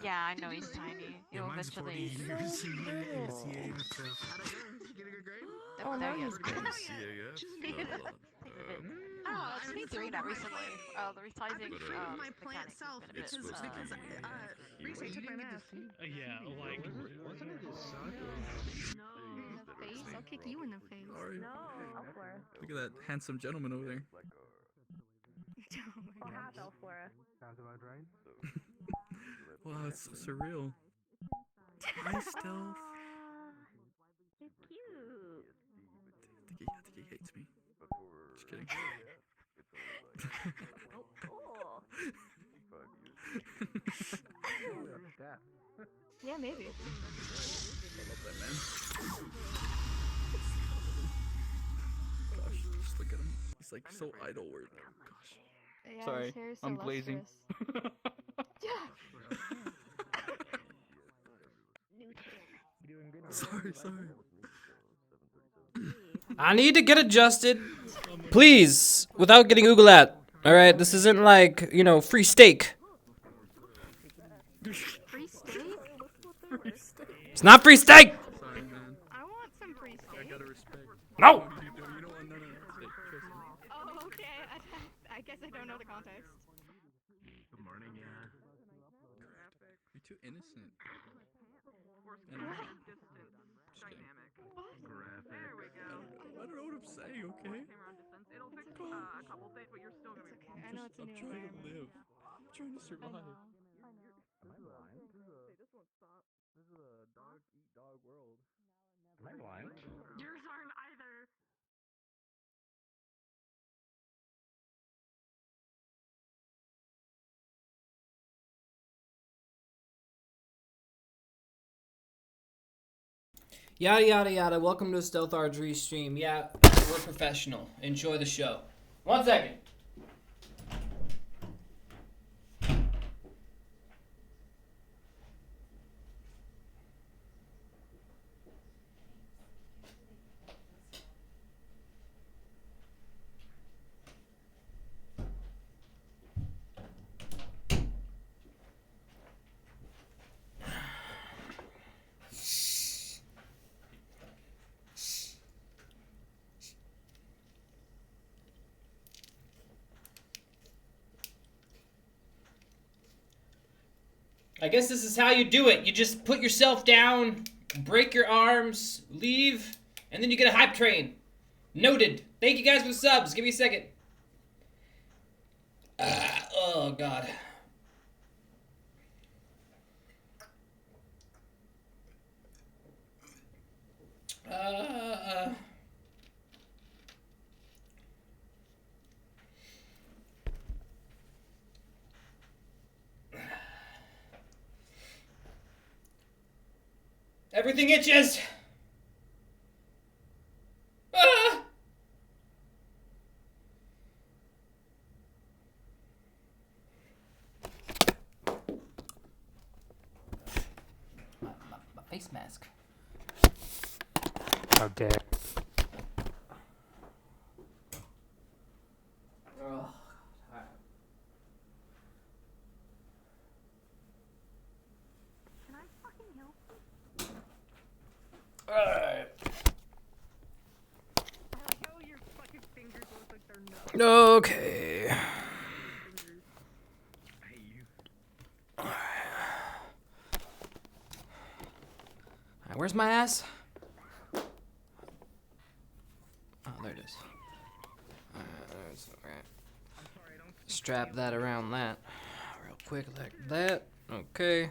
Yeah, I know he's tiny. Yeah, He'll mine's 40 eventually. years. So little. Did you get a good grade? Oh, There no, you he's go. good. Takes a bit. Oh, it's been doing that recently. The resizing my plant mechanic self has been a bit. because Reese took my math. Yeah, like, Wasn't it his son? In the face? I'll kick you in the face. Sorry. No. Elflora. Look at that handsome gentleman over there. Oh my gosh. Elflora. Sounds about right. Wow, it's so surreal. Hi, Stealth. It's cute. I think he hates me. Just kidding. Oh, cool. Yeah, maybe. I love that man. Gosh, just look at him. He's like so idle. Gosh. Yeah, Sorry, his hair is so I'm glazing. lustrous. Sorry. I need to get adjusted, please, without getting Google at. All right, this isn't like, you know, free steak. Free steak? It's not free steak. Sorry, man. I want some free I steak. gotta respect. No. You don't want none of that steak. Trust me. Oh, okay. I guess I don't know the context. Good morning, yeah. You're too innocent. Dynamic. Graphic. There we go. I don't know what I'm saying. Okay. Camera distance. It'll fix a couple things, but you're still gonna be. Okay, I know it's a I'm new trying to environment. live. I'm trying to survive. I know. Am I blind? This won't stop. This is a dog eat dog world. Am I blind? Yours aren't either. Yada yada yada. Welcome to Stealth Archery stream. Yeah, we're professional. Enjoy the show. 1 second. I guess this is how you do it. You just put yourself down, break your arms, leave, and then you get a hype train. Noted. Thank you guys for the subs. Give me a second. Oh, God. Everything itches. Ah! My face mask. How dare. Oh, Can I fucking help? alright. I like how your fucking fingers look like they're nuts. Okay. I hate you. Alright, where's my ass? Oh, there it is. Alright. Strap that around that. Real quick like that. Okay.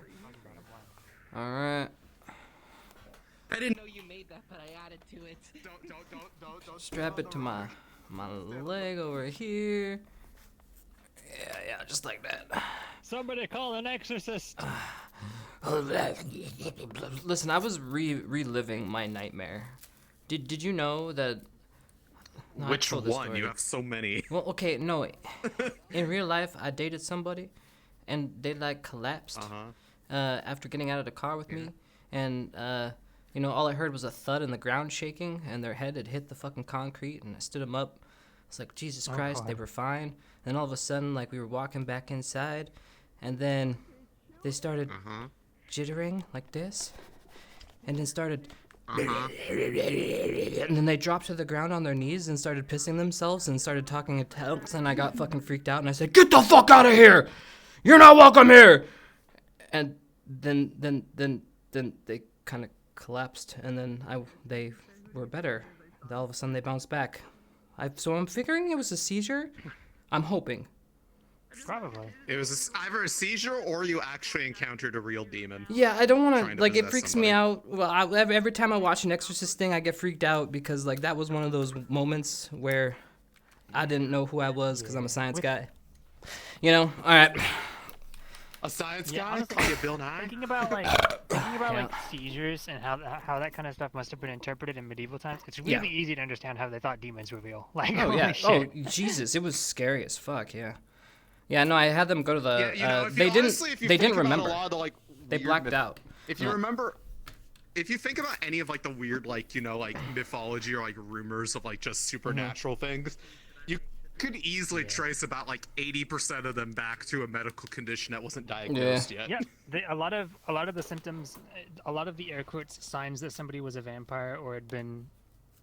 Alright. I didn't know you made that, but I added to it. Don't. Strap it to my leg over here. Yeah, just like that. somebody call an exorcist. Listen, I was reliving my nightmare. Did you know that? No, I Which told this one? story. You have so many. Well, okay, no. In real life, I dated somebody, and they like collapsed after getting out of the car with me, and you know, all I heard was a thud and the ground shaking, and their head had hit the fucking concrete, and I stood them up. It's like, Jesus Christ, they were fine. Then all of a sudden, like, we were walking back inside, and then they started jittering like this, and then started. And then they dropped to the ground on their knees and started pissing themselves and started talking in tongues, and I got fucking freaked out and I said, "Get the fuck out of here! You're not welcome here!" And then they kind of collapsed, and then they were better. All of a sudden they bounced back. So I'm figuring it was a seizure. I'm hoping. Probably. It was either a seizure or you actually encountered a real demon. Yeah, I don't want Trying to, like, it possess freaks somebody. me out. Well, every time I watch an Exorcist thing, I get freaked out because, like, that was one of those moments where I didn't know who I was because I'm a science guy. You know? All right. A science Yeah, guy? honestly, Call you Bill Nye? Thinking about like seizures and how that kind of stuff must have been interpreted in medieval times. It's really easy to understand how they thought demons were real. Like, Oh, holy yeah. shit. Oh, Jesus. It was scary as fuck, yeah. Yeah, no, I had them go to the... Yeah, you know, if they you, didn't, honestly, if you they think didn't about remember. A lot of the, like, They weird blacked out. If you remember... If you think about any of, like, the weird, like, you know, like, mythology or, like, rumors of, like, just supernatural things, you could easily trace about, like, 80% of them back to a medical condition that wasn't diagnosed yet. Yeah, a lot of the symptoms, a lot of the air quotes signs that somebody was a vampire or had been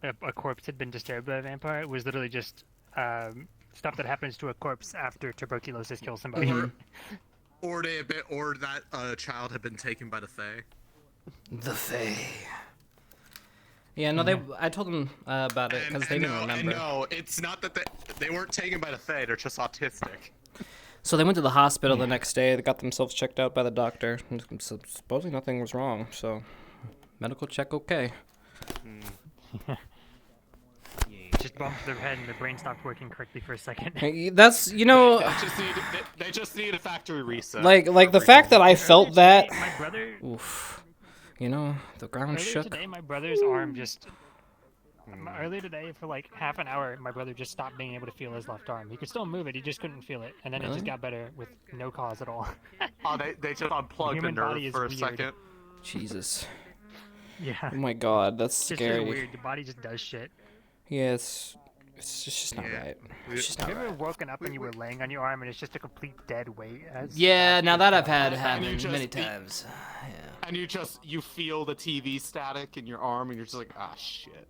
a corpse had been disturbed by a vampire was literally just stuff that happens to a corpse after tuberculosis kills somebody. Or that child had been taken by the Fae. The Fae. Yeah, no, I told them about it because they didn't remember. No, it's not that they weren't taken by the Fae, they're just autistic. So they went to the hospital the next day. They got themselves checked out by the doctor. And supposedly nothing was wrong. So, medical check okay. Just bumped their head and their brain stopped working correctly for a second. That's, you know... They just need a factory reset. Like the fact that I felt that... My brother... Oof. You know, the ground Earlier shook. today, my brother's arm just... Earlier today, for like half an hour, my brother just stopped being able to feel his left arm. He could still move it, he just couldn't feel it. And then it just got better with no cause at all. Oh, they just unplugged the nerve for a second. Jesus. Yeah. Oh my god, that's It's just scary. really weird. The body just does shit. Yeah, it's just not right. It's just Have not you ever right. woken up and you were laying on your arm and it's just a complete dead weight? Yeah, now that I've had And happen you just- many times. Yeah. And you feel the TV static in your arm, and you're just like, ah, shit.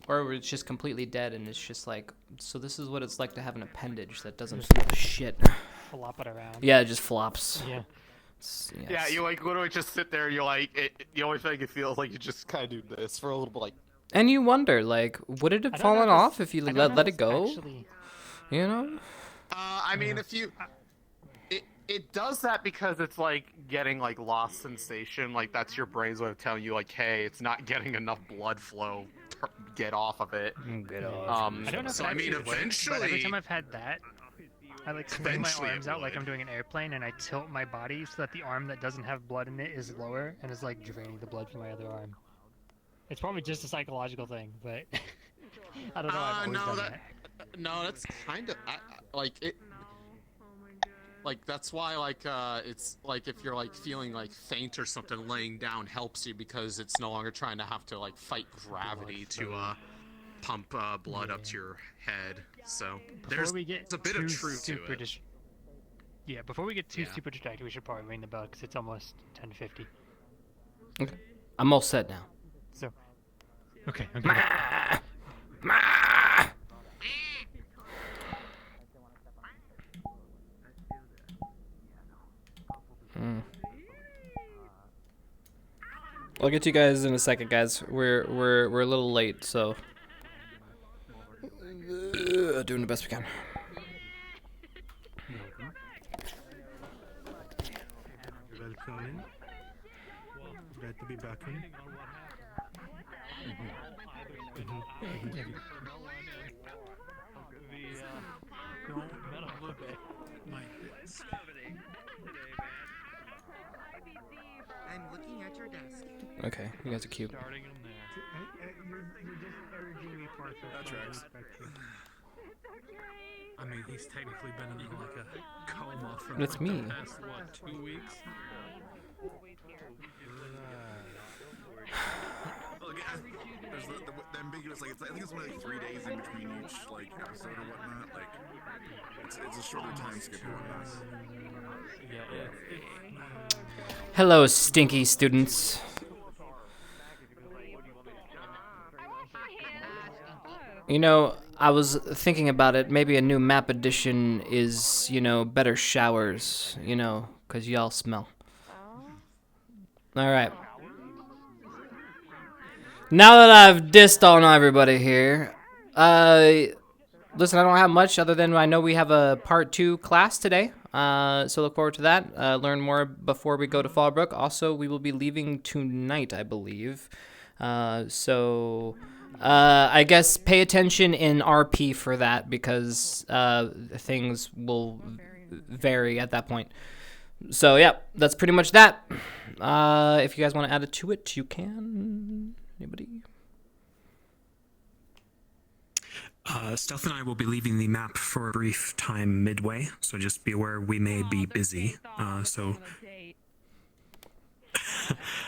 Or it's just completely dead, and it's just like, so this is what it's like to have an appendage that doesn't feel shit. Flop it around. Yeah, it just flops. Yeah. Yeah, you like literally just sit there, and you're like, the only thing you feel is like you just kind of do this for a little bit, like. And you wonder, like, would it have fallen off if you let it go? You know? I mean, if you. It does that because it's like getting like lost sensation. Like that's your brain's way of telling you like, hey, it's not getting enough blood flow. Get off of it. Get off. I don't know if So it I mean, actually works, eventually. but every time I've had that, I like swing my Eventually arms it out like would. I'm doing an airplane, and I tilt my body so that the arm that doesn't have blood in it is lower and is like draining the blood from my other arm. It's probably just a psychological thing, but I don't know. I've always done that. No, that's kind of like it. Like that's why like it's like if you're like feeling like faint or something, laying down helps you because it's no longer trying to have to like fight gravity to pump blood up to your head. So there's a bit of truth to it. Yeah, before we get too super distracted, we should probably ring the bell because it's almost 10:50. Okay. I'm all set now. So. Okay. I'll get to you guys in a second, guys. We're a little late, so doing the best we can. Welcome. Glad to be back in. I'm looking at your desk. Okay, you guys are cute. You're just urging me for That tracks. I mean, he's technically been in like a coma for It's me. the past, what, 2 weeks? Look, there's the ambiguous, like, I think it's only like 3 days in between each, like, episode or whatnot. Like, it's a shorter time skip or whatnot. Yeah, Hello, stinky students. You know, I was thinking about it. Maybe a new map edition is, better showers, 'cause y'all smell. Alright. Now that I've dissed on everybody here, listen, I don't have much other than I know we have a part 2 class today. So look forward to that. Learn more before we go to Fallbrook. Also, we will be leaving tonight, I believe. I guess pay attention in RP for that because things will vary at that point. So, yeah, that's pretty much that. If you guys want to add to it, you can. Anybody? Stealth and I will be leaving the map for a brief time midway, so just be aware we may be busy.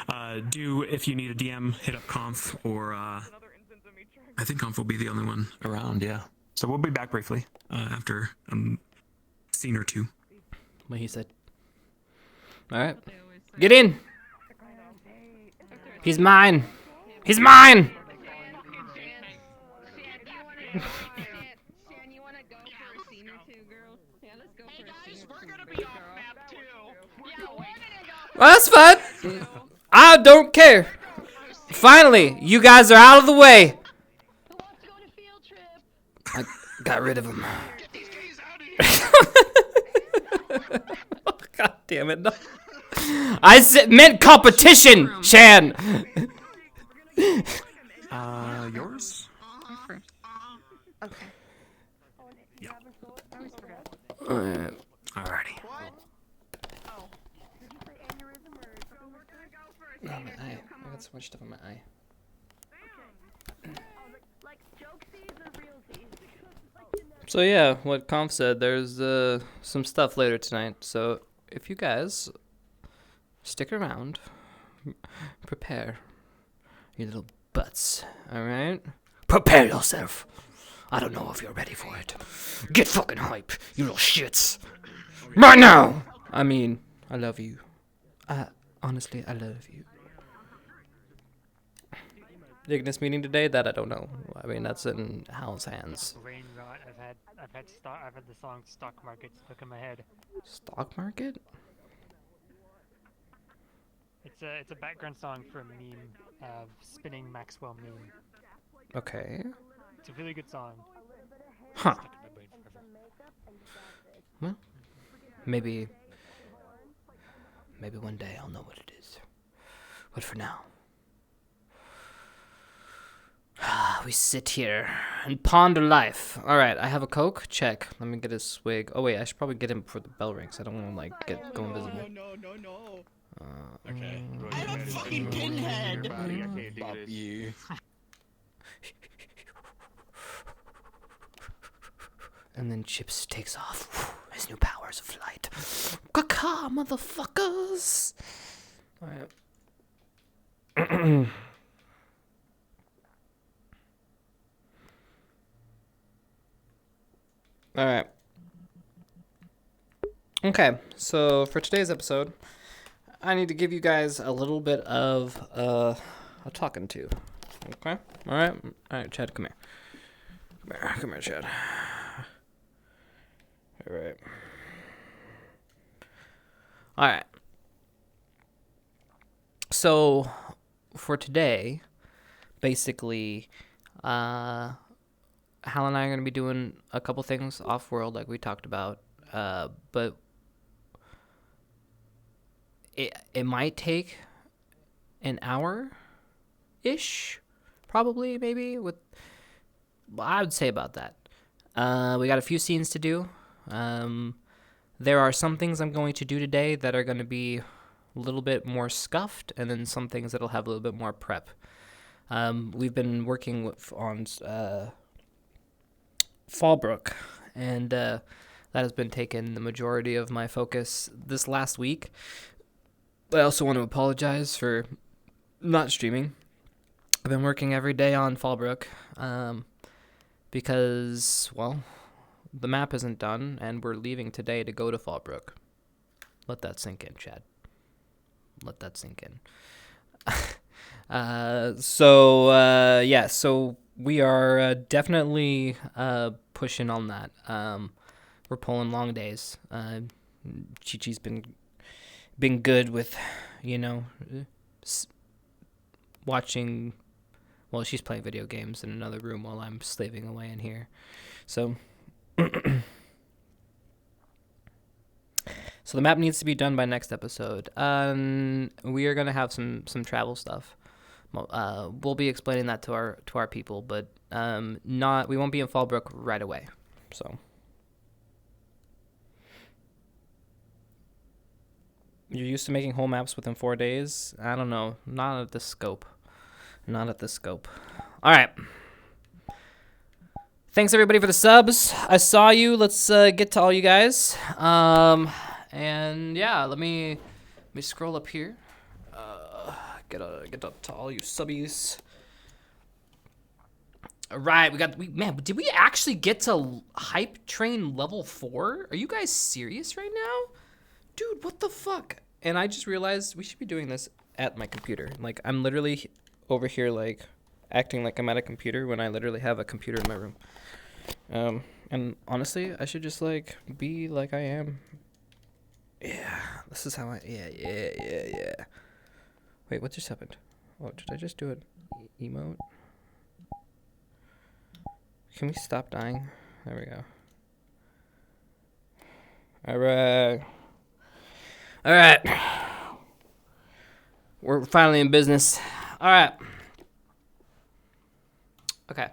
If you need a DM, hit up Conf, or I think Conf will be the only one around, yeah. So we'll be back briefly after a scene or two. What he said. Alright. Get in! He's mine! He's mine! Well, that's fun. I don't care. Finally, you guys are out of the way. I got rid of him. God damn it. No. I meant competition, Shan. Yours? Okay. Yeah. Alrighty. Oh, my eye. I got so much stuff on my eye. So yeah, what Conf said, there's some stuff later tonight. So if you guys stick around, prepare your little butts, alright? Prepare yourself. I don't know if you're ready for it. Get fucking hype, you little shits. Right now! I mean, I love you. Honestly, I love you. The Ignis meeting today? That I don't know. I mean, that's in Hal's hands. Brain rot. I've had the song "Stock Market" stuck in my head. Stock market? It's a background song for a meme of spinning Maxwell meme. Okay. It's a really good song. Huh. Stuck in my brain forever. Well, maybe one day I'll know what it is. But for now, we sit here and ponder life. All right, I have a Coke. Check. Let me get a swig. Oh wait, I should probably get him before the bell rings. I don't want to go invisible. No. Okay. Fucking pinhead. Fuck you. And then Chips takes off. His new powers of flight. Caca, motherfuckers! Alright. Alright. Okay, so for today's episode, I need to give you guys a little bit of a talking to. Okay? Alright? Alright, Chad, come here. Come here, Chad. Alright. So, for today, basically, Hal and I are going to be doing a couple things off-world, like we talked about, but it might take an hour-ish, probably, maybe, I would say about that. We got a few scenes to do. There are some things I'm going to do today that are going to be a little bit more scuffed, and then some things that'll have a little bit more prep. We've been working on Fallbrook, and that has been taking the majority of my focus this last week. I also want to apologize for not streaming. I've been working every day on Fallbrook, because, well, the map isn't done, and we're leaving today to go to Fallbrook. Let that sink in, Chad. let that sink in. So we are definitely pushing on that. We're pulling long days. Chi-Chi's been good with, watching. Well, she's playing video games in another room while I'm slaving away in here. So, so the map needs to be done by next episode. We are gonna have some travel stuff. We'll be explaining that to our people, but we won't be in Fallbrook right away. So, you're used to making whole maps within 4 days? I don't know. Not at this scope. Not at this scope. All right. Thanks everybody for the subs. I saw you. Let's get to all you guys. And yeah, let me scroll up here. Get up to all you subbies. All right, man, did we actually get to hype train level 4? Are you guys serious right now? Dude, what the fuck? And I just realized we should be doing this at my computer. Like, I'm literally over here, like, acting like I'm at a computer when I literally have a computer in my room. And honestly, I should just, like, be like I am. Yeah, this is how yeah. Wait, what just happened? Oh, did I just do an emote? Can we stop dying? There we go. All right. We're finally in business. All right. Okay.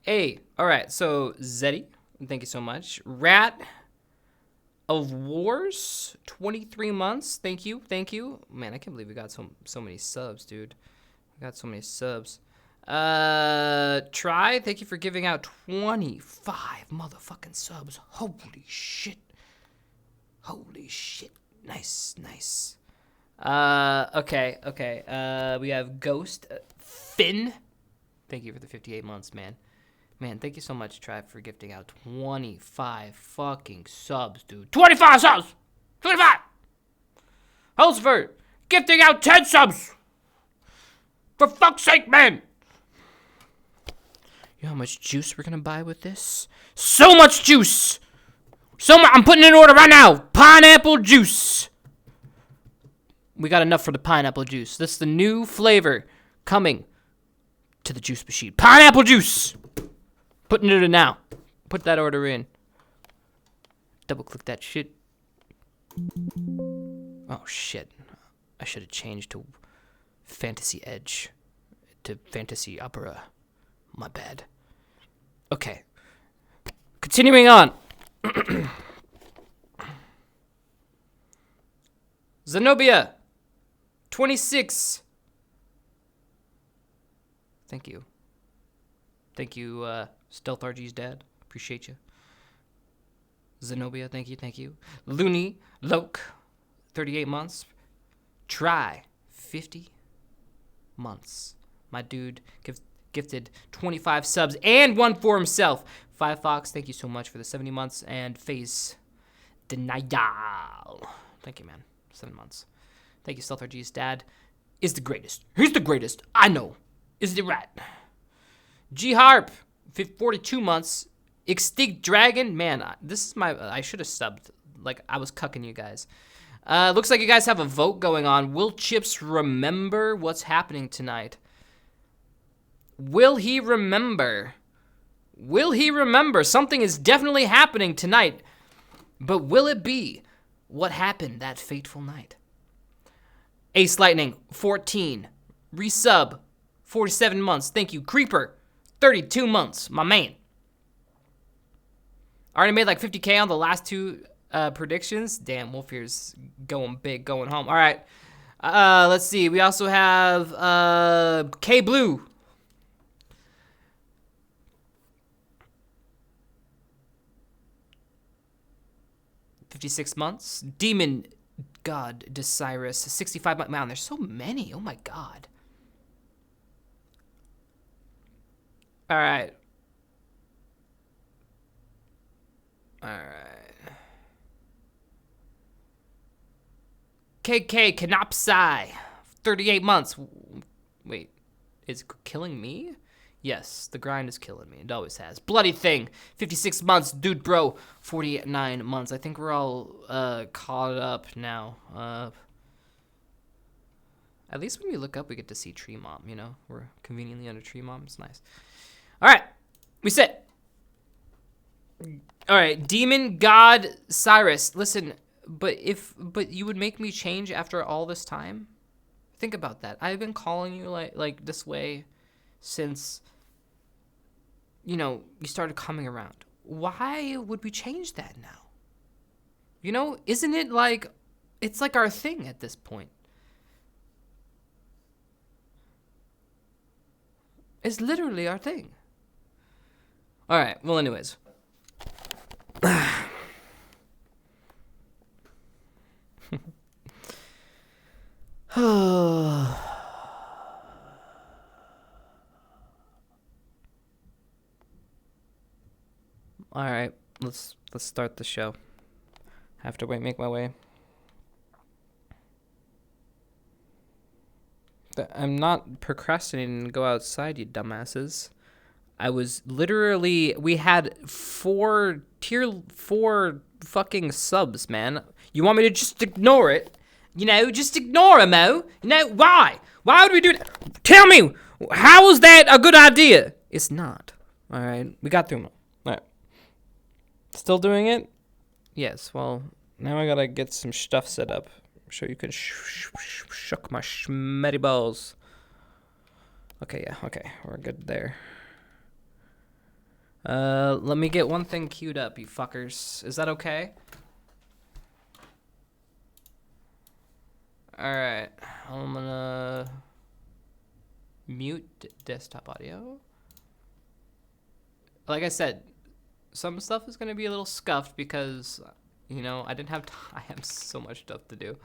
Hey, all right. So, Zeddy, thank you so much. Rat of Wars, 23 months. Thank you. Man, I can't believe we got so many subs, dude. We got so many subs. Try, thank you for giving out 25 motherfucking subs. Holy shit. Nice. Okay. We have Ghost Finn. Thank you for the 58 months, man. Man, thank you so much, Try, for gifting out 25 fucking subs, dude. 25 subs! 25! Holsford, gifting out 10 subs! For fuck's sake, man! You know how much juice we're gonna buy with this? So much juice! I'm putting in an order right now. Pineapple juice. We got enough for the pineapple juice. This is the new flavor coming to the juice machine. Pineapple juice. Putting it in now. Put that order in. Double click that shit. Oh shit. I should have changed to Fantasy Edge. To Fantasy Opera. My bad. Okay. Continuing on. Zenobia, 26. Thank you, Stealth RG's dad. Appreciate you. Zenobia, thank you. Looney, Loke, 38 months. Try, 50 months. My dude gifted 25 subs and one for himself. Five Fox, thank you so much for the 70 months. And Face Denial. Thank you, man. 7 months. Thank you, Stealth RG's dad is the greatest. He's the greatest. I know. Is the rat. G Harp, 42 months. Extinct Dragon. Man, this is I should have subbed. Like, I was cucking you guys. Looks like you guys have a vote going on. Will Chips remember what's happening tonight? Will he remember? Will he remember? Something is definitely happening tonight. But will it be what happened that fateful night? Ace Lightning, 14. Resub, 47 months. Thank you. Creeper, 32 months. My man. Already made like 50K on the last two predictions. Damn, Wolfier's going big, going home. All right. Let's see. We also have K Blue. 56 months. Demon God Desirus, 65 months. Man, there's so many. Oh my god. All right. KK Canopsi. 38 months. Wait, is it killing me? Yes, the grind is killing me. It always has. Bloody thing. 56 months, dude, bro. 49 months. I think we're all caught up now. At least when we look up, we get to see Tree Mom, you know? We're conveniently under Tree Mom. It's nice. All right. We sit. All right. Demon God Cyrus. Listen, but you would make me change after all this time? Think about that. I've been calling you like this way since, you know, you started coming around. Why would we change that now? You know, isn't it like, it's like our thing at this point. It's literally our thing. All right, well, anyways. All right, let's start the show. Have to make my way. I'm not procrastinating to go outside, you dumbasses. I was literally, we had tier 4 fucking subs, man. You want me to just ignore it? You know, just ignore it, Mo. You know, why? Why would we do that? Tell me, how is that a good idea? It's not. All right, we got through them. All right. Still doing it? Yes, well, now I gotta get some stuff set up. So you can shuck my schmetty balls. Okay, yeah, okay, we're good there. Let me get one thing queued up, you fuckers. Is that okay? Alright, I'm gonna mute desktop audio. Like I said, some stuff is gonna be a little scuffed because, you know, I didn't have time. I have so much stuff to do.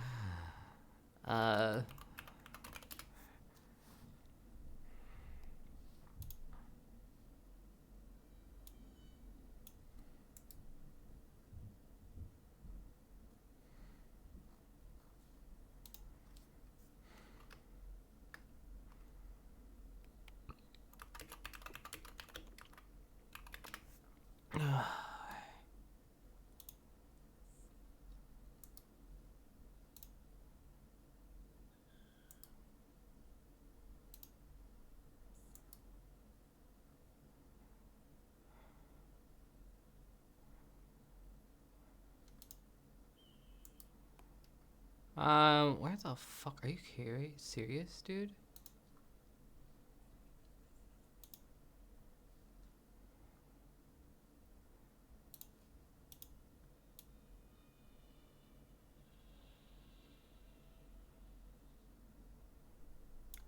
Where the fuck are you serious, dude?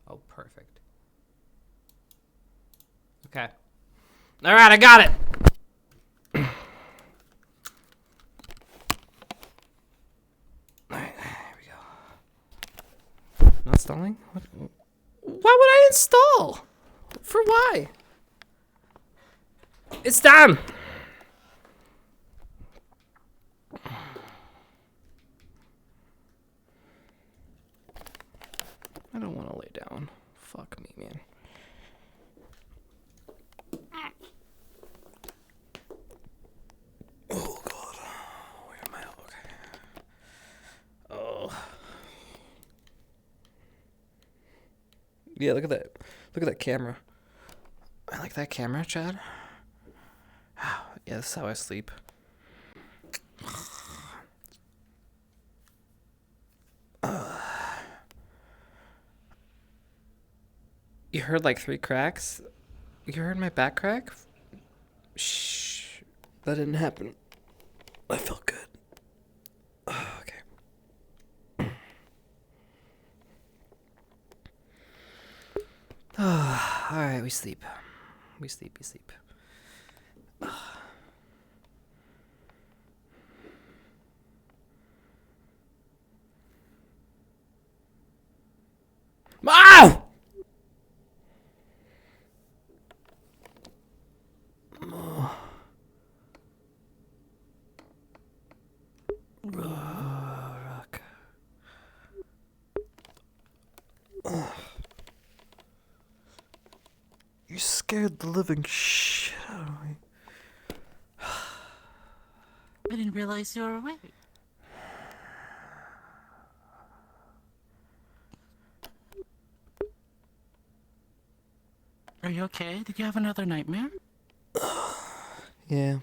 Oh, perfect. Okay. All right, I got it. Not installing? Why would I install? For why? It's time! I don't want to lay down. Fuck me, man. Oh, God. Where am I? Okay. Oh. Yeah, look at that. Look at that camera. I like that camera, Chad. Yeah, that's how I sleep. You heard like 3 cracks? You heard my back crack? Shh. That didn't happen. I felt good. Okay. Alright, we sleep. We sleep. Ow! Rock. scared the living shit out of me. I didn't realize you were awake. Are you okay? Did you have another nightmare? Yeah.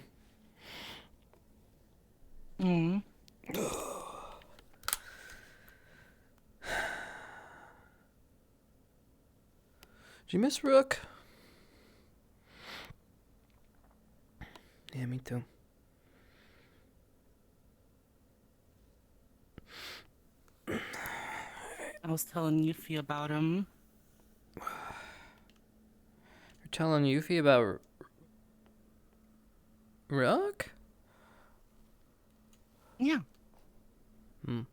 Hmm. Did you miss Rook? Yeah, me too. I was telling Yuffie about him. You're telling Yuffie about Rook? Yeah. Hmm.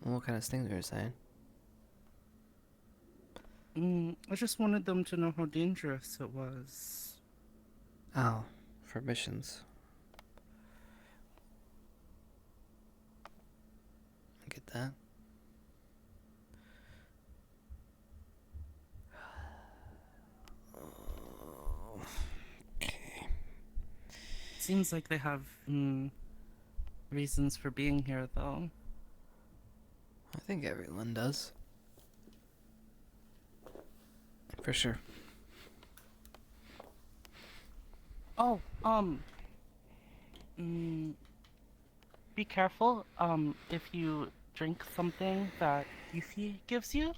What kind of things are you saying? I just wanted them to know how dangerous it was. Oh, for missions. I get that. Seems like they have reasons for being here, though. I think everyone does. For sure. Oh, be careful, if you drink something that Yuffie gives you.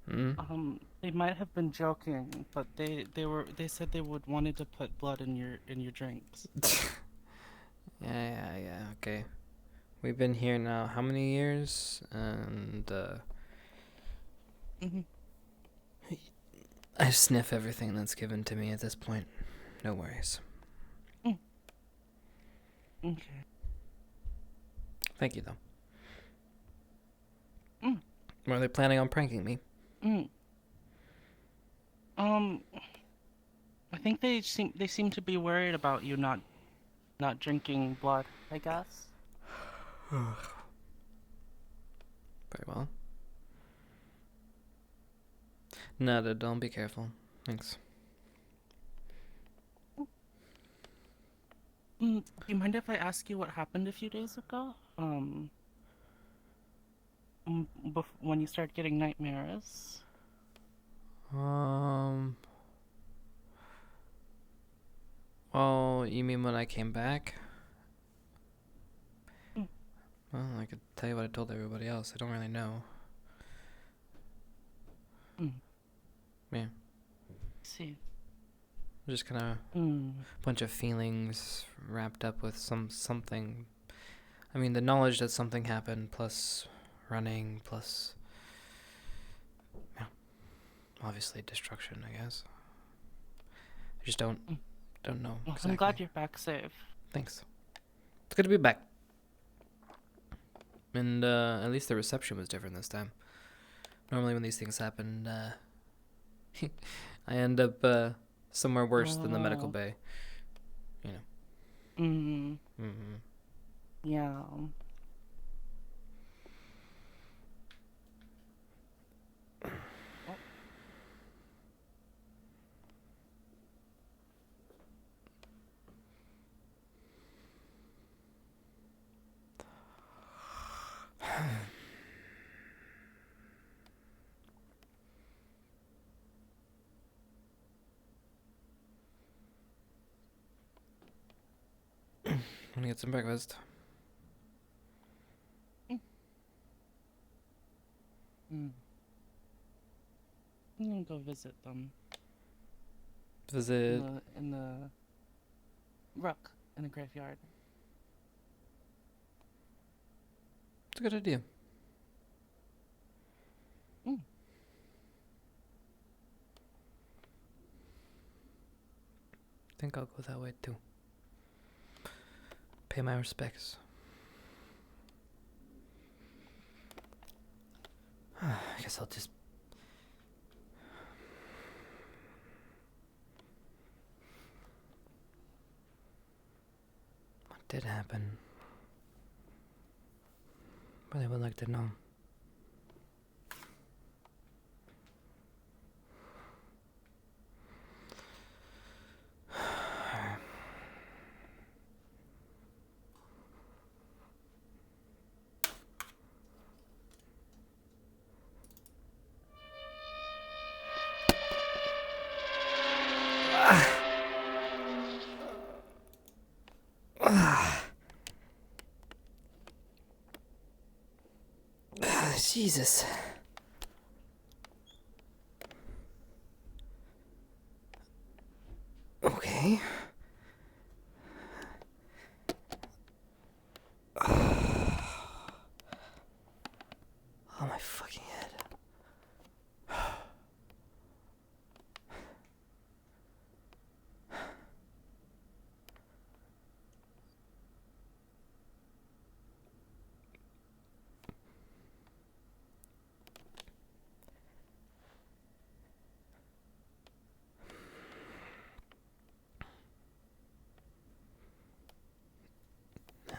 They might have been joking, but they said they would wanted to put blood in your drinks. Yeah, okay. We've been here now how many years? And, I sniff everything that's given to me at this point. No worries. Okay. Thank you, though. Were they planning on pranking me? I think they seem to be worried about you not drinking blood, I guess. Very well. Nada, don't be careful. Thanks. Do you mind if I ask you what happened a few days ago? When you started getting nightmares. Oh, you mean when I came back? Well, I could tell you what I told everybody else. I don't really know. Yeah. See. Just kind of a bunch of feelings wrapped up with something. I mean, the knowledge that something happened, plus running, plus, yeah, obviously destruction, I guess. I just don't know exactly. I'm glad you're back safe. Thanks. It's good to be back. And at least the reception was different this time. Normally when these things happen, I end up somewhere worse than the medical bay. You know. Yeah. I'm gonna get some breakfast. I'm gonna go visit them. Visit? In the rook in the graveyard. It's a good idea. I think I'll go that way too. Pay my respects. I guess I'll just... What did happen? Really would like to know. Jesus. Okay. Oh, my fucking head.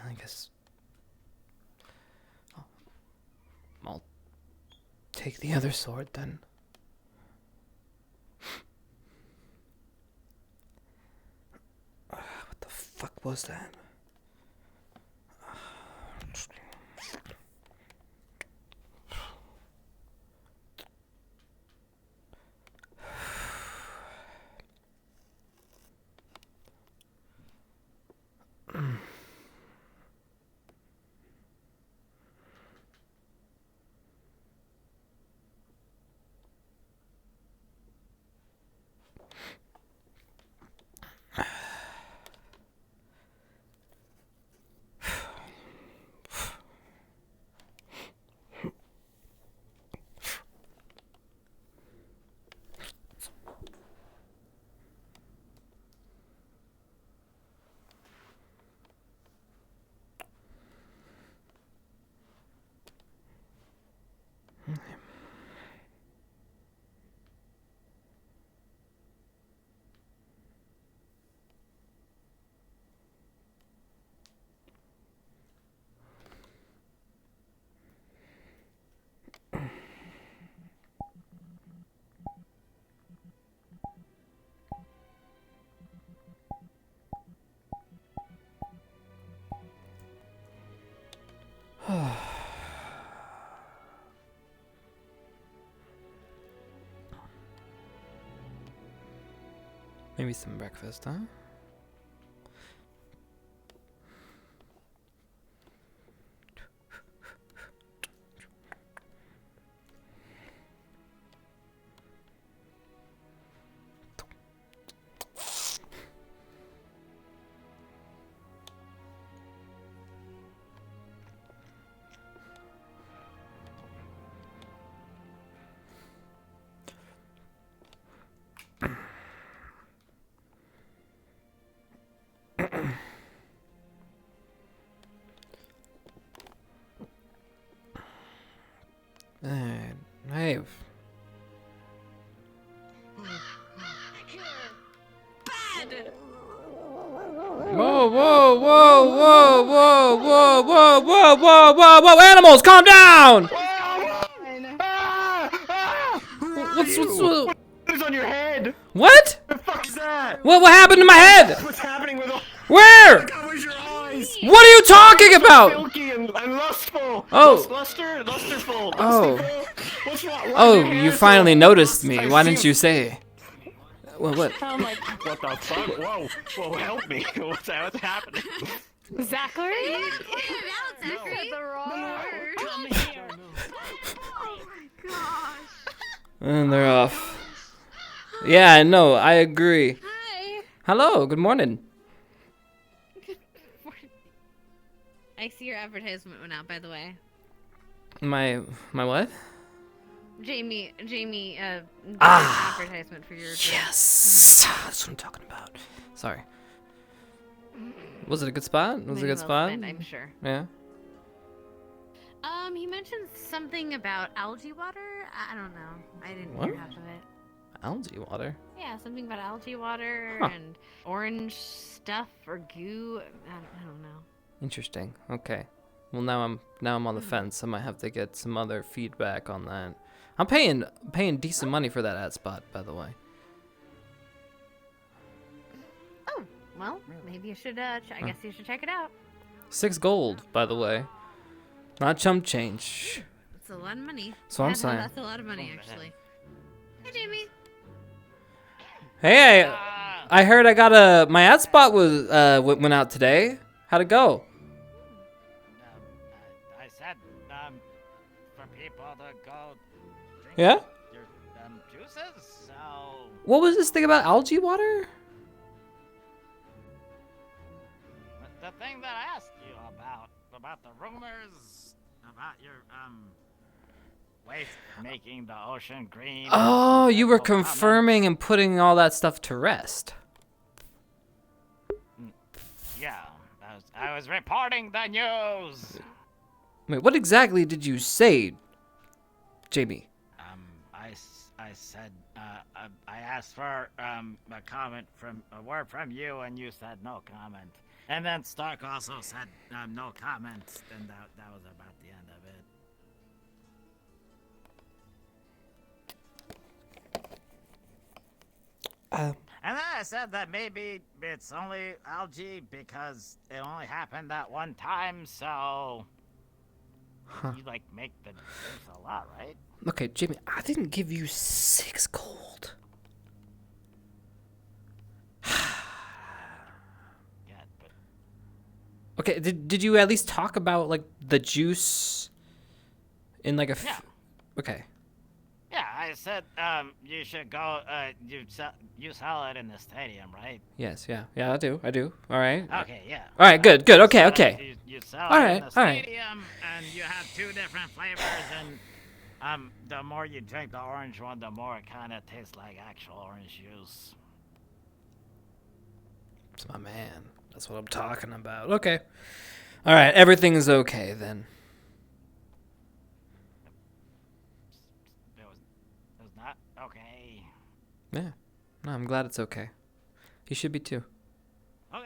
I guess I'll take the other sword then. What the fuck was that? Maybe some breakfast, huh? Hey. Whoa, whoa, whoa, whoa, whoa, whoa, whoa, whoa, whoa, whoa, whoa, animals, calm down! What's on your head? What? The fuck is that? What happened to my head? What's happening with all... Where? Covers your eyes. What are you talking about? Filthy and lustful. Oh. Lusterful. Oh. What's wrong? Oh, you finally noticed me. Why didn't you say? What? What the fuck? Whoa, help me. What's happening? Zachary? You said the wrong word. Come here. Oh my gosh. And they're off. Yeah, no, I agree. Hi. Hello, good morning. I see your advertisement went out, by the way. My what? Jamie, Ah, advertisement for your yes, that's what I'm talking about. Sorry. Was it a good spot? Was it a good spot? I'm sure. Yeah. He mentioned something about algae water. I don't know. I didn't What? hear half of it. Algae water. Yeah, something about algae water Huh. and orange stuff or goo. I don't know. Interesting. Okay. Well, now I'm on the fence. I might have to get some other feedback on that. I'm paying decent money for that ad spot, by the way. Oh, well, maybe you should. I guess you should check it out. 6 gold, by the way. Not chump change. It's a lot of money. So I'm Yeah, no, saying. that's a lot of money, actually. Hey, Jamie. Hey, I heard I got my ad spot was went out today. How'd it go? I said, for people to go drink Yeah? your juices, so... What was this thing about algae water? The thing that I asked you about the rumors, about your, waste making the ocean green. Oh, you were no comment. confirming and putting all that stuff to rest. Yeah, I was reporting the news. Wait, what exactly did you say, Jamie? I said, I asked for a word from you, and you said no comment. And then Stark also said no comment, and that was about the end of it. And then I said that maybe it's only algae because it only happened that one time, so you like make the juice a lot, right? Okay, Jamie, I didn't give you 6 gold. Okay, did you at least talk about like the juice in like a Okay. Yeah, I said you should go you sell it in the stadium, right? Yes, yeah. I do. All right. Okay, yeah. All right, good. Okay. You sell all it right, in the all right. stadium, and you have 2 different flavors, and the more you drink the orange one, the more it kind of tastes like actual orange juice. That's my man. That's what I'm talking about. Okay. All right, everything's okay then. It was not okay. Yeah. No, I'm glad it's okay. You should be too. Okay.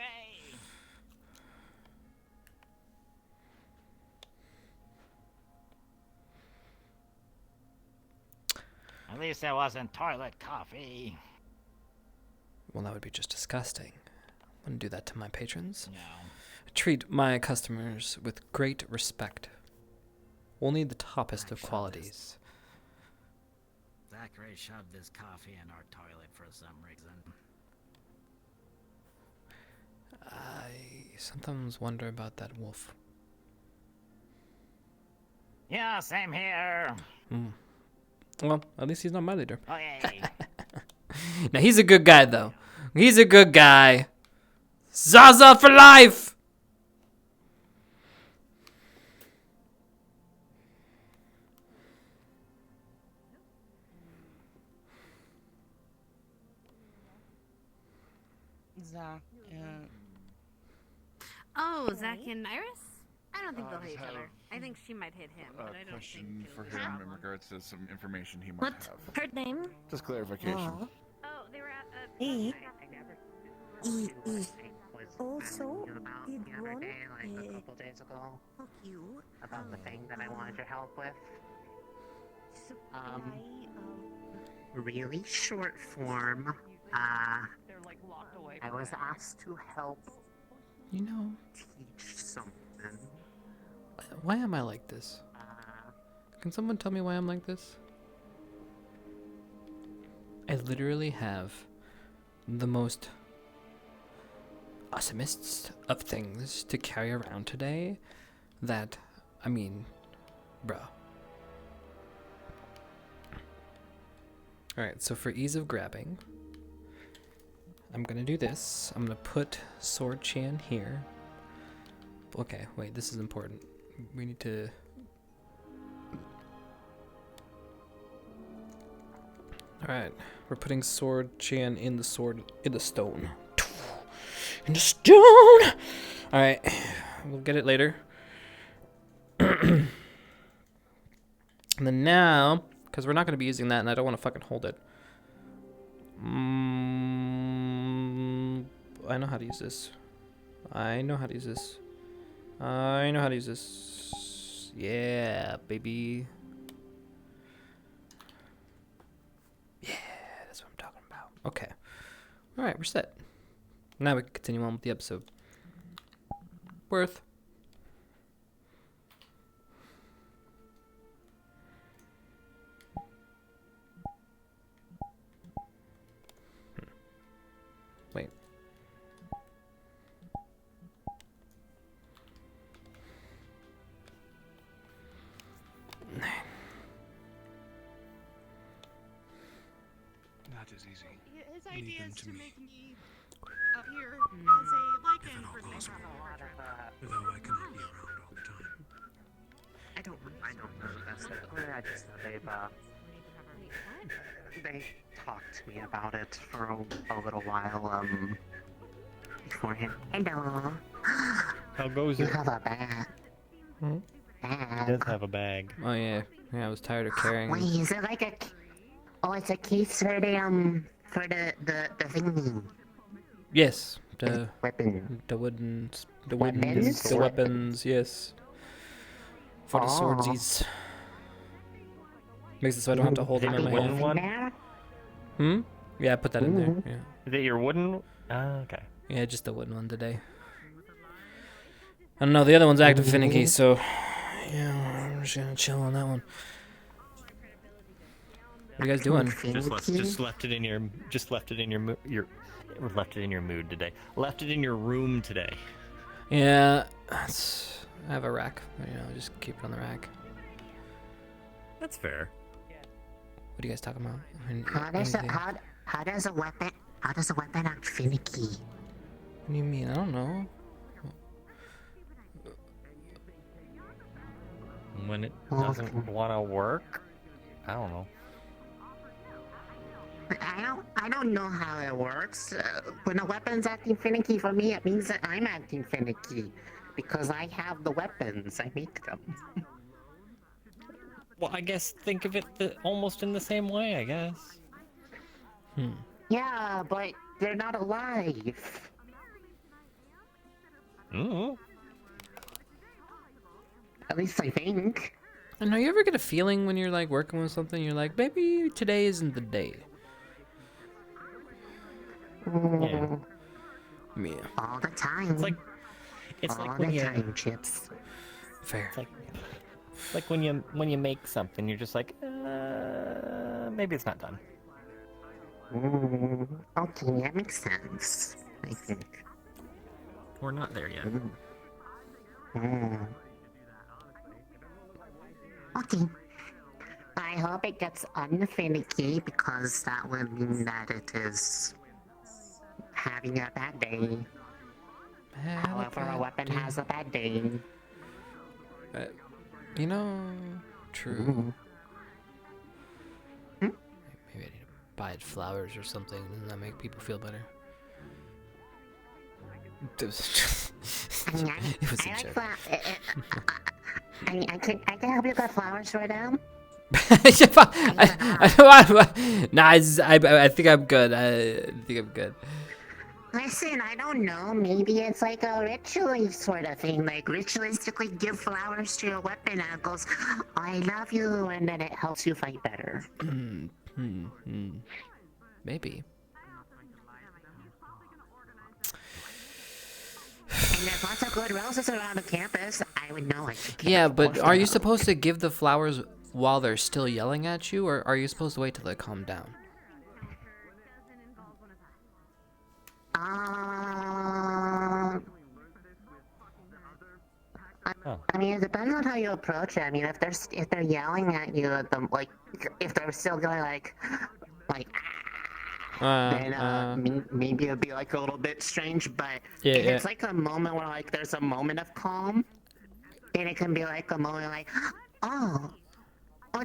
At least it wasn't toilet coffee. Well, that would be just disgusting. I wouldn't do that to my patrons. No. I treat my customers with great respect. Only the toppest of qualities. Zachary shoved his coffee in our toilet for some reason. I sometimes wonder about that wolf. Yeah, same here. Well, at least he's not my leader. Okay. Now, he's a good guy, though. He's a good guy. Zaza for life! Zach, Oh, Zach and Iris? I don't think they'll hit each other. I think she might hit him, but I don't Question think for she'll hit him him. in regards to some information he might What? have. Her name? Just clarification. Oh, they were at a... Also, did one like a couple days ago about the thing that I wanted your help with. Really short form. I was asked to help. You know, teach something. why am I like this? Can someone tell me why I'm like this? I literally have the most awesomest of things to carry around today that, I mean, bro. Alright, so for ease of grabbing, I'm gonna do this. I'm gonna put Sword Chan here. Okay, wait, this is important. We need to... Alright, we're putting Sword Chan in the stone. In the stone! Alright, we'll get it later. And then now, because we're not going to be using that and I don't want to fucking hold it. I know how to use this. I know how to use this. I know how to use this. Yeah, baby. Yeah, that's what I'm talking about. Okay. Alright, we're set. Now we can continue on with the episode. Worth. Wait. That is easy. His Leave idea them is to to me. make me appear as a lichen for things. Though I cannot be around all the time. I don't know the best way to put it. I just know they talked to me about it for a little while, beforehand. Hello. How goes You it? have a bag. Hmm? He does have a bag. Oh yeah. Yeah, I was tired of carrying. Wait, is it like a... Oh, it's a case for the thingy. Yes, the weapon. The weapons. Weapons? The weapons. Yes. For the Oh. swordsies. Makes it so I don't have to hold them in my wooden hand. one? Hmm? Yeah, I put that in there. Yeah. Is it your wooden? Okay. Yeah, just the wooden one today. I don't know, the other one's active finicky, so yeah, I'm just gonna chill on that one. What are you guys doing? Just left it in your mood today. Left it in your room today. Yeah, I have a rack. You know, just keep it on the rack. That's fair. What are you guys talking about? I mean, How does a weapon act finicky? What do you mean? I don't know. When it doesn't want to work? I don't know. I don't know how it works. When a weapon's acting finicky for me, it means that I'm acting finicky. Because I have the weapons. I make them. Well, I guess think of it almost in the same way, I guess. Yeah, but they're not alive. Mm. At least I think. I know, you ever get a feeling when you're like working with something, you're like, maybe today isn't the day. Yeah. Yeah. All the time. It's all like when the you time, Chips. Fair. It's like when you make something, you're just like, maybe it's not done. Okay, that makes sense. I think. We're not there yet. Okay. I hope it gets unfinicky because that would mean that it is having a bad day. However, a weapon has a bad day. You know, true. Maybe I need to buy it flowers or something, and that make people feel better. It was a joke. I can help you get flowers right now. Nah, I think I'm good. I think I'm good. Listen, I don't know. Maybe it's like a ritual sort of thing. Like ritualistically give flowers to your weapon and it goes, I love you, and then it helps you fight better. Maybe. And there's lots of good roses around the campus. I would know it. Yeah, but are you supposed to give the flowers while they're still yelling at you, or are you supposed to wait till they calm down? I mean, it depends on how you approach it. I mean, if they're yelling at you, if they're still going like, then maybe it'd be like a little bit strange. But if it's like a moment where like there's a moment of calm, then it can be like a moment like, oh,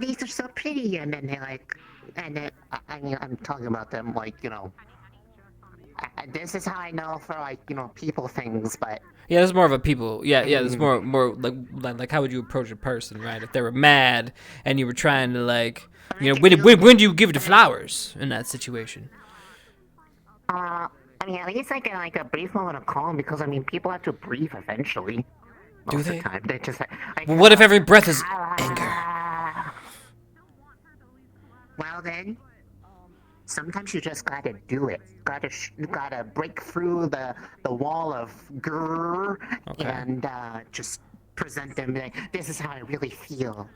these are so pretty, and then they like, and then I mean, I'm talking about them like, you know. This is how I know for like, you know, people things, but yeah, it's more of a people. Yeah, it's more like how would you approach a person, right? If they were mad and you were trying to like, you know, when do you give the flowers in that situation? I mean, at least like a brief moment of calm, because I mean, people have to breathe eventually. Most of the time, they just like. Well, what if every breath is anger? Well then. Sometimes you just gotta do it. Gotta break through the wall of grrr and just present them like, this is how I really feel.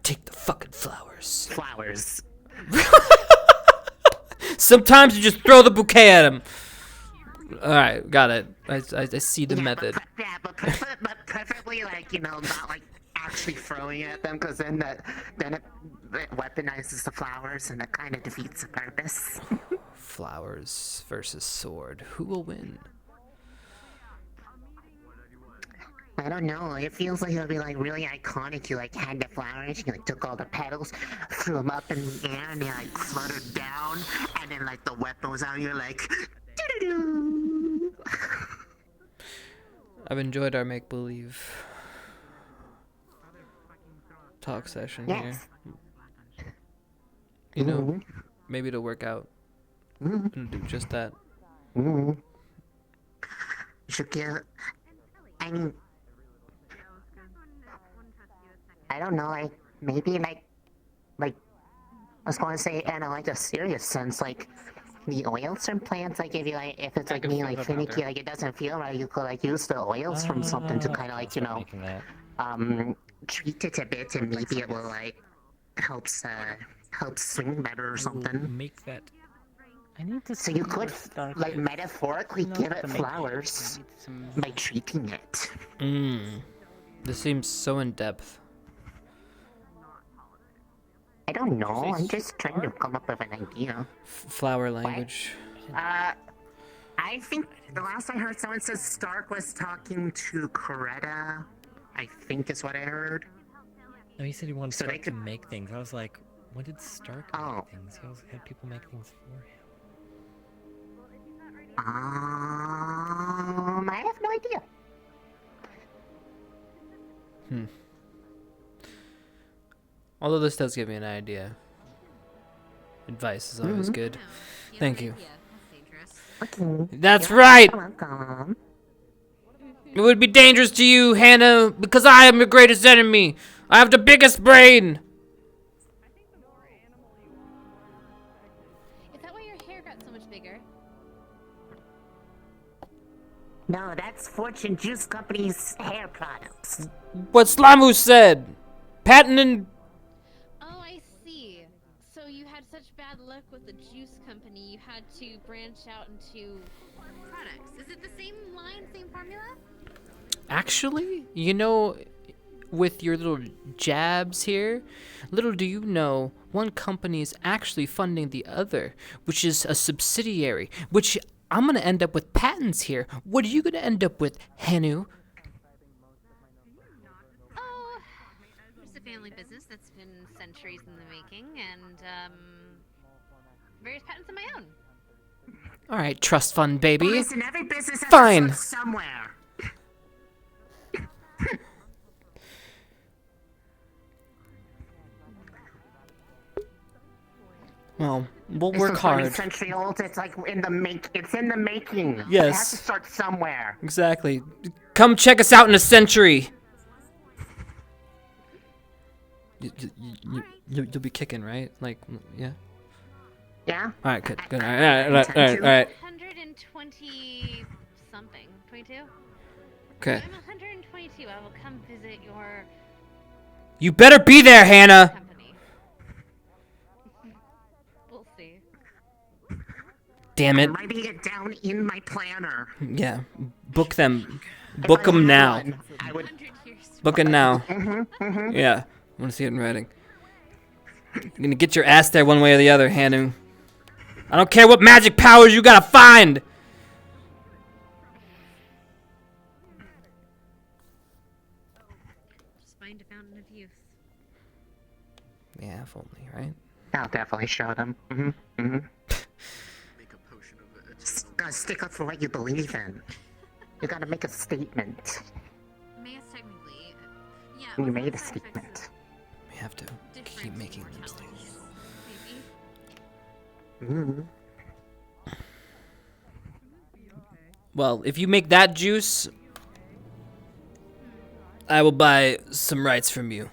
Take the fucking flowers. Flowers. Sometimes you just throw the bouquet at him. All right, got it. I see the method. But preferably like, you know, not like actually throwing at them, because then it it weaponizes the flowers and it kind of defeats the purpose. Flowers versus sword. Who will win? I don't know. It feels like it'll be like really iconic. You like had the flowers, you like took all the petals, threw them up in the air, and they like fluttered down, and then like the weapon was out. You're like, doo-doo-doo. I've enjoyed our make believe talk session here. You know, maybe it'll work out and do just that. You should get. I mean, I don't know. Like maybe like I was going to say in like a serious sense, like the oils from plants. Like if you like, if it's like being like finicky, like it doesn't feel right, you could like use the oils from something to kind of like treat it a bit, and maybe it will like helps swing better or something. Make that. I need to. So you could like metaphorically give it flowers by treating it. This seems so in depth. I don't know. I'm just trying to come up with an idea. Flower language. I think the last I heard, someone said Stark was talking to Coretta. I think is what I heard. No, he said he wanted So Stark they could- to make things. I was like, when did Stark make things? He always had people make things for him. I have no idea. Although this does give me an idea. Advice is always good. Thank you. That's right! It would be dangerous to you, Hannah, because I am your greatest enemy. I have the biggest brain. Is that why your hair got so much bigger? No, that's Fortune Juice Company's hair products. What Slamu said. Patent and... Oh, I see. So you had such bad luck with the juice company, you had to branch out into products. Is it the same line, same formula? Actually, you know, with your little jabs here, little do you know, one company is actually funding the other, which is a subsidiary, which I'm going to end up with patents here. What are you going to end up with, Hanu? Oh, it's a family business that's been centuries in the making, and various patents of my own. All right, trust fund, baby. Well, listen, every business has Fine. to start somewhere. Well, we'll It's work so 20th hard. century old. It's like it's in the making. It Yes. has to start somewhere. Exactly. Come check us out in a century. You'll be kicking, right? Like, yeah? Yeah? All right, good. All right. 120 something. 22? Okay. I'm 122. I will come visit your You better be there, Hannah. company. We'll see. Damn it. I'm writing it down in my planner. Yeah. Book them. Book them now. I would. Book it now. Yeah. I want to see it in writing. You're gonna get your ass there one way or the other, Hanu. I don't care what magic powers you gotta find. Just find a fountain of youth. Yeah, if only, right? I'll definitely show them. Gotta stick up for what you believe in. You gotta make a statement. May is technically, yeah. You made a statement. We have to keep making them things. Well, if you make that juice, I will buy some rights from you.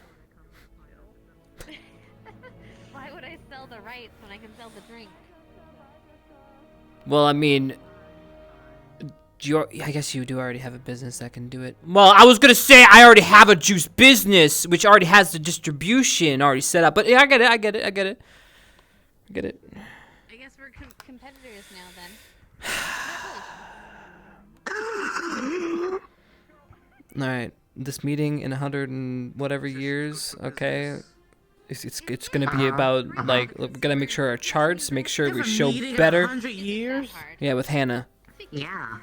Why would I sell the rights when I can sell the drink? Well, I mean, I guess you do already have a business that can do it. Well, I was gonna say I already have a juice business, which already has the distribution already set up. But yeah, I get it. I get it. I guess we're competitors now then. All right, this meeting in 100 and whatever years, okay, It's gonna be about like we're gonna make sure our charts, make sure we show better. 100 years? Yeah, with Hannah. Yeah.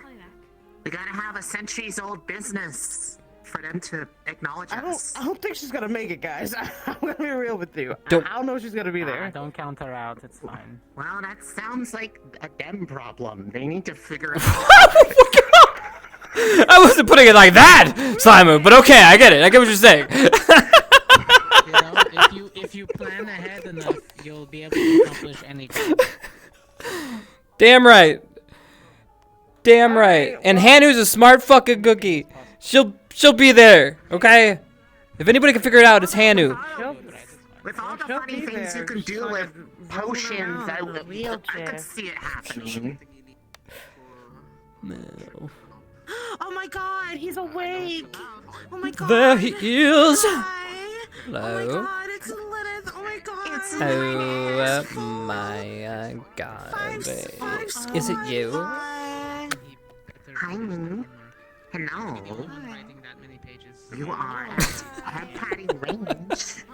We gotta have a centuries-old business for them to acknowledge us. I don't think she's gonna make it, guys. I'm gonna be real with you. Don't- I don't know if she's gonna be there. Don't count her out. It's fine. Well, that sounds like a them problem. They need to figure it out. I wasn't putting it like that, Simon. But okay, I get it. I get what you're saying. If you plan ahead enough, you'll be able to accomplish anything. Damn right. Damn right. And Hanu's a smart fucking cookie. She'll be there. Okay. If anybody can figure it out, it's Hanu. With all the funny things you can do with potions, I could see it happening. No. Oh my god, he's awake! Oh my god! There he is. Hi. Hello. Oh my god, it's Lilith! Oh my god! It's Oh my god. Is it you? Hi, Moon. Hello. You are at head party range.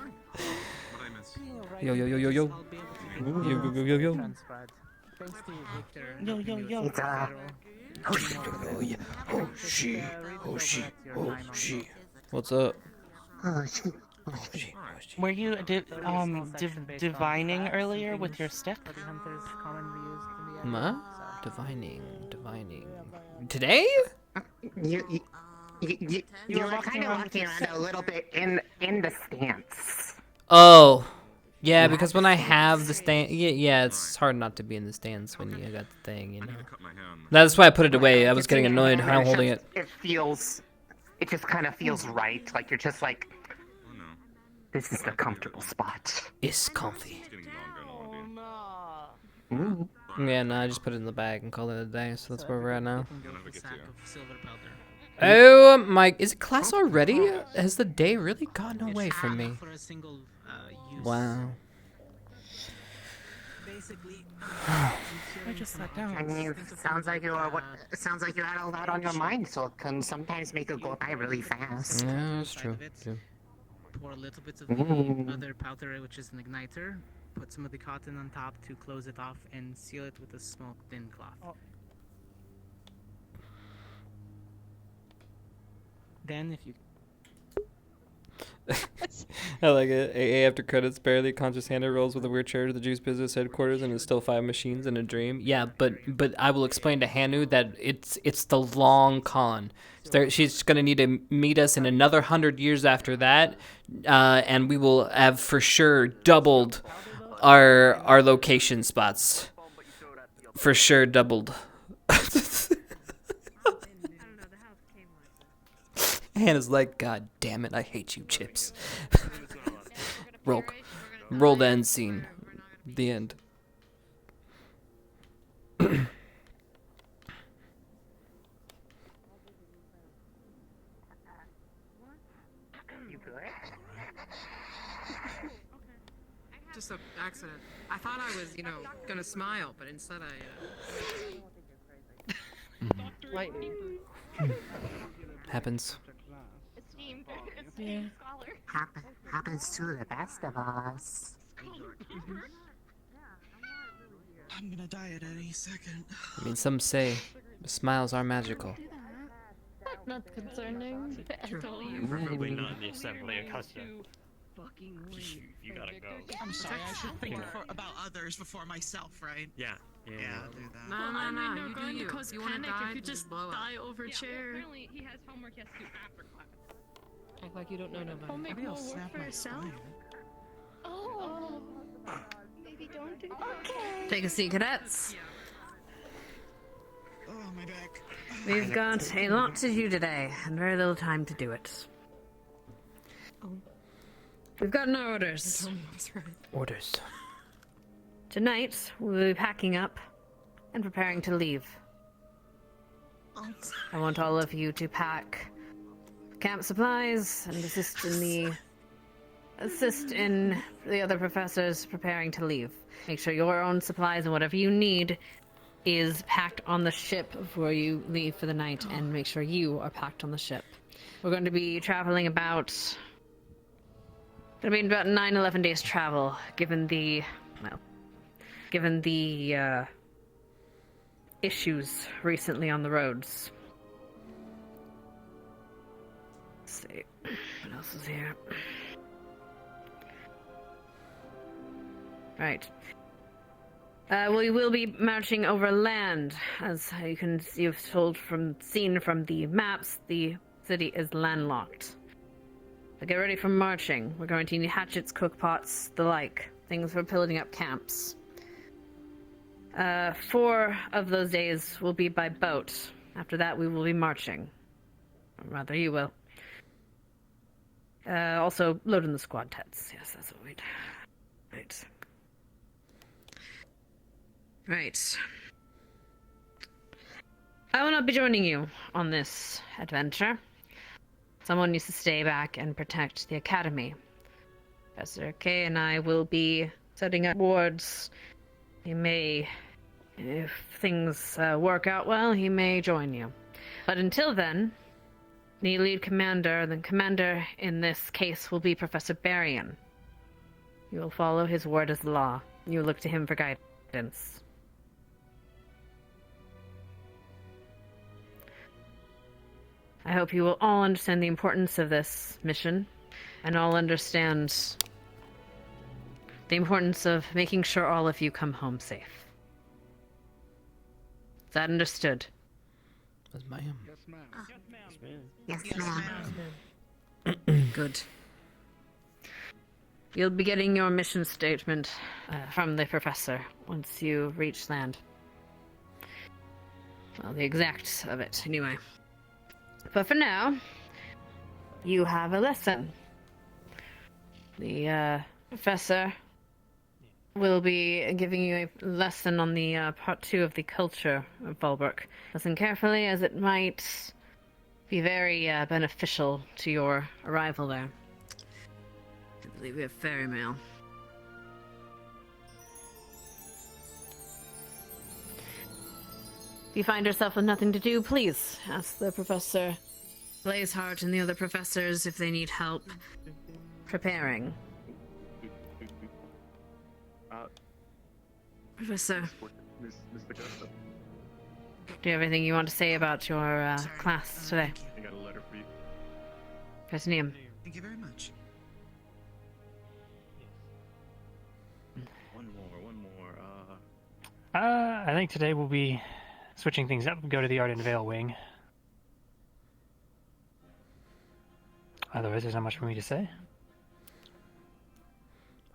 Yo yo yo yo yo. Yo yo yo yo yo. Yo, yo, yo. It's Oh she. Oh she. Oh she. What's up? Were you divining earlier with your stick? Ma? Divining. Today? You were kind of walking around a little bit in the stance. Oh. Yeah, because when I have the stand, yeah, it's hard not to be in the stance when you got the thing, you know. That's why I put it away. I was getting annoyed how I'm holding it. It just kind of feels right. Like you're just like, this is the comfortable spot. It's comfy. Mm. Yeah, no, I just put it in the bag and called it a day, so that's where we're at now. Oh my, is it class already? Has the day really gotten away from me? Wow. I just sat down. I mean, it sounds like you had a lot on your mind, so it can sometimes make it go by really fast. Yeah, that's true. Pour a little bit of the other powder, which is an igniter. Put some of the cotton on top to close it off and seal it with a small thin cloth. Then, if you I like it. AA after credits, barely conscious Hannah rolls with a wheelchair to the juice business headquarters and it's still 5 machines in a dream. Yeah, but I will explain to Hanu that it's the long con. She's gonna need to meet us in another 100 years after that, and we will have for sure doubled our location spots. For sure doubled. Hannah's like, God damn it, I hate you, Chips. Roll the end scene. The end. You good? Just an accident. I thought I was, gonna smile, but instead Happens. Happens to the best of us. I'm gonna die at any second. I mean, some say smiles are magical. Not concerning at all. Probably not in the assembly of custom. You gotta go. I'm sorry, I should think about others before myself, right? Yeah. Yeah, I'll do that. No, you going do to cause you wanna panic die, if you just blow up. die over chair. Apparently, he has homework he has to do after class. Act like you don't know nobody. I'll make Maybe more I'll work snap for my yourself. spine. Oh. Maybe don't do that. Okay. Take a seat, cadets. Oh, my back. We've got a lot to do today, and very little time to do it. We've gotten our orders. Orders. Tonight, we'll be packing up and preparing to leave. I want all of you to pack camp supplies and assist in the other professors preparing to leave. Make sure your own supplies and whatever you need is packed on the ship before you leave for the night, and make sure you are packed on the ship. We're going to be traveling about It'll be about 9-11 days travel, given the issues recently on the roads. Let's see. What else is here? Right. We will be marching over land. As you've seen from the maps, the city is landlocked. So get ready for marching. We're going to need hatchets, cookpots, the like. Things for building up camps. 4 of those days will be by boat. After that, we will be marching. Or rather, you will. Also, loading the squad tents. Yes, that's what we do. Right. Right. I will not be joining you on this adventure. Someone needs to stay back and protect the academy. Professor K and I will be setting up wards. He may, if things work out well, he may join you. But until then, the lead commander, the commander in this case will be Professor Barrion. You will follow his word as law. You look to him for guidance. I hope you will all understand the importance of this mission, and all understand the importance of making sure all of you come home safe. Is that understood? Yes, ma'am. Yes, ma'am. Good. You'll be getting your mission statement from the professor once you reach land. Well, the exact of it, anyway. But for now, you have a lesson. The professor will be giving you a lesson on the part 2 of the culture of Bulwark. Listen carefully, as it might be very beneficial to your arrival there. I believe we have fairy mail. If you find yourself with nothing to do, please ask the Professor Blazeheart and the other professors if they need help preparing. Professor, do you have anything you want to say about your class today? I got a letter for you. Professor Neum. Thank you very much. One more. I think today we'll be switching things up and go to the Art and Veil wing. Otherwise, there's not much for me to say.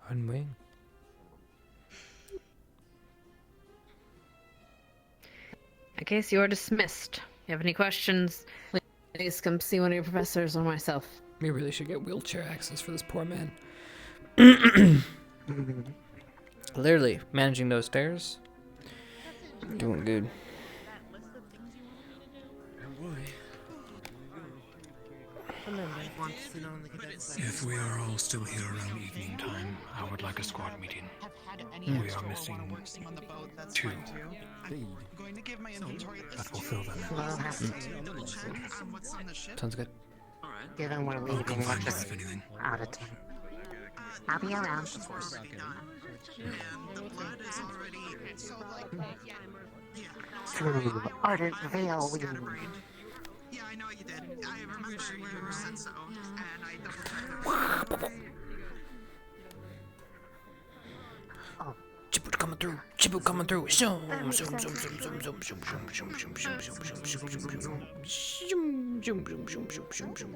On wing. In case you are dismissed. If you have any questions, please come see one of your professors or myself. We really should get wheelchair access for this poor man. Literally, managing those stairs. Doing good. If we are all still here around evening time, I would like a squad meeting. We are missing 2. That will fill them. Sounds good. Given we're leaving, we're just out of time. I'll be around. Through Ardent Veil Wing. Yeah, I know you did. I remember you said so, and I don't. Chibu coming through. Chibu coming through. Zoom, zoom, zoom, zoom, zoom, zoom, zoom, zoom, zoom, zoom, zoom, zoom, zoom, zoom, zoom, zoom, zoom,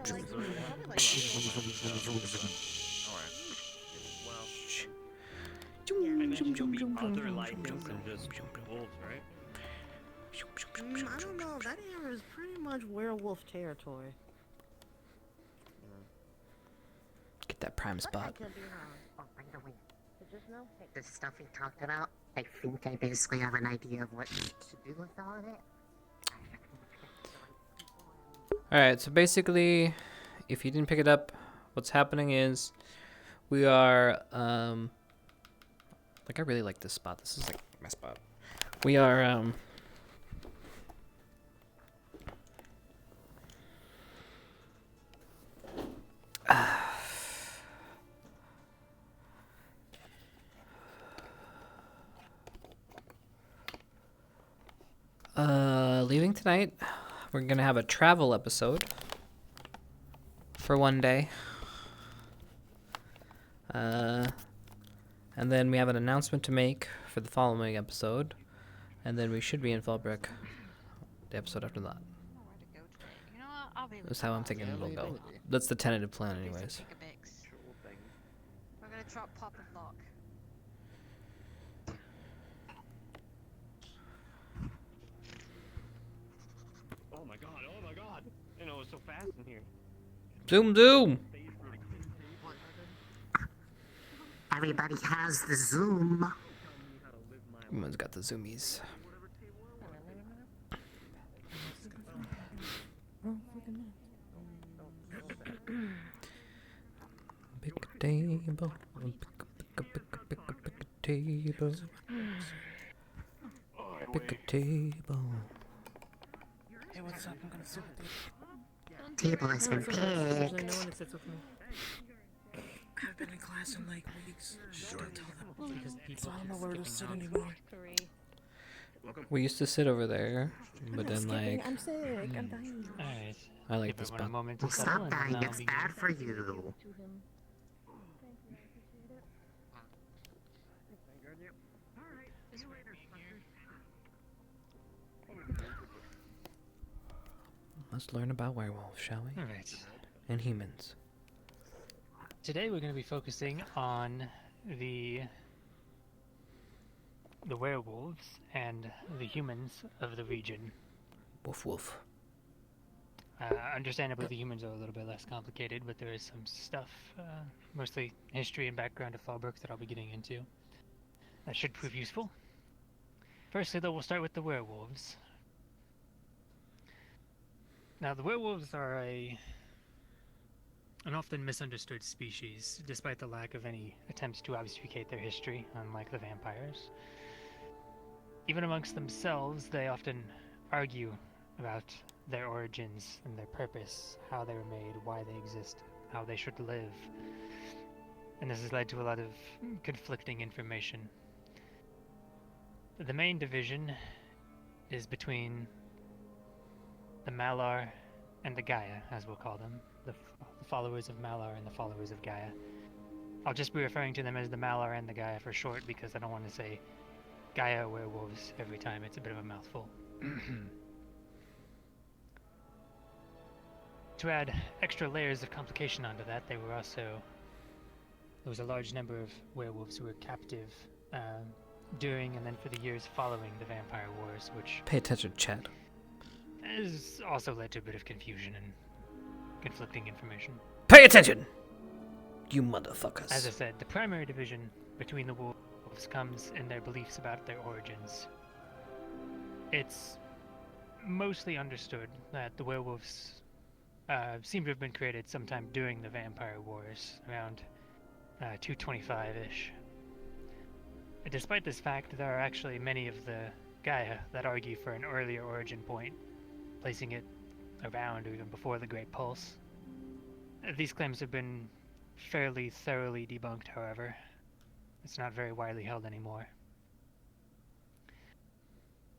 I don't know. That area is pretty much werewolf territory. Get that prime spot. Oh, by the way, the stuff we talked about, I think I basically have an idea of what to do with all of it. Alright, so basically, if you didn't pick it up, what's happening is we are, like, I really like this spot. This is, like, my spot. We are, think tonight we're gonna have a travel episode for one day. And then we have an announcement to make for the following episode, and then we should be in Fallbrook the episode after that. You know what? I'll be That's how I'm thinking it'll go. That's the tentative plan, anyways. We're gonna drop Pop and Lock. Oh my god, oh my god. You know, it's so fast in here. Zoom, zoom! Everybody has the Zoom. Everyone's got the zoomies. Pick a table. Pick a table. Pick a table. Hey, what's up? I'm gonna sit with you. Table has been picked. There's no one that sits with me. I've been in class in like weeks. Just don't tell them. Because people I don't know where to sit anymore. We used to sit over there, but then like I'm sick. I'm dying. Alright. I like this spot. Well, stop dying. It's bad for you. Let's learn about werewolves, shall we? Alright. And humans. Today we're going to be focusing on the werewolves and the humans of the region. Woof woof. Understandably, the humans are a little bit less complicated, but there is some stuff, mostly history and background of Fallbrook that I'll be getting into. That should prove useful. Firstly, though, we'll start with the werewolves. Now, the werewolves are an often misunderstood species, despite the lack of any attempts to obfuscate their history, unlike the vampires. Even amongst themselves, they often argue about their origins and their purpose, how they were made, why they exist, how they should live. And this has led to a lot of conflicting information. The main division is between the Malar and the Gaia, as we'll call them. The followers of Malar and the followers of Gaia. I'll just be referring to them as the Malar and the Gaia for short, because I don't want to say Gaia werewolves every time. It's a bit of a mouthful. To add extra layers of complication onto that, there was a large number of werewolves who were captive during and then for the years following the Vampire Wars, which Pay attention, chat. has also led to a bit of confusion and conflicting information. Pay attention, you motherfuckers. As I said, the primary division between the wolves comes in their beliefs about their origins. It's mostly understood that the werewolves seem to have been created sometime during the Vampire Wars, around 225-ish. Despite this fact, there are actually many of the Gaia that argue for an earlier origin point, placing it around or even before the Great Pulse. These claims have been fairly thoroughly debunked, however. It's not very widely held anymore.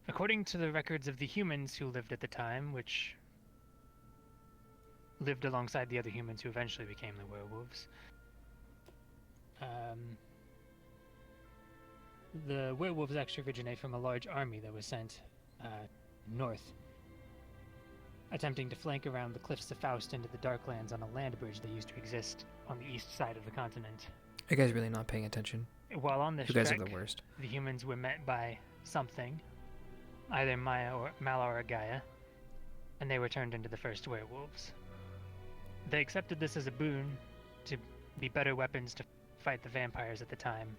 According to the records of the humans who lived at the time, which lived alongside the other humans who eventually became the werewolves, the werewolves actually originate from a large army that was sent north, attempting to flank around the cliffs of Faust into the Darklands on a land bridge that used to exist on the east side of the continent. Are you guys really not paying attention? While on this You guys trek, are the worst. the humans were met by something, either Malar or Gaia, and they were turned into the first werewolves. They accepted this as a boon to be better weapons to fight the vampires at the time.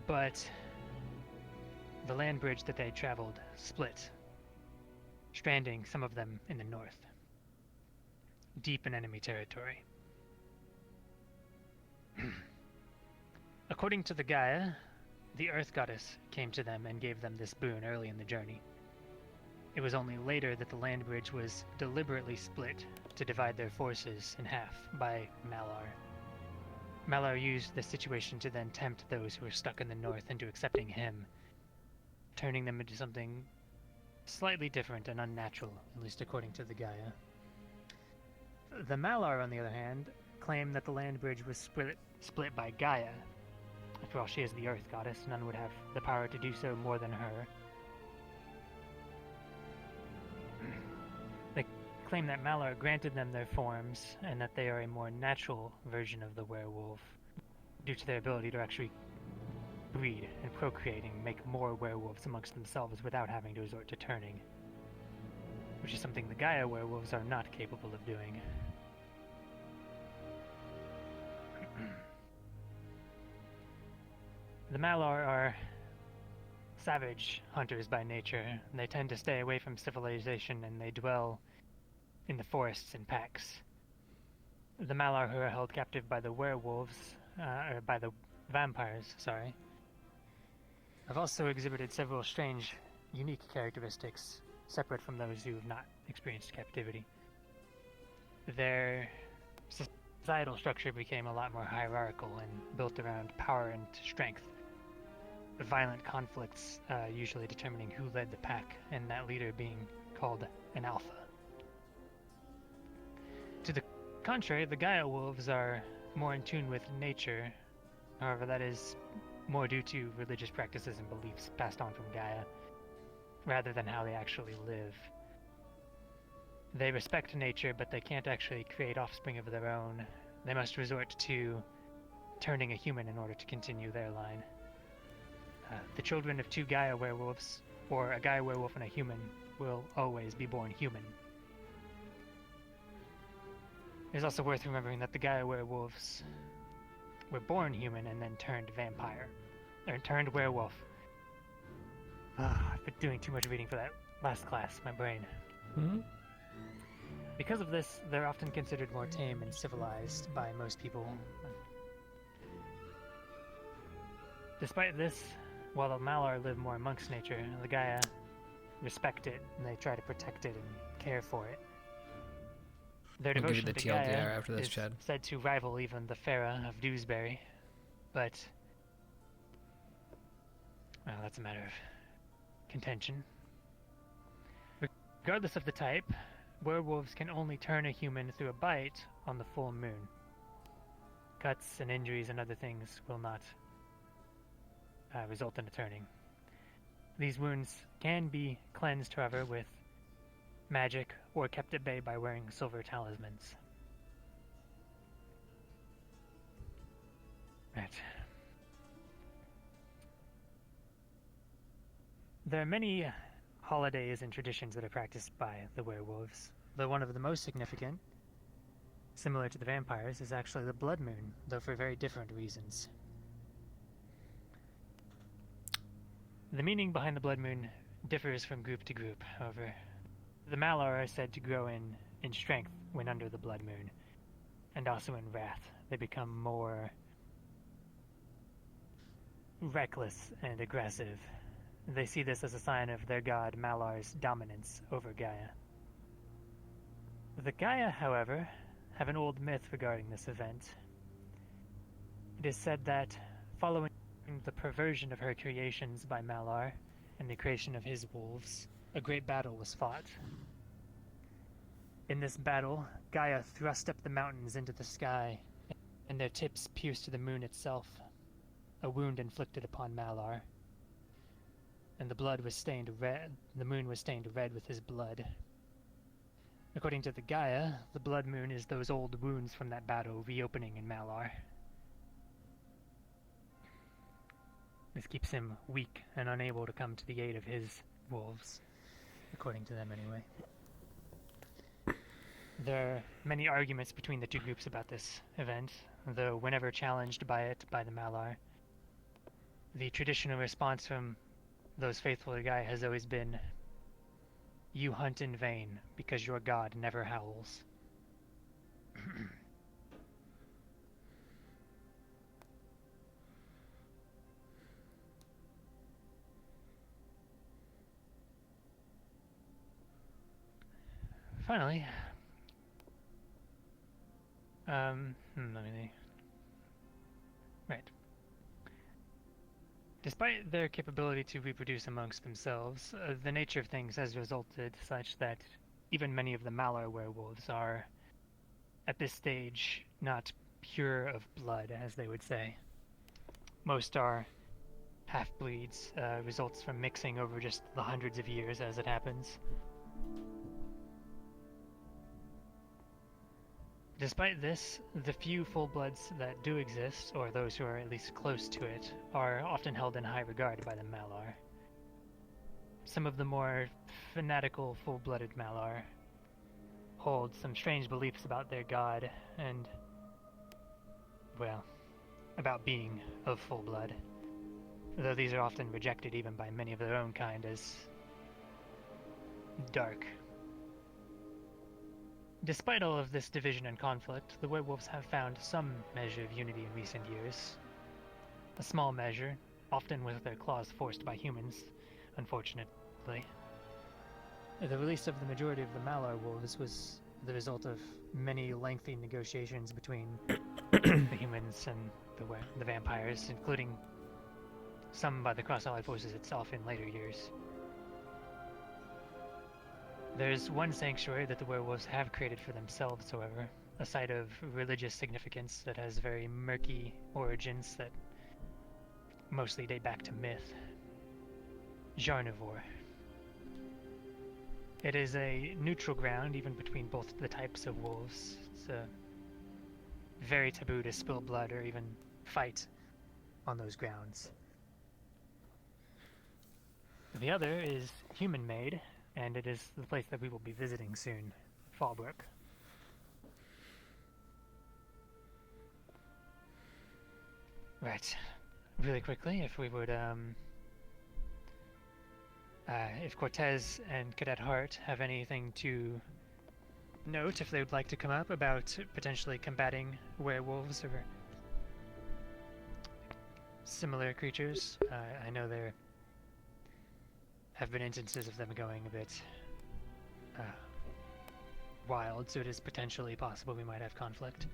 But the land bridge that they traveled split, stranding some of them in the north, deep in enemy territory. According to the Gaia, the Earth Goddess came to them and gave them this boon early in the journey. It was only later that the land bridge was deliberately split to divide their forces in half by Malar. Malar used this situation to then tempt those who were stuck in the north into accepting him, turning them into something slightly different and unnatural, at least according to the Gaia. The Malar, on the other hand, claim that the land bridge was split by Gaia. After all, she is the Earth Goddess, none would have the power to do so more than her. They claim that Malar granted them their forms, and that they are a more natural version of the werewolf, due to their ability to actually breed and procreate and make more werewolves amongst themselves without having to resort to turning, which is something the Gaia werewolves are not capable of doing. The Malar are savage hunters by nature, and they tend to stay away from civilization, and they dwell in the forests in packs. The Malar who are held captive by the werewolves, or by the vampires, sorry, have also exhibited several strange, unique characteristics, separate from those who have not experienced captivity. Their societal structure became a lot more hierarchical and built around power and strength. Violent conflicts usually determining who led the pack, and that leader being called an alpha. To the contrary, the Gaia wolves are more in tune with nature. However, that is more due to religious practices and beliefs passed on from Gaia, rather than how they actually live. They respect nature, but they can't actually create offspring of their own. They must resort to turning a human in order to continue their line. The children of two Gaia werewolves, or a Gaia werewolf and a human, will always be born human. It is also worth remembering that the Gaia werewolves were born human and then turned vampire, or turned werewolf. I've been doing too much reading for that last class, my brain. Because of this, they're often considered more tame and civilized by most people. Despite this, while the Malar live more amongst nature, the Gaia respect it, and they try to protect it and care for it. Their I'll give you devotion the to TLDR Gaia after this, is Chad. said to rival even the Farah of Dewsbury, but well, that's a matter of contention. Regardless of the type, werewolves can only turn a human through a bite on the full moon. Cuts and injuries and other things will not result in a turning. These wounds can be cleansed, however, with magic or kept at bay by wearing silver talismans. Right. There are many holidays and traditions that are practiced by the werewolves, though one of the most significant, similar to the vampires, is actually the blood moon, though for very different reasons. The meaning behind the blood moon differs from group to group, however. The Malar are said to grow in strength when under the blood moon, and also in wrath. They become more reckless and aggressive. They see this as a sign of their god Malar's dominance over Gaia. The Gaia, however, have an old myth regarding this event. It is said that, following the perversion of her creations by Malar and the creation of his wolves, a great battle was fought. In this battle, Gaia thrust up the mountains into the sky, and their tips pierced the moon itself, a wound inflicted upon Malar. And the blood was stained red. The moon was stained red with his blood. According to the Gaia, the blood moon is those old wounds from that battle reopening in Malar. This keeps him weak and unable to come to the aid of his wolves, according to them anyway. There are many arguments between the two groups about this event, though whenever challenged by it by the Malar, the traditional response from those faithful to Gaia has always been, "You hunt in vain, because your god never howls." Finally, let me think. Right. Despite their capability to reproduce amongst themselves, the nature of things has resulted such that even many of the Malar werewolves are, at this stage, not pure of blood, as they would say. Most are half-bleeds, results from mixing over just the hundreds of years as it happens. Despite this, the few full-bloods that do exist, or those who are at least close to it, are often held in high regard by the Malar. Some of the more fanatical full-blooded Malar hold some strange beliefs about their god and, well, about being of full blood, though these are often rejected even by many of their own kind as dark. Despite all of this division and conflict, the werewolves have found some measure of unity in recent years. A small measure, often with their claws forced by humans, unfortunately. The release of the majority of the Malar wolves was the result of many lengthy negotiations between the humans and the vampires, including some by the Cross-Allied Forces itself in later years. There's one sanctuary that the werewolves have created for themselves, however, a site of religious significance that has very murky origins that mostly date back to myth. Jarnivore. It is a neutral ground even between both the types of wolves. It's very taboo to spill blood or even fight on those grounds. The other is human-made, and it is the place that we will be visiting soon, Fallbrook. Right. Really quickly, if we would, if Cortez and Cadet Hart have anything to note, if they would like to come up about potentially combating werewolves or similar creatures. I know there have been instances of them going a bit wild, so it is potentially possible we might have conflict.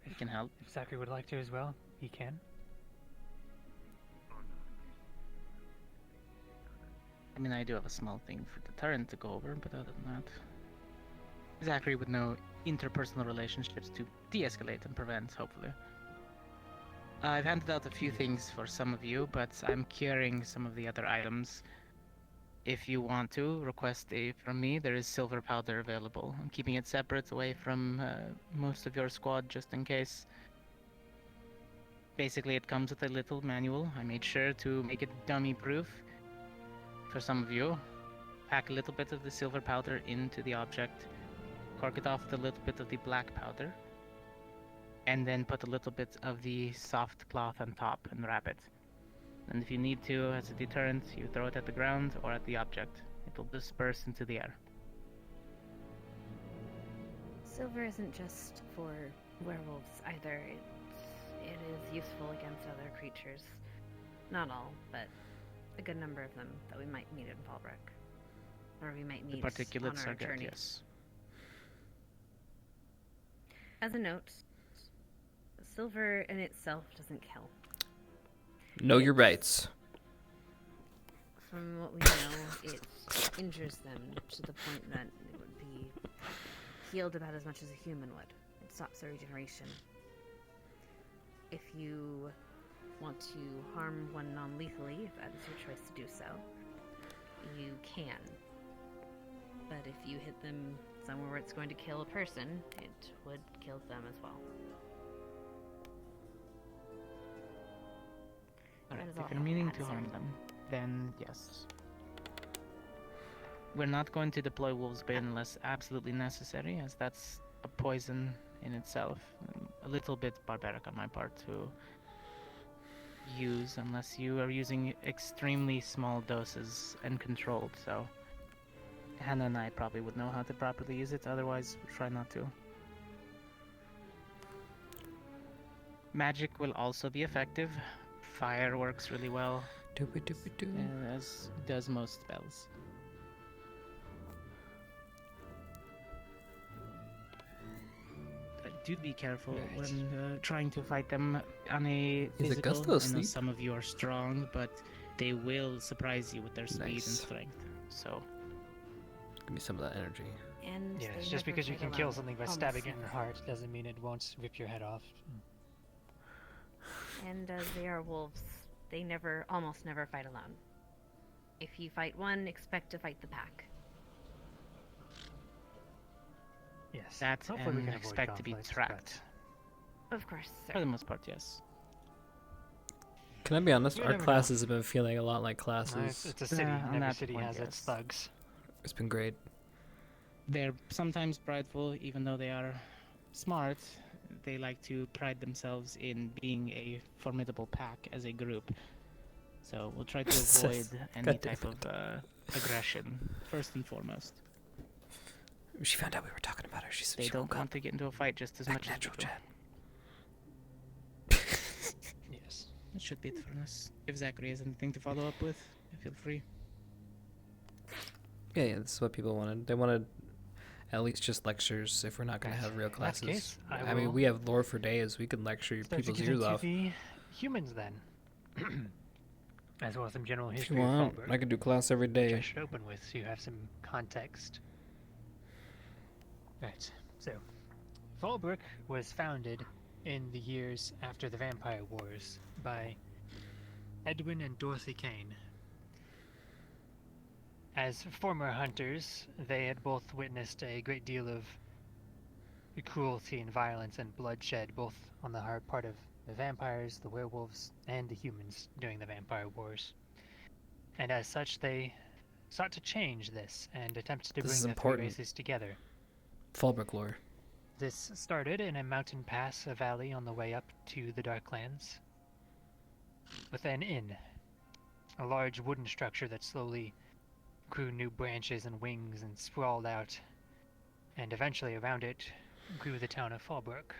If can help. If Zachary would like to as well, he can. I mean, I do have a small thing for deterrent to go over, but other than that, Zachary would know interpersonal relationships to de-escalate and prevent, hopefully. I've handed out a few things for some of you, but I'm curing some of the other items. If you want to request a from me, there is silver powder available. I'm keeping it separate away from most of your squad just in case. Basically, it comes with a little manual. I made sure to make it dummy-proof for some of you. Pack a little bit of the silver powder into the object, cork it off with a little bit of the black powder, and then put a little bit of the soft cloth on top and wrap it. And if you need to, as a deterrent, you throw it at the ground or at the object. It will disperse into the air. Silver isn't just for werewolves either. It is useful against other creatures. Not all, but a good number of them that we might meet in Fallbrook. Or we might meet The particulates on our are good, journey. yes. As a note, silver in itself doesn't kill. Know your rights. From what we know, it injures them to the point that it would be healed about as much as a human would. It stops their regeneration. If you want to harm one non-lethally, if that is your choice to do so, you can. But if you hit them somewhere where it's going to kill a person, it would kill them as well. Alright, That is all if I you're have to meaning add, to sir. harm them, then yes. We're not going to deploy Wolf's Bane unless absolutely necessary, as that's a poison in itself. A little bit barbaric on my part to use unless you are using extremely small doses and controlled, so Hannah and I probably would know how to properly use it, otherwise we'll try not to. Magic will also be effective. Fire works really well. As does most spells. Do be careful when trying to fight them on a physical. Augusta I know asleep? some of you are strong, but they will surprise you with their speed and Nice. strength. So Give me some of that energy. And Yes, they just never because you fight can kill alone. something by Almost stabbing it in never. the heart doesn't mean it won't rip your head off. And as they are wolves, they almost never fight alone. If you fight one, expect to fight the pack. Yes. that Hopefully we and can avoid expect to be conflicts, tracked. Of course, sir. For the most part, yes. Can I be honest? You Our never know. classes have been feeling a lot like classes. It's a city, on and every that city point, has its yes. thugs. It's been great. They're sometimes prideful, even though they are smart. They like to pride themselves in being a formidable pack as a group. So we'll try to avoid any type of aggression, first and foremost. She found out we were talking about her. She They don't want to get into a fight just as much as we do. Yes. That should be it for us. If Zachary has anything to follow up with, feel free. Yeah, this is what people wanted. They wanted at least just lectures if we're not going to have real In that classes. case, I mean, will we have lore for days. We can lecture start to people's get ears into off. the humans then. As well as some general If history you of want, Fallbrook, I could do class every which day. I should open with so you have some context. Right, so Fallbrook was founded in the years after the Vampire Wars by Edwin and Dorothy Kane. As former hunters, they had both witnessed a great deal of cruelty and violence and bloodshed, both on the hard part of the vampires, the werewolves, and the humans during the Vampire Wars. And as such, they sought to change this and attempted to This bring is the important. three races together. Fallbrook lore. This started in a mountain pass, a valley on the way up to the Darklands, with an inn, a large wooden structure that slowly grew new branches and wings and sprawled out, and eventually around it grew the town of Fallbrook.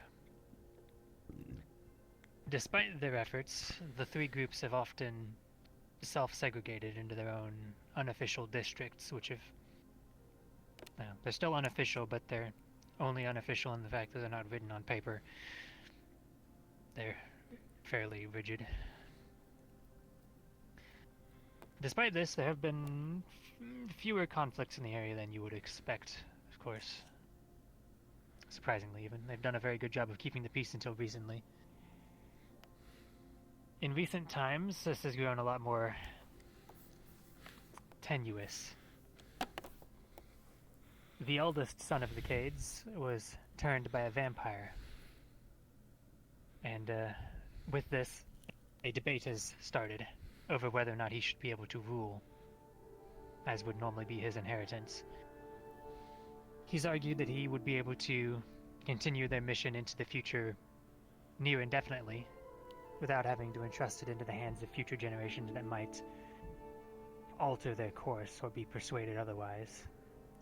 Despite their efforts, the three groups have often self-segregated into their own unofficial districts, which have... Well, they're still unofficial, but they're only unofficial in the fact that they're not written on paper. They're fairly rigid. Despite this, there have been fewer conflicts in the area than you would expect, of course. Surprisingly, even. They've done a very good job of keeping the peace until recently. In recent times, this has grown a lot more tenuous. The eldest son of the Cades was turned by a vampire. And with this, a debate has started over whether or not he should be able to rule, as would normally be his inheritance. He's argued that he would be able to continue their mission into the future near indefinitely, without having to entrust it into the hands of future generations that might alter their course or be persuaded otherwise.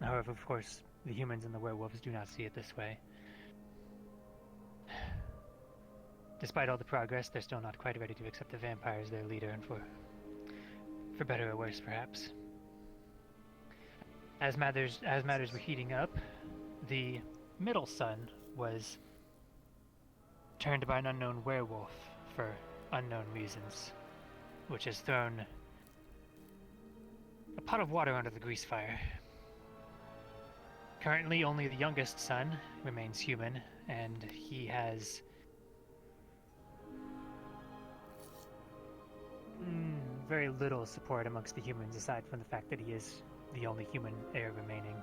However, of course, the humans and the werewolves do not see it this way. Despite all the progress, they're still not quite ready to accept the vampire as their leader, and for better or worse, perhaps. As matters were heating up, the middle son was turned by an unknown werewolf for unknown reasons, which has thrown a pot of water under the grease fire. Currently, only the youngest son remains human, and he has very little support amongst the humans, aside from the fact that he is the only human heir remaining.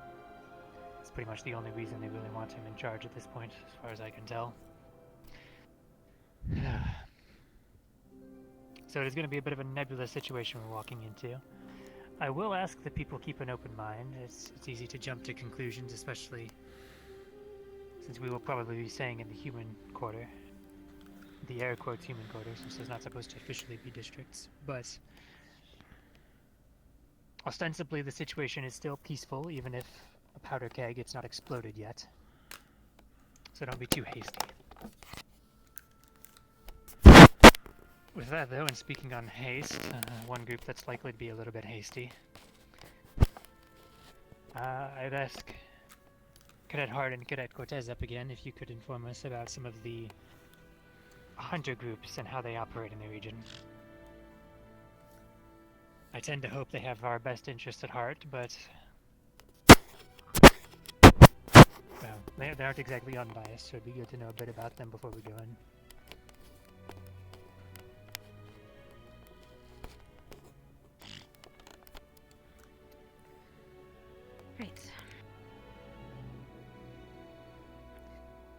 It's pretty much the only reason they really want him in charge at this point, as far as I can tell. So it is going to be a bit of a nebulous situation we're walking into. I will ask that people keep an open mind. It's easy to jump to conclusions, especially since we will probably be staying in the human quarter. The air quotes human quarter, since there's not supposed to officially be districts. But ostensibly the situation is still peaceful, even if a powder keg it's not exploded yet. So don't be too hasty. With that, though, and speaking on haste, one group that's likely to be a little bit hasty, I'd ask Cadet Hart and Cadet Cortez up again if you could inform us about some of the hunter groups and how they operate in the region. I tend to hope they have our best interest at heart, but well, they aren't exactly unbiased, so it'd be good to know a bit about them before we go in. Right.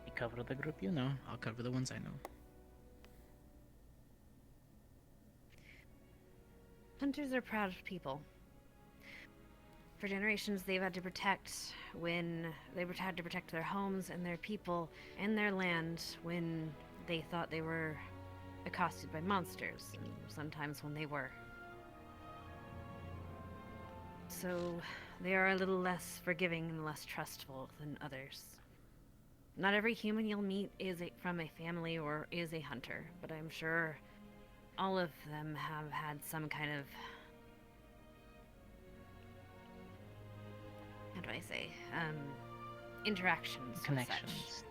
You cover the group you know, I'll cover the ones I know. Hunters are proud people. For generations, they've had to protect their homes and their people and their land when they thought they were accosted by monsters, and sometimes when they were. So they are a little less forgiving and less trustful than others. Not every human you'll meet is from a family or is a hunter, but I'm sure all of them have had some kind of, how do I say, interactions, Connections.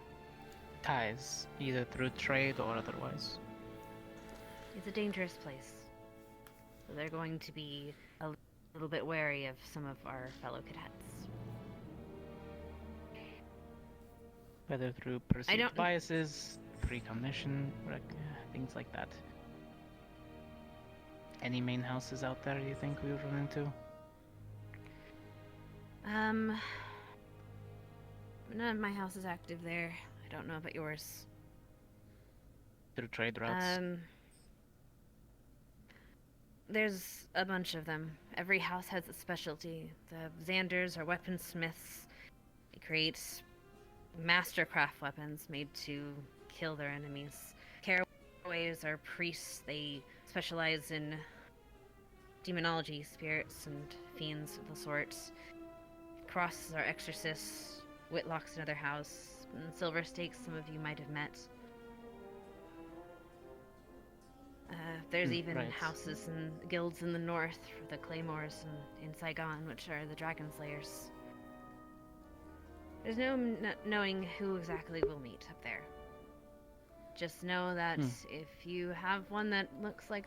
Ties, either through trade or otherwise. It's a dangerous place. So they're going to be a little bit wary of some of our fellow cadets. Whether through perceived biases, precognition, things like that. Any main houses out there you think we would run into? None of my house is active there. I don't know about yours. Through trade routes? There's a bunch of them. Every house has its specialty. The Xanders are weaponsmiths. They create mastercraft weapons made to kill their enemies. Caraways are priests. They specialize in demonology, spirits, and fiends of the sort. Crosses are exorcists. Whitlock's another house. And Silver Stakes, some of you might have met. There's even houses and guilds in the north for the Claymores and in Saigon, which are the Dragon Slayers. There's no knowing who exactly we'll meet up there. Just know that if you have one that looks like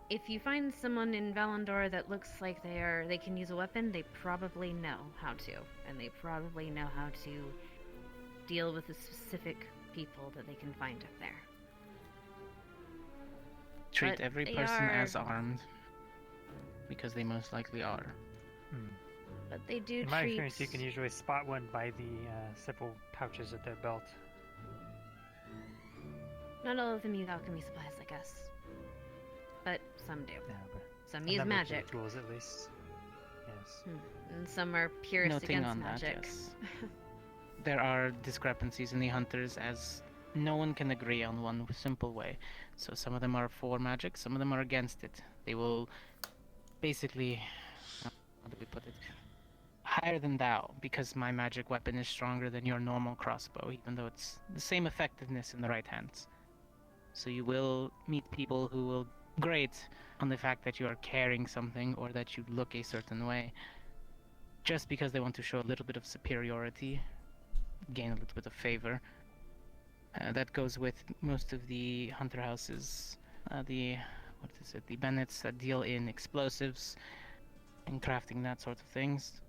if you find someone in Valandor that looks like they can use a weapon, they probably know how to. And they probably know how to deal with the specific people that they can find up there. Treat every person as armed, because they most likely are. But they do In my experience, you can usually spot one by the several pouches at their belt. Not all of them use alchemy supplies like us. But some do. Yeah, some use magic. Tools, at least. Yes. And some are purist Noting against on magic. That, yes. There are discrepancies in the hunters, as no one can agree on one simple way. So some of them are for magic, some of them are against it. They will basically, how do we put it? Higher than thou, because my magic weapon is stronger than your normal crossbow, even though it's the same effectiveness in the right hands. So you will meet people who will grade on the fact that you are carrying something or that you look a certain way, just because they want to show a little bit of superiority, gain a little bit of favor. That goes with most of the hunter houses, the Bennets that deal in explosives and crafting, that sort of things.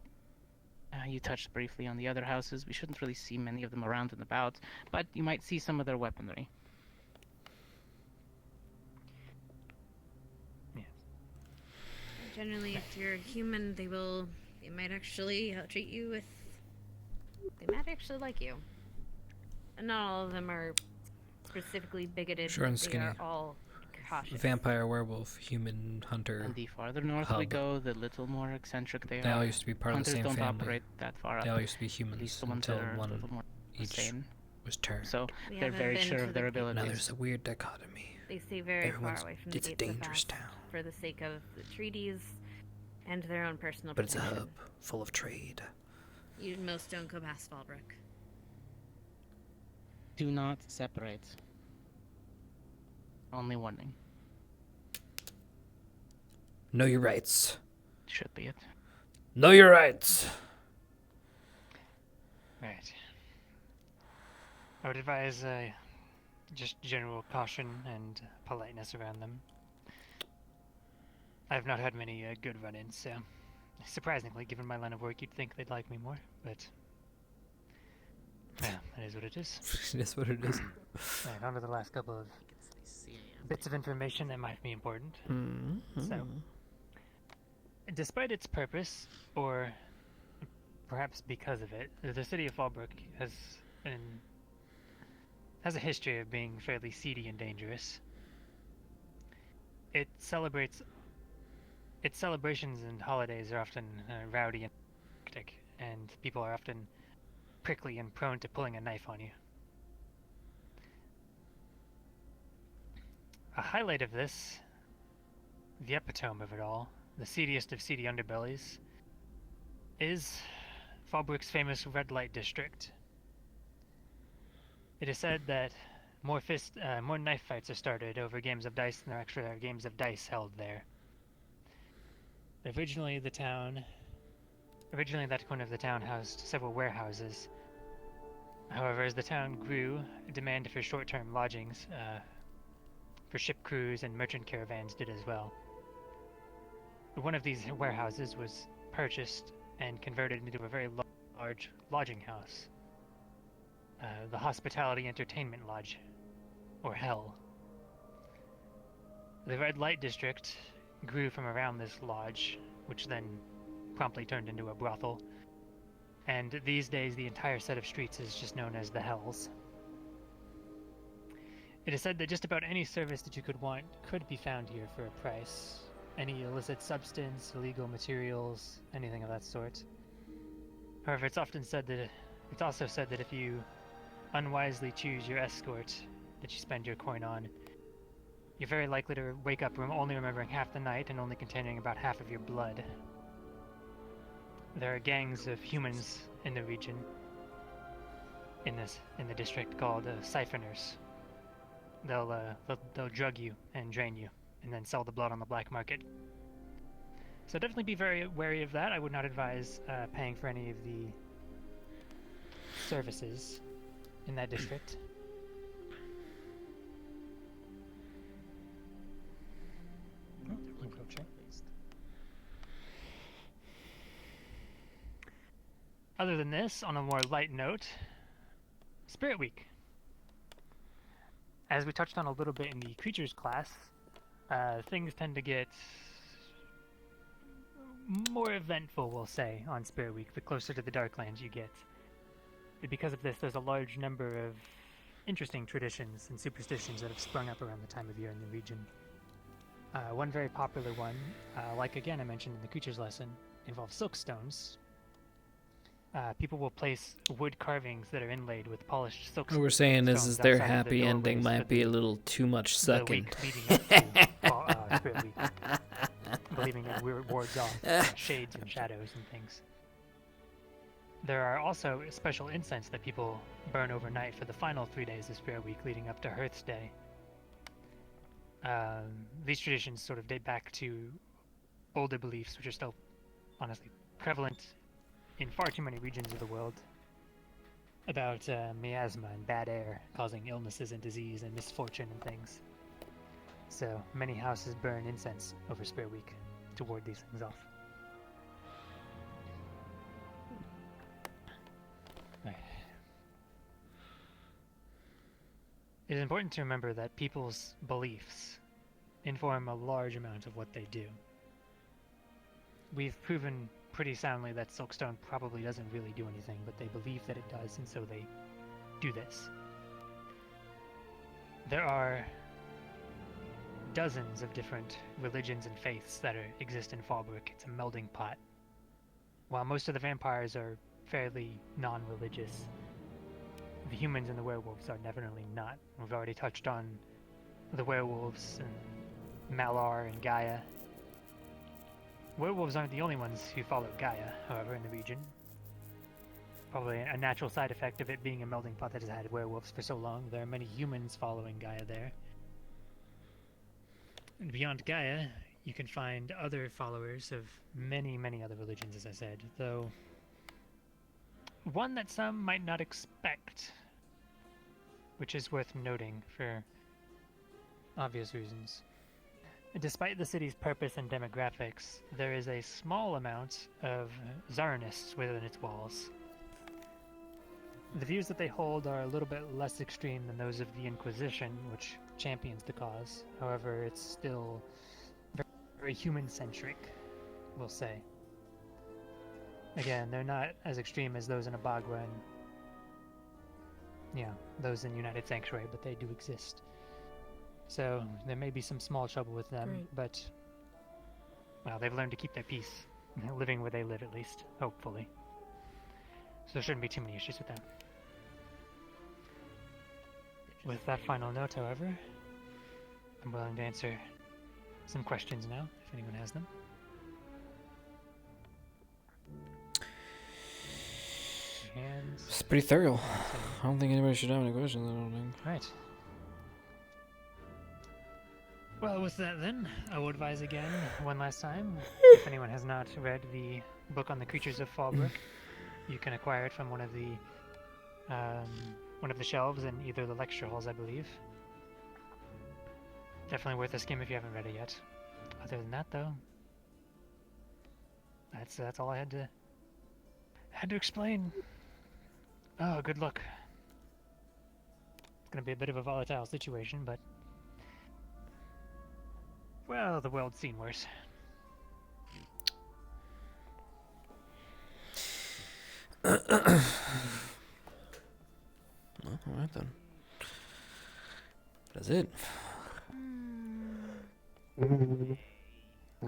You touched briefly on the other houses. We shouldn't really see many of them around and about, but you might see some of their weaponry. Generally, if you're a human, they might actually treat you with, they might actually like you. And not all of them are specifically bigoted. Short and skinny. They are all cautious. Vampire, werewolf, human, hunter. And the farther north we go, the little more eccentric they are. They all used to be part of the same family. family. Hunters don't operate that far up. They all used to be humans until one each was turned. So they're very sure of their abilities. Now there's a weird dichotomy. They stay very far away from the It's a gates of dangerous Vass town. for the sake of the treaties and their own personal But it's a protection. hub full of trade. Most don't go past Fallbrook. Do not separate. Only warning. Know your rights. Should be it. Know your rights. Right. I would advise just general caution and politeness around them. I've not had many good run-ins, so surprisingly, given my line of work, you'd think they'd like me more, but yeah, that is what it is. It is what it is. Right, on to the last couple of bits of information that might be important. So, despite its purpose, or perhaps because of it, the city of Fallbrook has a history of being fairly seedy and dangerous. Its celebrations and holidays are often rowdy and hectic, and people are often prickly and prone to pulling a knife on you. A highlight of this, the epitome of it all, the seediest of seedy underbellies, is Fallbrook's famous red light district. It is said that more knife fights are started over games of dice than there actually are games of dice held there. Originally, that corner of the town housed several warehouses. However, as the town grew, demand for short-term lodgings for ship crews and merchant caravans did as well. One of these warehouses was purchased and converted into a very large lodging house. The Hospitality Entertainment Lodge, or Hell. The Red Light District grew from around this lodge, which then promptly turned into a brothel, and these days the entire set of streets is just known as the Hells. It is said that just about any service that you could want could be found here for a price. Any illicit substance, illegal materials, anything of that sort. However, it's also said that if you unwisely choose your escort that you spend your coin on, you're very likely to wake up only remembering half the night and only containing about half of your blood. There are gangs of humans in the region, in the district, called siphoners. They'll drug you and drain you, and then sell the blood on the black market. So definitely be very wary of that. I would not advise paying for any of the services in that district. Other than this, on a more light note, Spirit Week. As we touched on a little bit in the creatures class, things tend to get more eventful, we'll say, on Spirit Week, the closer to the Darklands you get. Because of this, there's a large number of interesting traditions and superstitions that have sprung up around the time of year in the region. One very popular one, like again I mentioned in the creatures lesson, involves silk stones. People will place wood carvings that are inlaid with polished silk. What we're saying is their happy ending might be a little too much sucking. Spirit Week, believing it wards off shades and shadows and things. There are also special incense that people burn overnight for the final 3 days of Spirit Week leading up to Hearth's Day. These traditions sort of date back to older beliefs, which are still, honestly, prevalent in far too many regions of the world, about miasma and bad air causing illnesses and disease and misfortune and things. So many houses burn incense over Spirit Week to ward these things off. Right. It is important to remember that people's beliefs inform a large amount of what they do. We've proven pretty soundly that Silkstone probably doesn't really do anything, but they believe that it does, and so they do this. There are dozens of different religions and faiths that exist in Fallbrook. It's a melding pot. While most of the vampires are fairly non-religious, the humans and the werewolves are definitely not. We've already touched on the werewolves and Malar and Gaia. Werewolves aren't the only ones who follow Gaia, however, in the region. Probably a natural side effect of it being a melding pot that has had werewolves for so long. There are many humans following Gaia there. And beyond Gaia, you can find other followers of many, many other religions, as I said, though one that some might not expect, which is worth noting for obvious reasons. Despite the city's purpose and demographics, there is a small amount of Zarnists within its walls. The views that they hold are a little bit less extreme than those of the Inquisition, which champions the cause. However, it's still very human-centric, we'll say. Again, they're not as extreme as those in Abagua and, those in United Sanctuary, but they do exist. So, there may be some small trouble with them, but, well, they've learned to keep their peace, living where they live at least, hopefully. So there shouldn't be too many issues with that. With that final note, however, I'm willing to answer some questions now, if anyone has them. Hands. It's pretty thorough. I don't think anybody should have any questions, I don't think. Right. Well, with that then, I will advise again, one last time, if anyone has not read the book on the creatures of Fallbrook, you can acquire it from one of the shelves in either of the lecture halls, I believe. Definitely worth a skim if you haven't read it yet. Other than that, though, that's all I had to explain. Oh, good luck. It's gonna be a bit of a volatile situation, but well, the world's seen worse. Well, alright then. That's it. We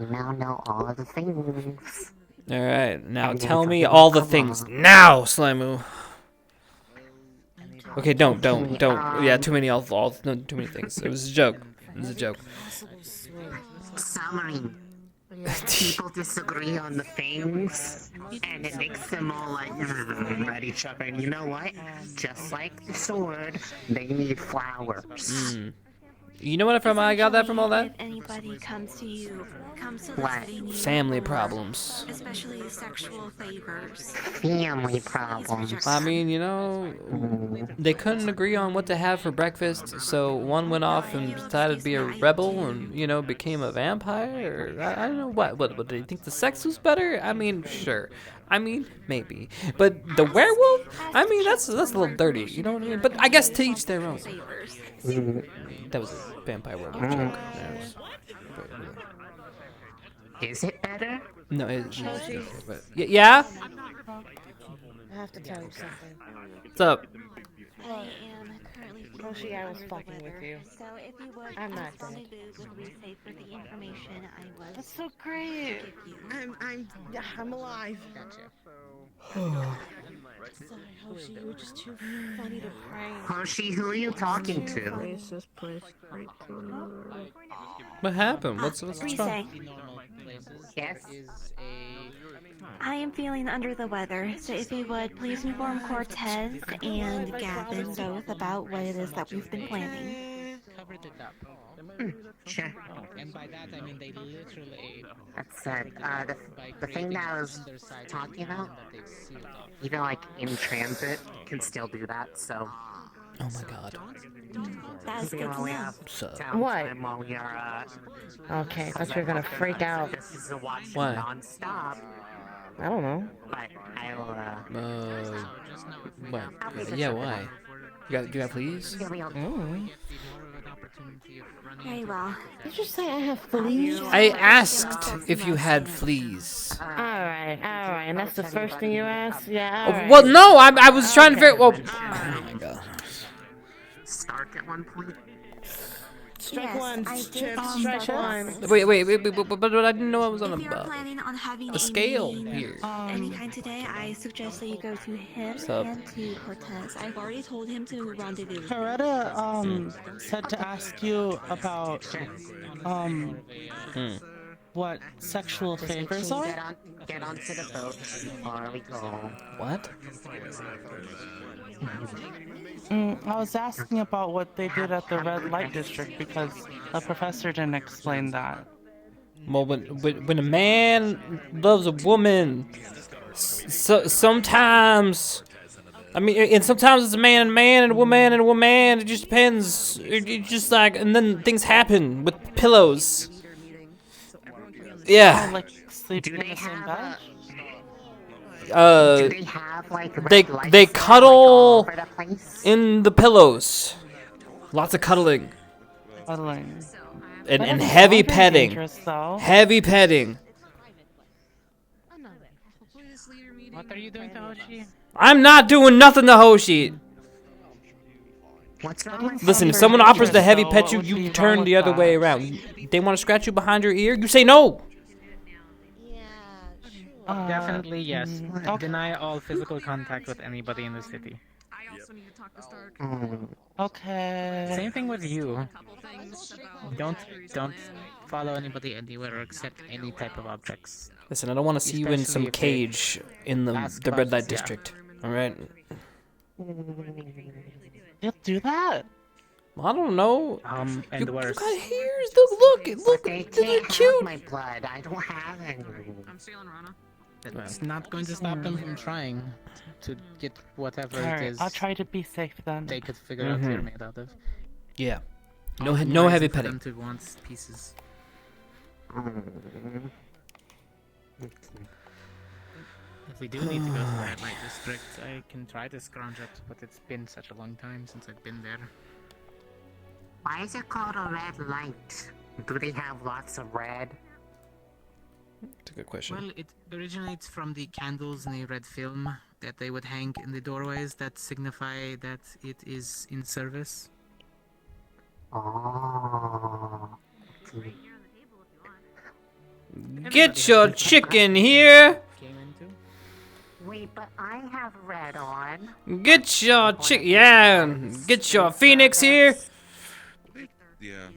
now know all the things. Alright, now tell me all the things. Now, Slimu! Okay, don't. Yeah, too many too many things. It was a joke. It was a joke. Summary. People disagree on the things, and it makes them all like at each other. And you know what? Just like the sword, they need flowers. You know what I got that from all that? If anybody comes to you, Family problems. especially sexual favors. Family problems. I mean, they couldn't agree on what to have for breakfast, so one went off and decided to be a rebel and, became a vampire. Or, I don't know what. What did they think the sex was better? I mean, sure. I mean, maybe. But the werewolf? I mean, that's a little dirty, you know what I mean? But I guess to each their own. That was a vampire werewolf joke. Is it better? No, it's but yeah? I have to tell you something. What's up? I am currently Roshi, I was fucking with you. So if you would, I'm not dead. would we say for the information I was. That's so great. I'm alive. Sorry, Hoshi, you were just too funny to prank. Hoshi, who are you talking to? What happened? What's wrong? Yes. I am feeling under the weather, so if you would, please inform Cortez and Gavin both about what it is that we've been planning. Sure. And by that I mean they literally. That's the thing that I was talking about. Even like in transit, can still do that. So. Oh my god. That's good to know. What? While we are, Okay, I thought you were gonna freak out. This is a watch Why? non-stop. I don't know. But I'll What? Yeah, why? You got fleas? Very well. Did you say I have fleas? I asked if you had fleas. Alright, and that's the first thing you asked? Yeah, alright. Well, no, I was trying to figure. Well, oh my god. Stark at one point. Strike one, Chip, strike one. Wait, but I didn't know I was on If you're planning on having a scale meeting here. any kind today, I suggest that you go to him and to Cortez. I've already told him to rendezvous. Coretta, said to ask you about, what sexual favors are? Get onto the boat before we go. What? I was asking about what they did at the red light district because the professor didn't explain that. Well, when a man loves a woman, sometimes, I mean, and sometimes it's a man and a man and a woman and a woman. It just depends. It just like, and then things happen with pillows. Yeah. Oh, like sleeping in the same bed? Do they have like they red lights they all cuddle over the place? in the pillows. Lots of cuddling. Cuddling. And That doesn't heavy sound very petting. dangerous, though. Heavy petting. What are you doing to Hoshi? I'm not doing nothing to Hoshi. What's wrong with Listen, if very someone offers to dangerous, heavy though? pet What you, would you be wrong turn with the other that? way around. They want to scratch you behind your ear, you say no. Definitely yes. Deny all physical contact with anybody in the city. I also need to talk to Stark. Okay. Same thing with you. Don't Don't follow anybody anywhere or accept any type of objects. Listen, I don't want to see you in Especially some if they cage in the ask red about- light yeah. district. All right. You'll do that? I don't know. And you worse. got hairs. Look. They They're can't cute. have my blood. I don't have any. It's not going to stop them from trying to get whatever it Alright, is. I'll try to be safe then. They could figure out they're made out of. Yeah. All No, the no more heavy reason for them petting. to want pieces. If we do need to go to the red light district, I can try to scrounge up, but it's been such a long time since I've been there. Why is it called a red light? Do they have lots of red? That's a good question. Well, it originates from the candles in a red film that they would hang in the doorways that signify that it is in service. Oh. Get your chicken here. Wait, but I have red on. Get your chick. Yeah. Get your phoenix here. Yeah.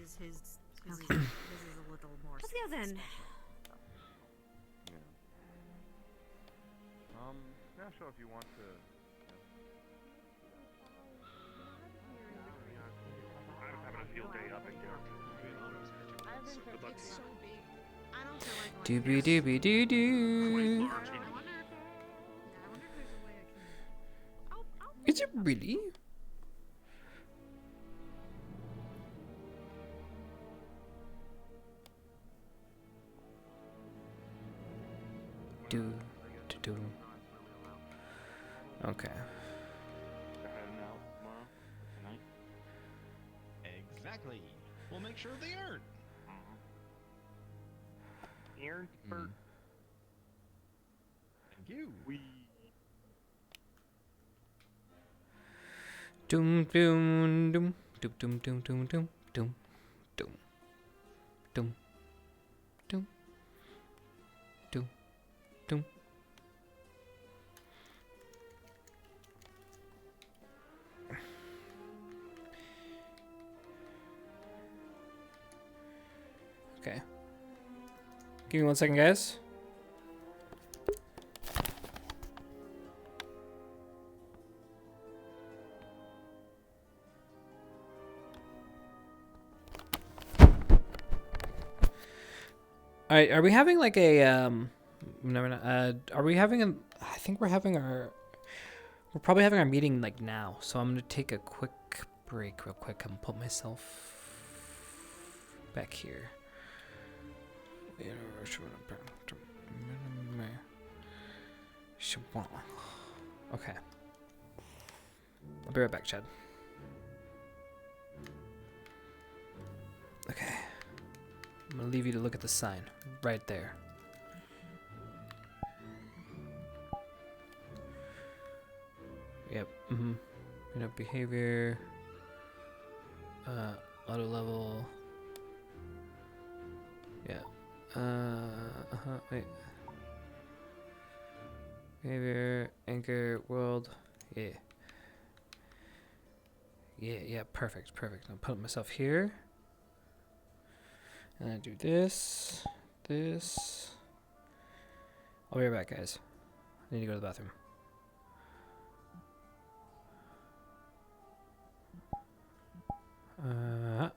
Let's go then. Not sure if you want to. I was having a field day up in Doobie doobie doo doo. Is it really? Do. Okay. Exactly. We'll make sure they earn. Aaron Bert. Thank you. Doom doom doom doom doom doom doom doom doom doom doom doom doom doom. Okay. Give me 1 second, guys. Alright, are we having like a no, we're not, are we having a, I think we're probably having our meeting like now, so I'm gonna take a quick break real quick and put myself back here. Okay. I'll be right back, Chad. Okay. I'm gonna leave you to look at the sign right there. Yep. Behavior. Auto level. Yeah. Wait. Behavior, anchor, world. Yeah. Yeah, perfect. I'll put myself here. And I do this. I'll be right back, guys. I need to go to the bathroom. Alright.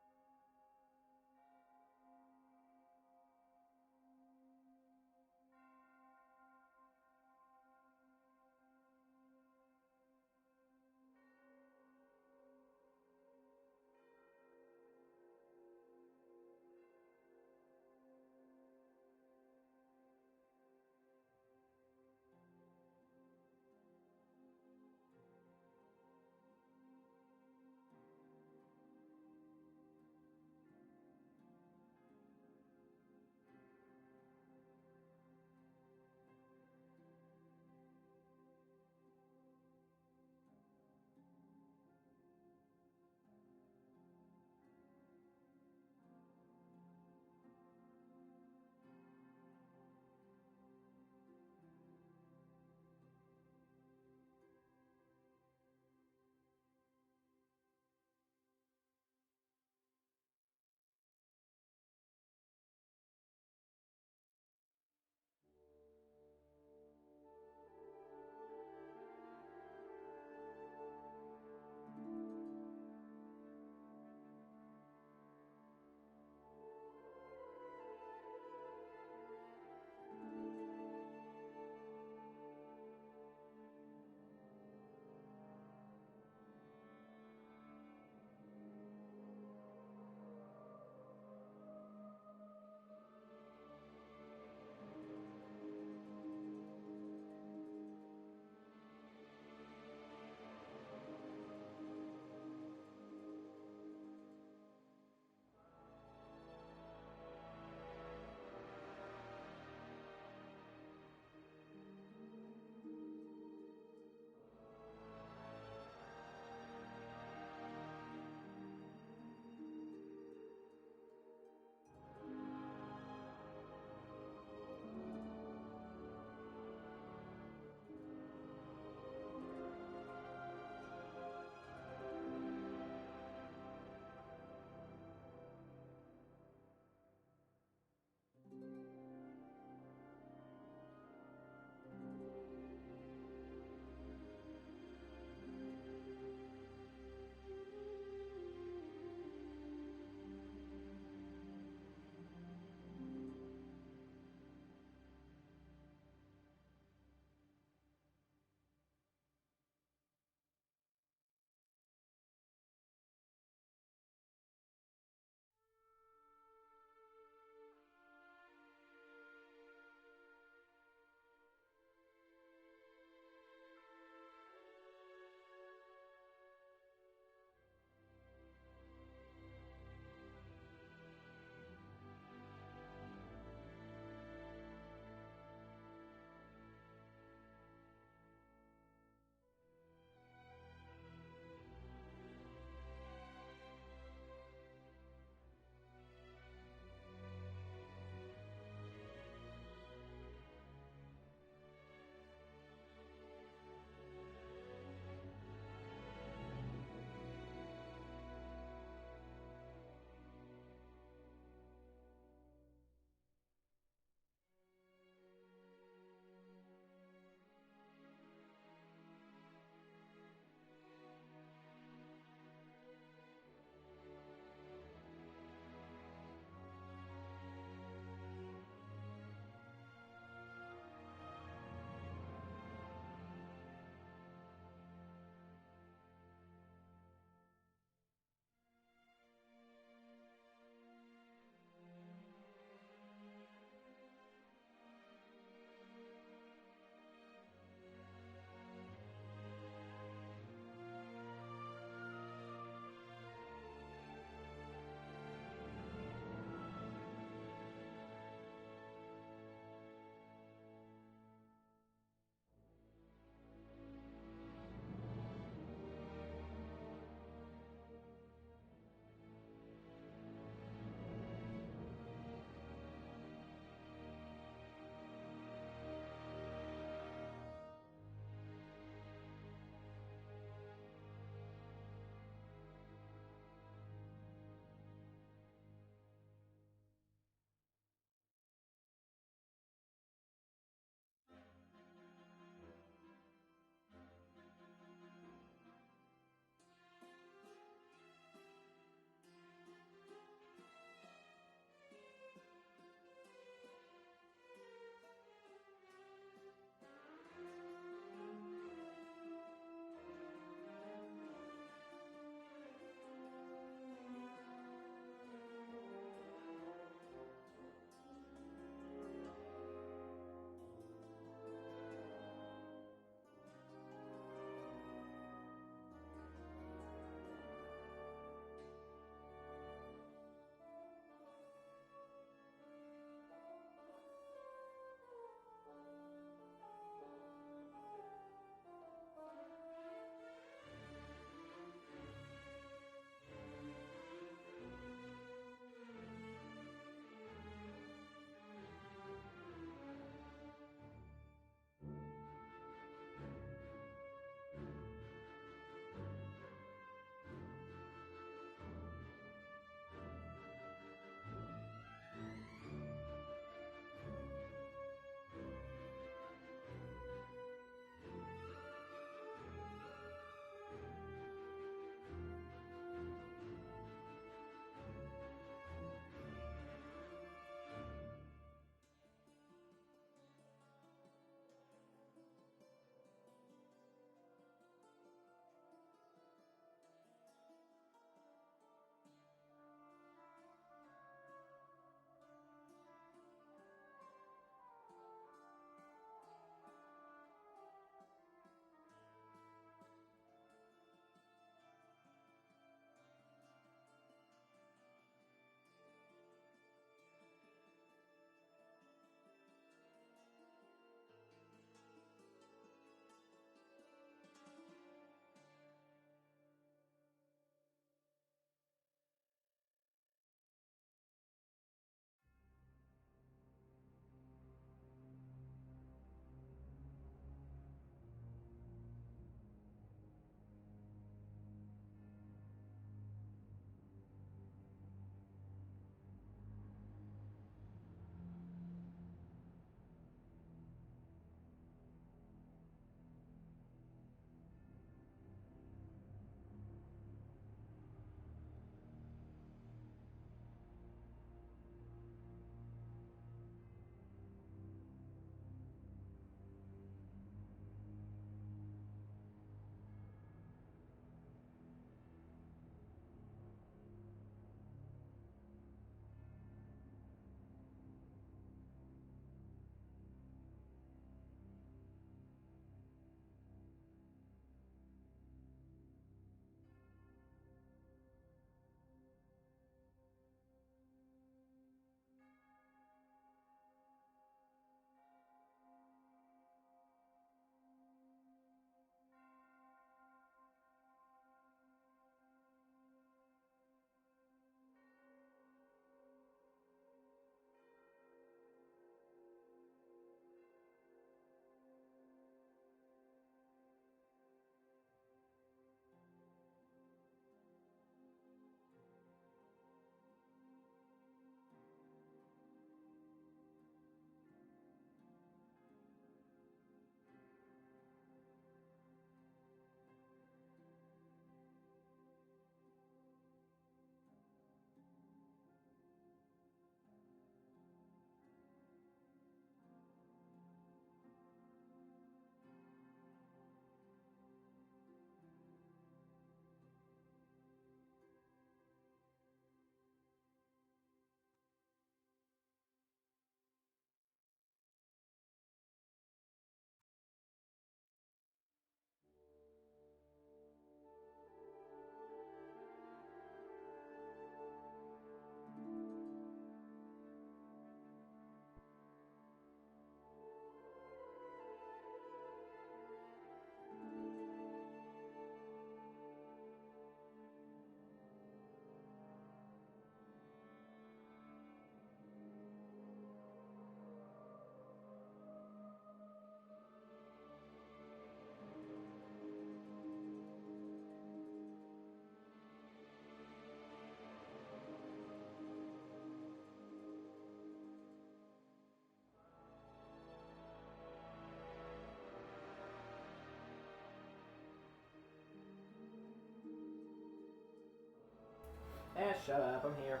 Shut up, I'm here.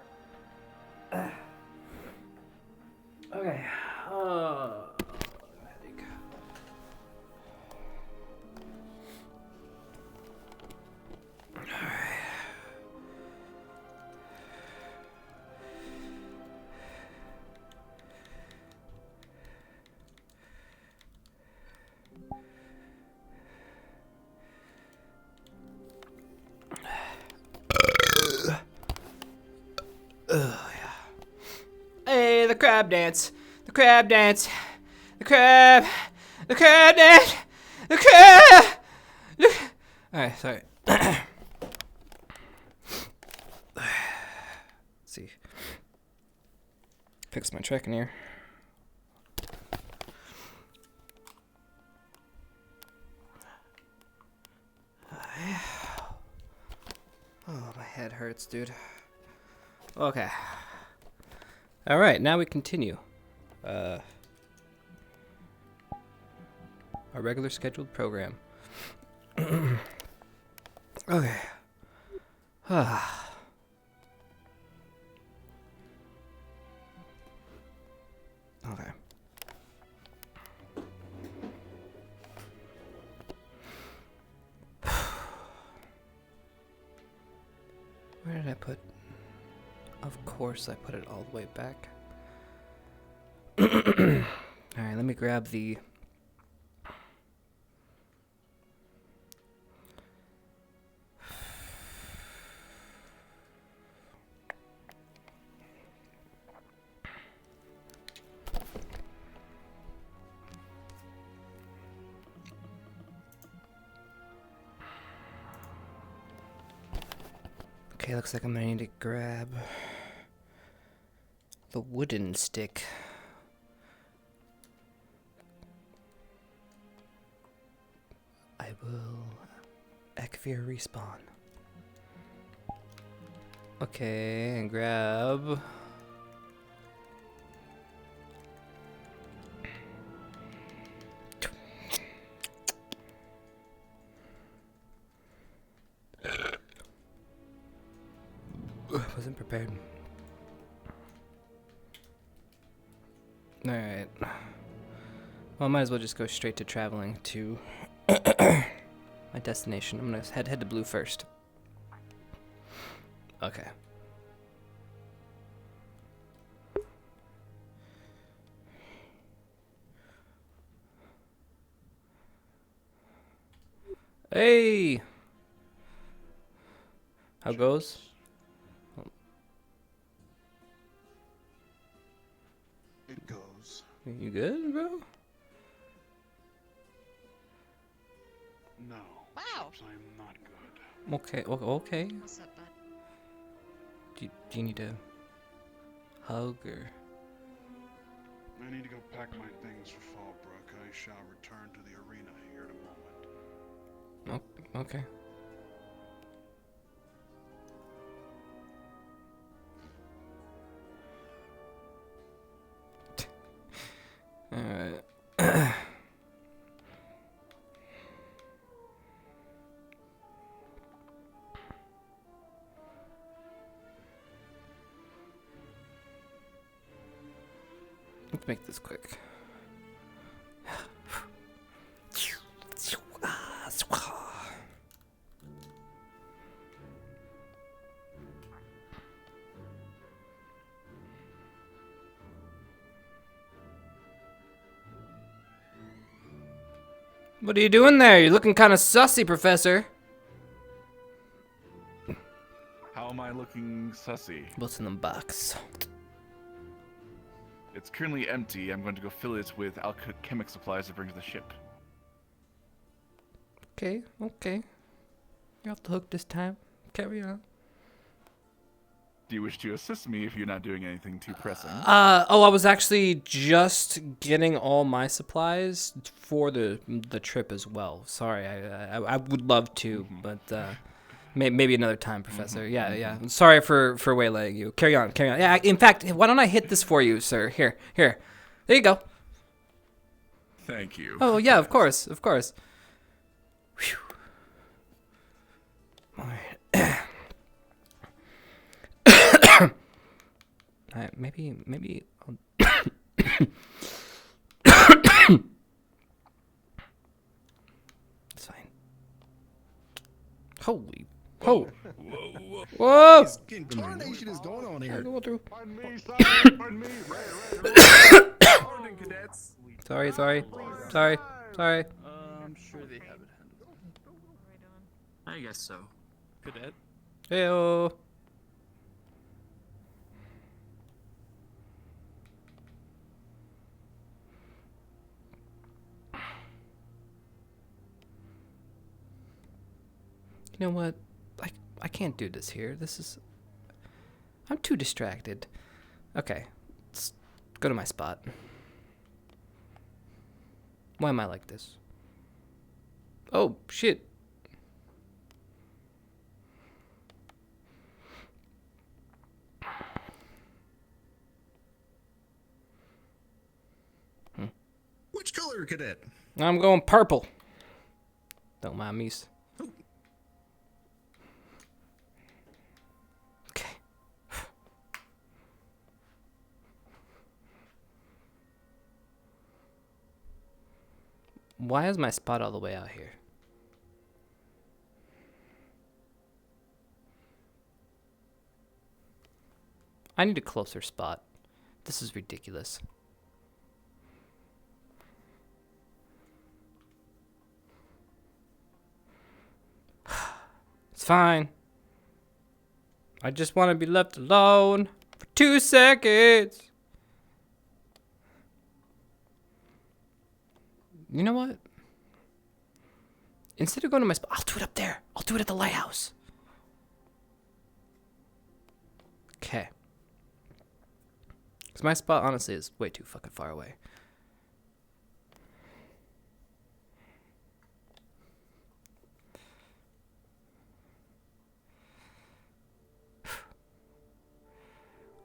Okay. Headache. Alright. Yeah. Hey, the crab dance. The crab dance. The crab. The crab dance. The crab. Alright, sorry. Let's see. Fix my tracking here. Oh, my head hurts, dude. Okay. Alright, now we continue. Our regular scheduled program. Okay. Okay. Where did I put? Of course I put it all the way back. Alright, let me grab the... Okay, looks like I'm gonna need to grab the wooden stick. I will Ekvir respawn. Okay, and grab wasn't prepared. Alright. Well, I might as well just go straight to traveling to my destination. I'm gonna head to blue first. Okay. Hey! How goes? It goes. You good, bro? No. Wow. I'm not good. Okay, okay. What's up, bud? Do you need a hug or? I need to go pack my things for Fallbrook. I shall return to the arena here in a moment. Oh, okay. Alright. Let's make this quick. What are you doing there? You're looking kind of sussy, Professor. How am I looking sussy? What's in the box? It's currently empty. I'm going to go fill it with alchemic supplies to bring to the ship. Okay, okay. You're off the hook this time. Carry on. Do you wish to assist me if you're not doing anything too pressing? Oh, I was actually just getting all my supplies for the trip as well. Sorry, I would love to, but maybe another time, Professor. Yeah. Sorry for waylaying you. Carry on. Yeah, in fact, why don't I hit this for you, sir? Here. There you go. Thank you. Oh yeah, of course. Whew. All right. Maybe. It's fine. Holy. Whoa. Whoa. Tarnation is going on here. Go through. Pardon me, sorry. Pardon me. Pardon, cadets. Sorry. I'm sure they have it handled. I guess so. Cadet. Heyo. You know what? I can't do this here. I'm too distracted. Okay, let's go to my spot. Why am I like this? Oh, shit. Which color, cadet? I'm going purple. Don't mind me. Okay. Why is my spot all the way out here? I need a closer spot. This is ridiculous. It's fine. I just want to be left alone for 2 seconds. You know what? Instead of going to my spot, I'll do it up there. I'll do it at the lighthouse. Okay. Because my spot, honestly, is way too fucking far away.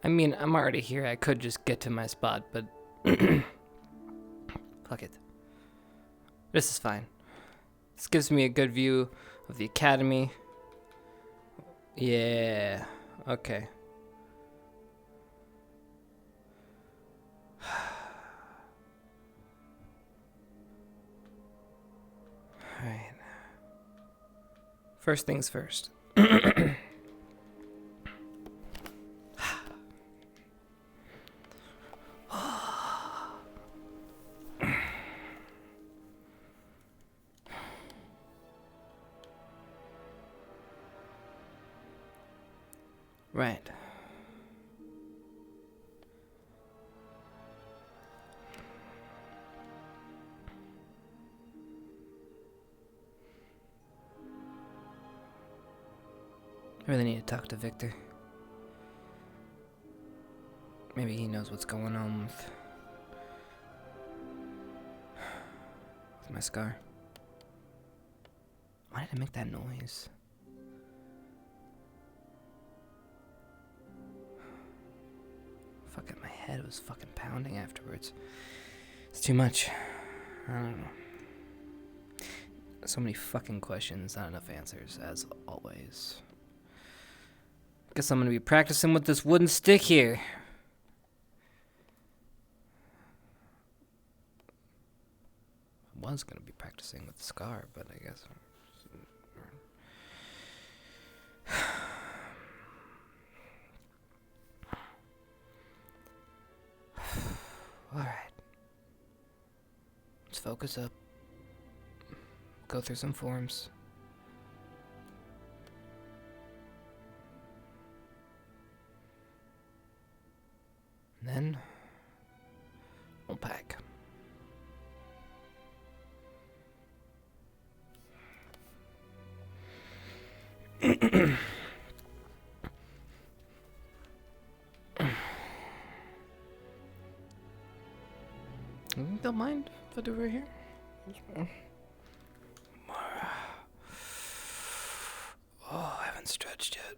I mean, I'm already here. I could just get to my spot, but fuck it. This is fine. This gives me a good view of the academy. Yeah. Okay. Alright. First things first. Right. I really need to talk to Victor. Maybe he knows what's going on with my scar. Why did I make that noise? Fucking my head was fucking pounding afterwards. It's too much. I don't know. So many fucking questions, not enough answers, as always. Guess I'm gonna be practicing with this wooden stick here. I was gonna be practicing with the scar, but I guess. Alright. Let's focus up. Go through some forms. And then we'll pack. Don't mind if I do right here. Oh, I haven't stretched yet.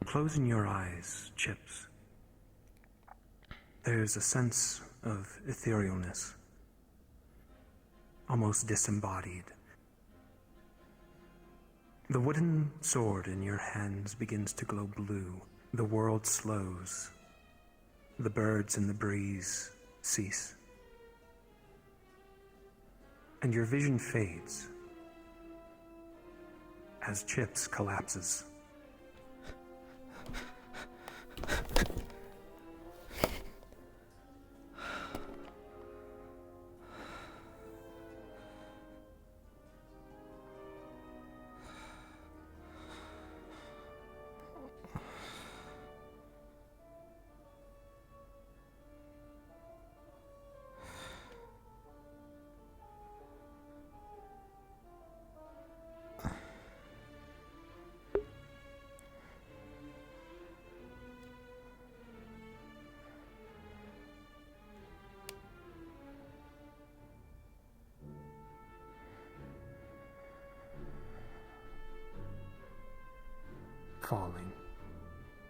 Closing your eyes, Chips. There's a sense of etherealness, almost disembodied. The wooden sword in your hands begins to glow blue. The world slows. The birds in the breeze cease. And your vision fades as Chips collapses.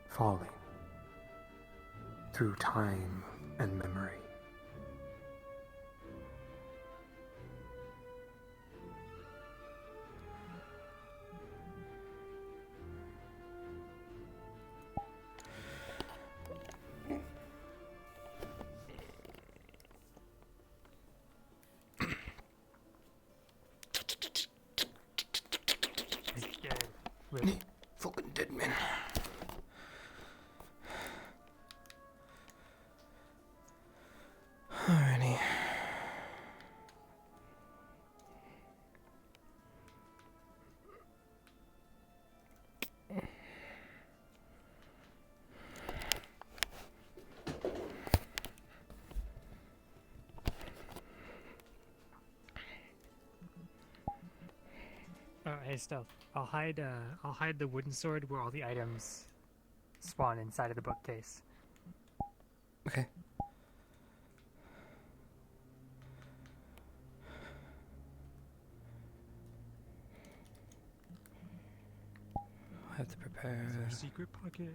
Falling through time and memory. Fucking dead man. Alrighty. Hey, Stealth. I'll hide the wooden sword where all the items spawn inside of the bookcase. Okay. I have to prepare. Is there a secret pocket?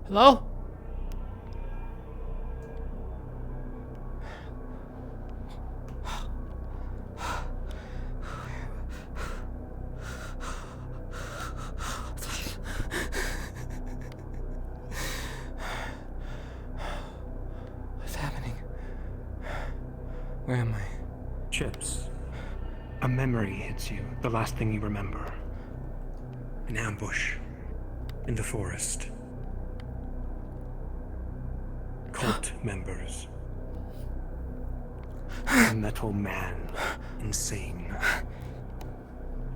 Hello? What's happening? Where am I? Chips. A memory hits you, the last thing you remember. An ambush in the forest. Cult members. A metal man, insane.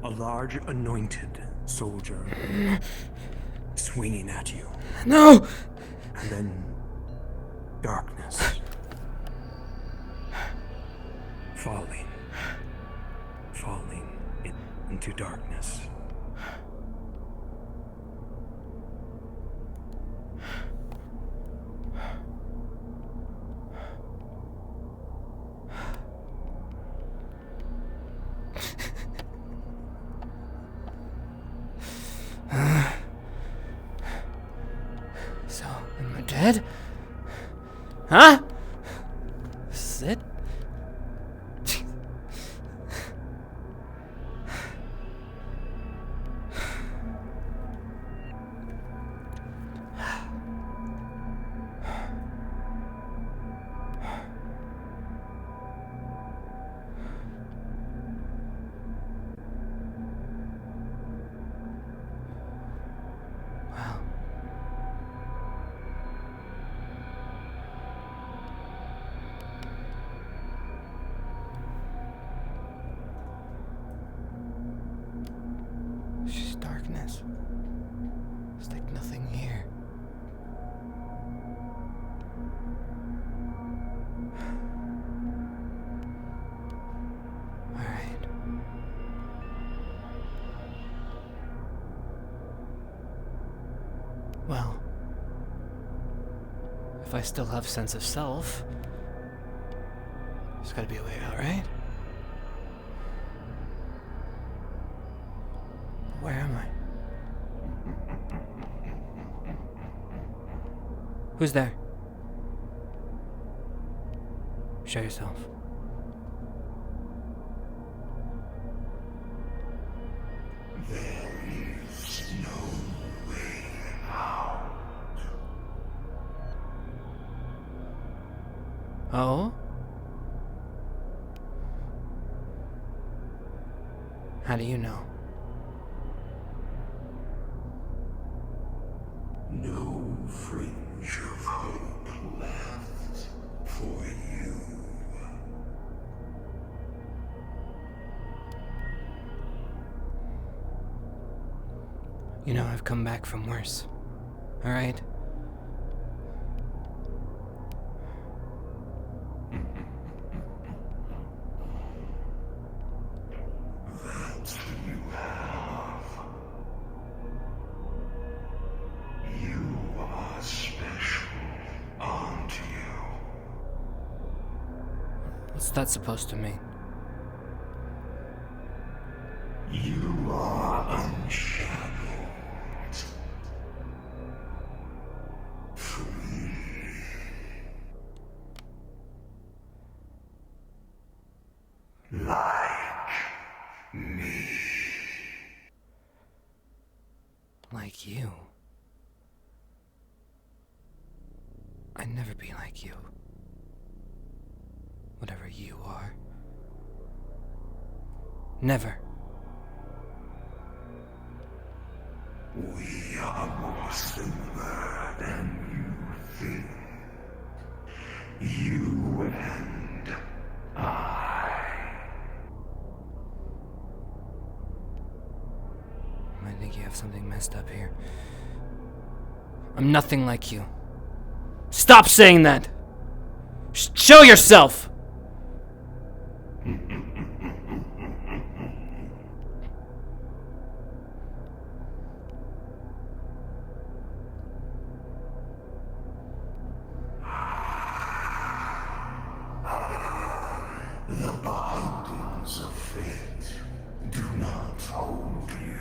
A large anointed soldier swinging at you. No! And then darkness. Falling into darkness. So, am I dead? Huh? This is it? Well, if I still have sense of self, there's gotta be a way out, right? Where am I? Who's there? Show yourself. There is no way out. Oh? How do you know? No fringe of hope left for you. You know, I've come back from worse. Alright? That you have. You are special, aren't you? What's that supposed to mean? You are unshackled. Free. Like me. Like you. I'd never be like you. Whatever you are. Never. We are more similar than you think. You and I. I think you have something messed up here. I'm nothing like you. Stop saying that! Show yourself! The bindings of fate do not hold you,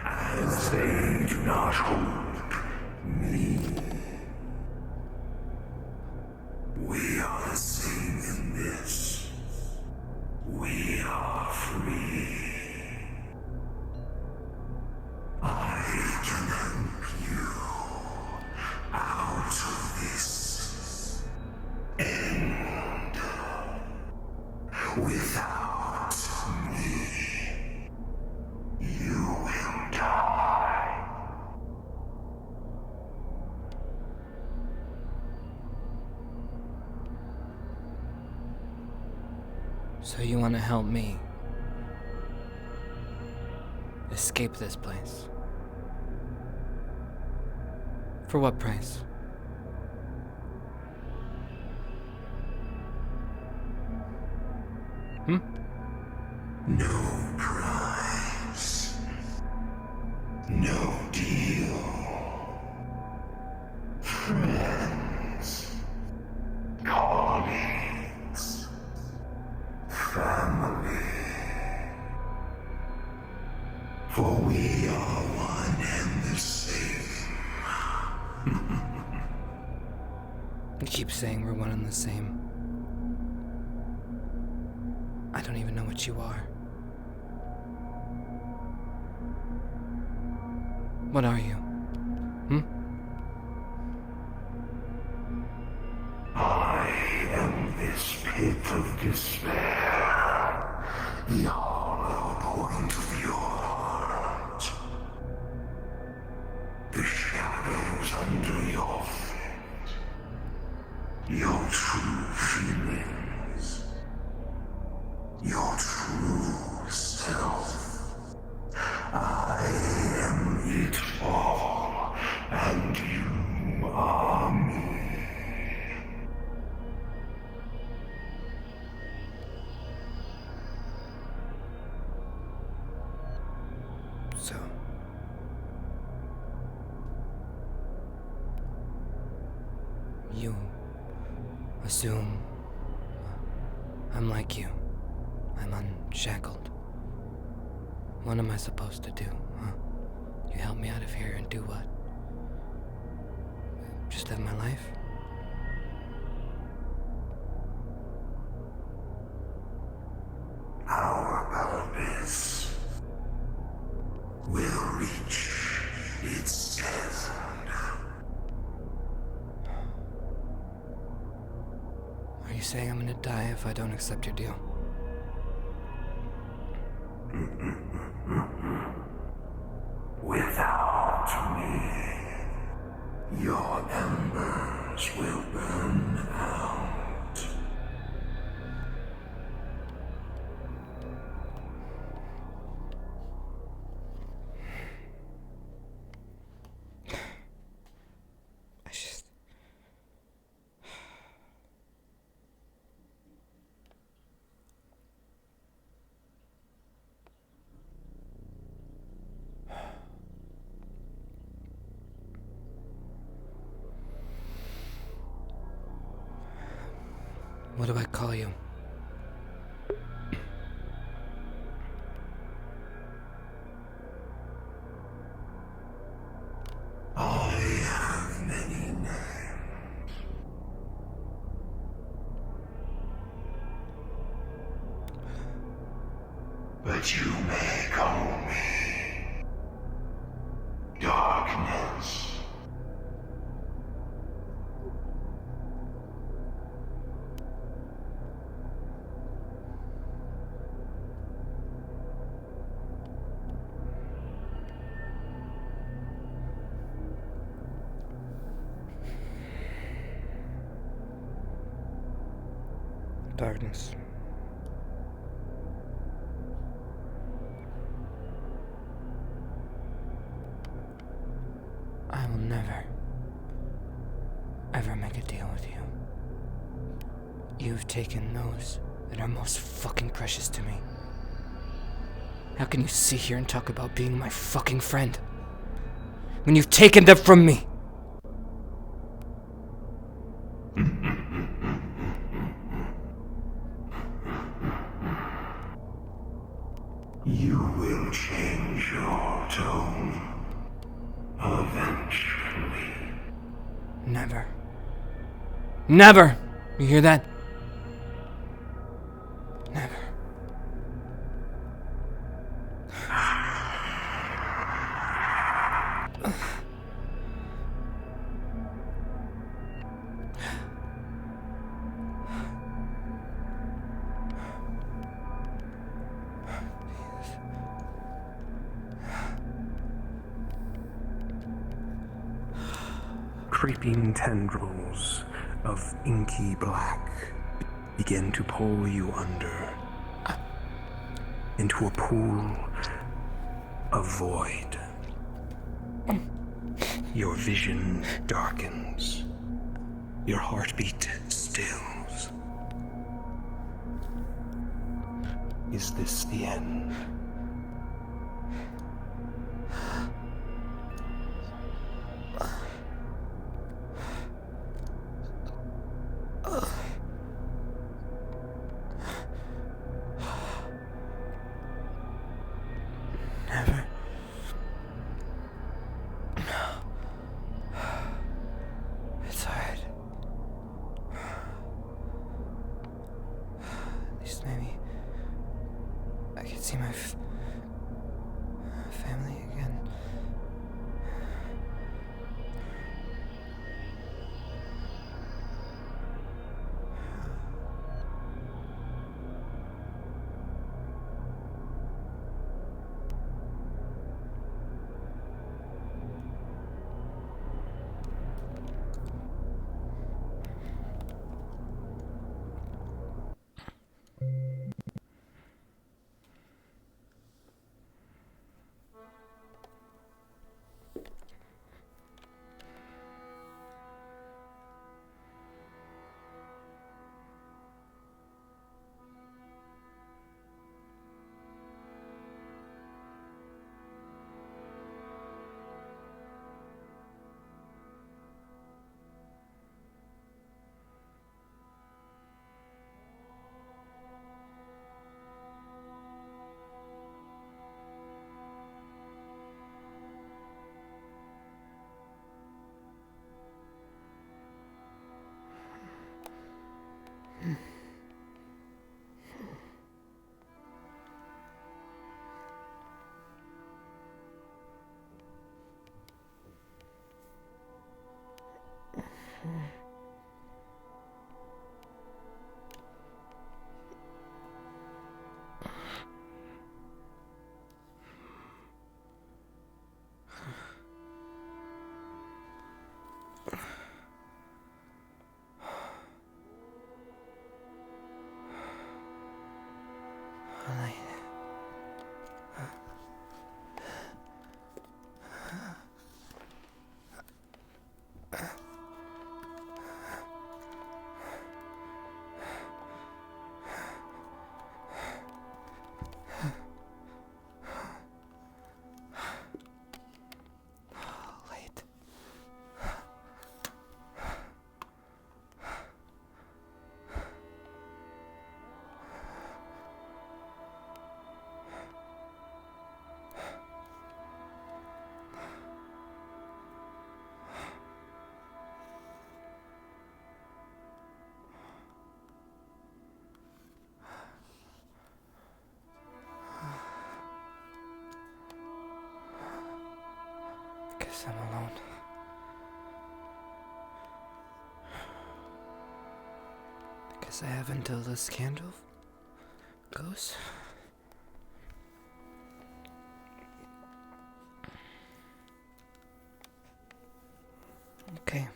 as they do not hold me. We are the same in this. We are free. I can help you out of this end. Without me, you will die. So you want to help me escape this place? For what price? No price. No deal. Friends. Colleagues. Family. For we are one and the same. You keep saying we're one and the same. I don't even know what you are. What are you? I am this pit of despair. The hollow point of your heart. The shadows under your feet. Your true feelings. Your true self. I am it all, and you are me. assume I'm like you. I'm unshackled. What am I supposed to do, huh? You help me out of here and do what? Just live my life? Our purpose will reach its end. Are you saying I'm gonna die if I don't accept your deal? Without me, your embers will burn out. What do I call you? I have many names. But you may call me Darkness. Darkness. I will never, ever make a deal with you. You've taken those that are most fucking precious to me. How can you sit here and talk about being my fucking friend when you've taken them from me? You will change your tone eventually. Never. Never! You hear that? Never. Creeping tendrils of inky black begin to pull you under into a pool of void. Your vision darkens. Your heartbeat stills. Is this the end? Never. It's hard. At least maybe I could see my family again. Guess I'm alone. Guess I have until this candle goes. Okay.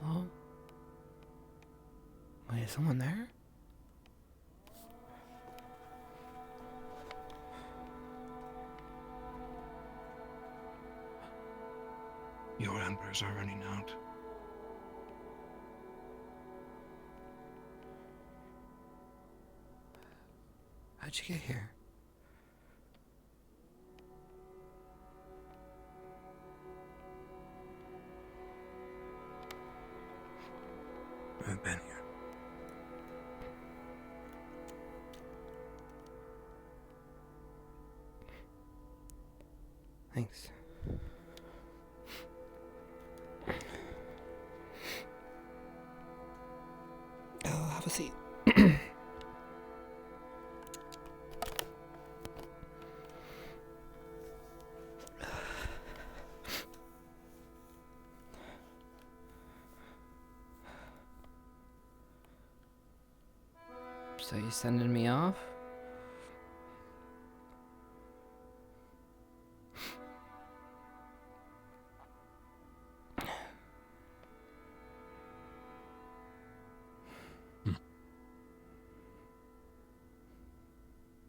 Hello? Wait, is someone there? Your embers are running out. How'd you get here? I've been here. Thanks. Oh, have a seat. So you sending me off?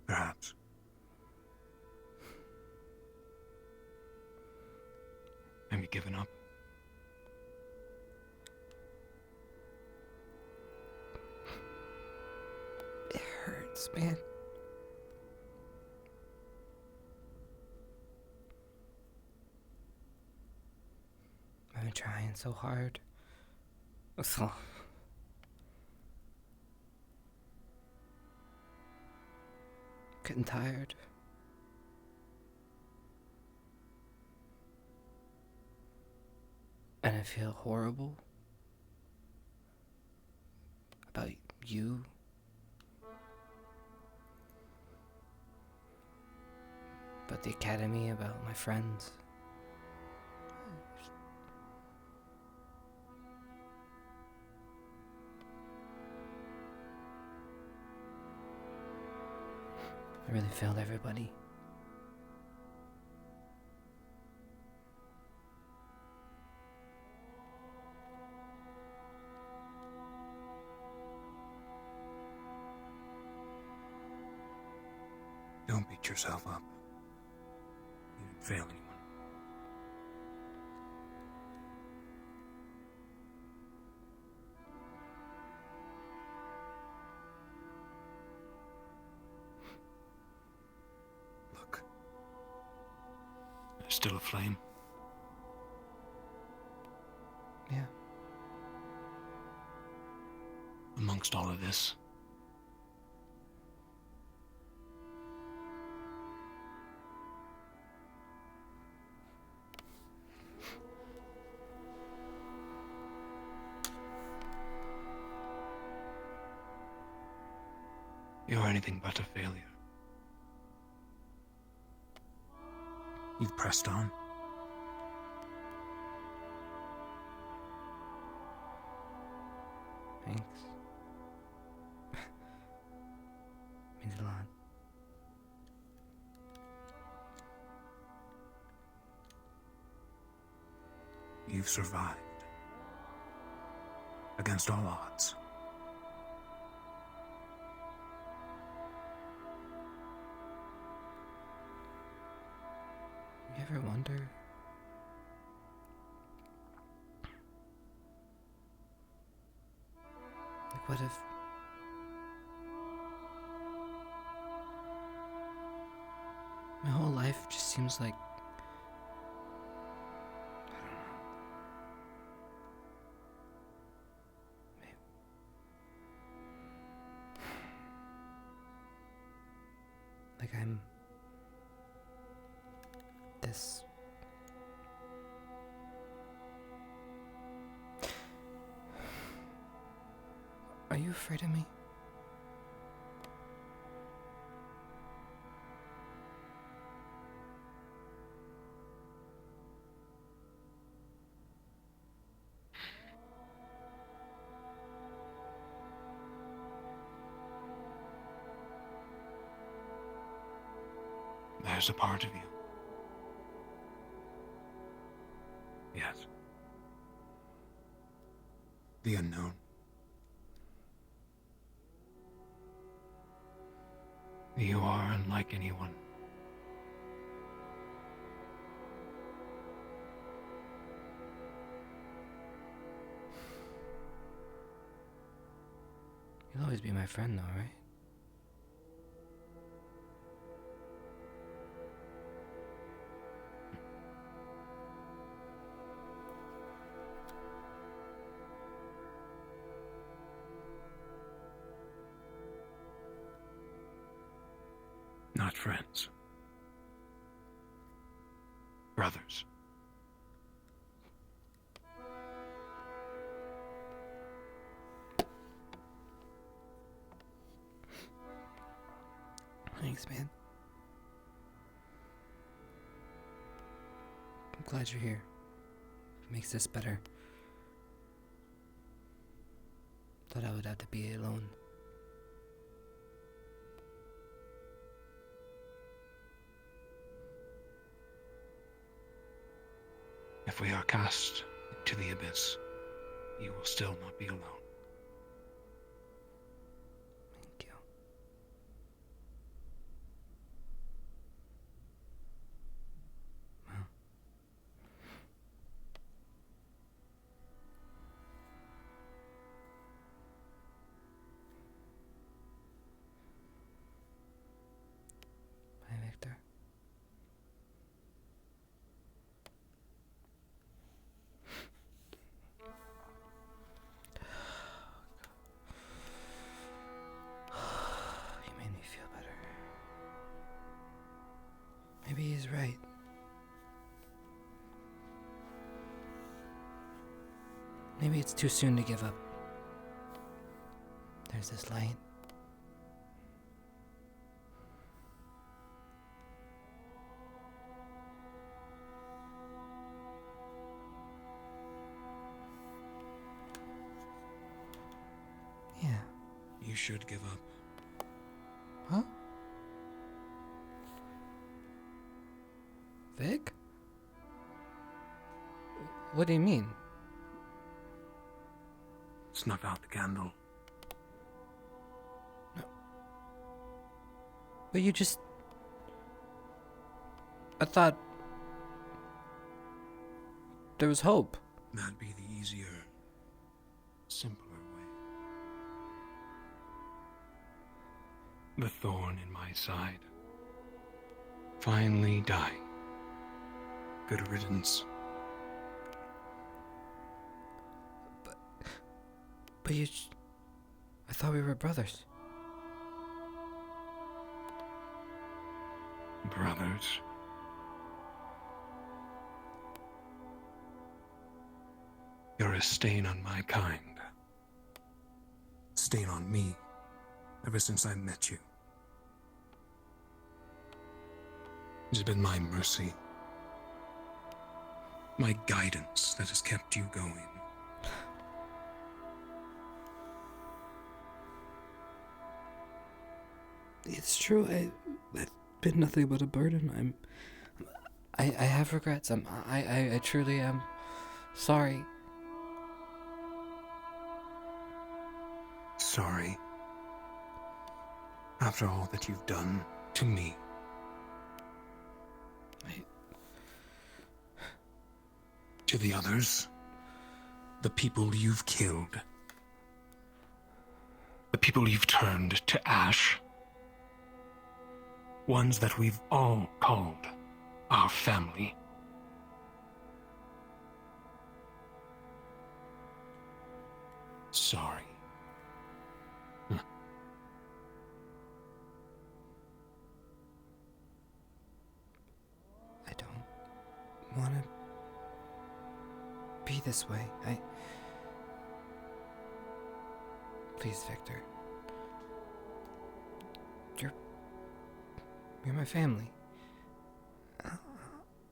Perhaps. Have you given up? It hurts, man. I've been trying so hard. So getting tired. And I feel horrible about you. About the academy, about my friends. I really failed everybody. Don't beat yourself up. You didn't fail anyone. Look. There's still a flame. Yeah. Amongst all of this. You're anything but a failure. You've pressed on. Thanks. Means a lot. You've survived. Against all odds. You ever wonder? Like, what if... my whole life just seems like... like I'm... this... Are you afraid of me? There's a part of you. Yes. The unknown. You are unlike anyone. You'll always be my friend, though, right? Not friends. Brothers. Thanks, man. I'm glad you're here. It makes this better. Thought I would have to be alone. If we are cast into the abyss, you will still not be alone. Thank you. Well. Bye, Victor. You made me feel better. Maybe he's right. Maybe it's too soon to give up. There's this light. Yeah. You should give up. Huh? Vic? What do you mean? Snuff out the candle. But you just... I thought... there was hope. That'd be the easier, simpler way. The thorn in my side. Finally dying. Good riddance. But you... I thought we were brothers. Brothers. You're a stain on my kind. Stain on me. ever since I met you. It has been my mercy, my guidance that has kept you going. It's true. I've been nothing but a burden. I have regrets. I truly am sorry. Sorry. After all that you've done to me. To the others. The people you've killed. The people you've turned to ash. Ones that we've all called our family. Sorry. I don't want to be this way. Please, Victor. You're my family.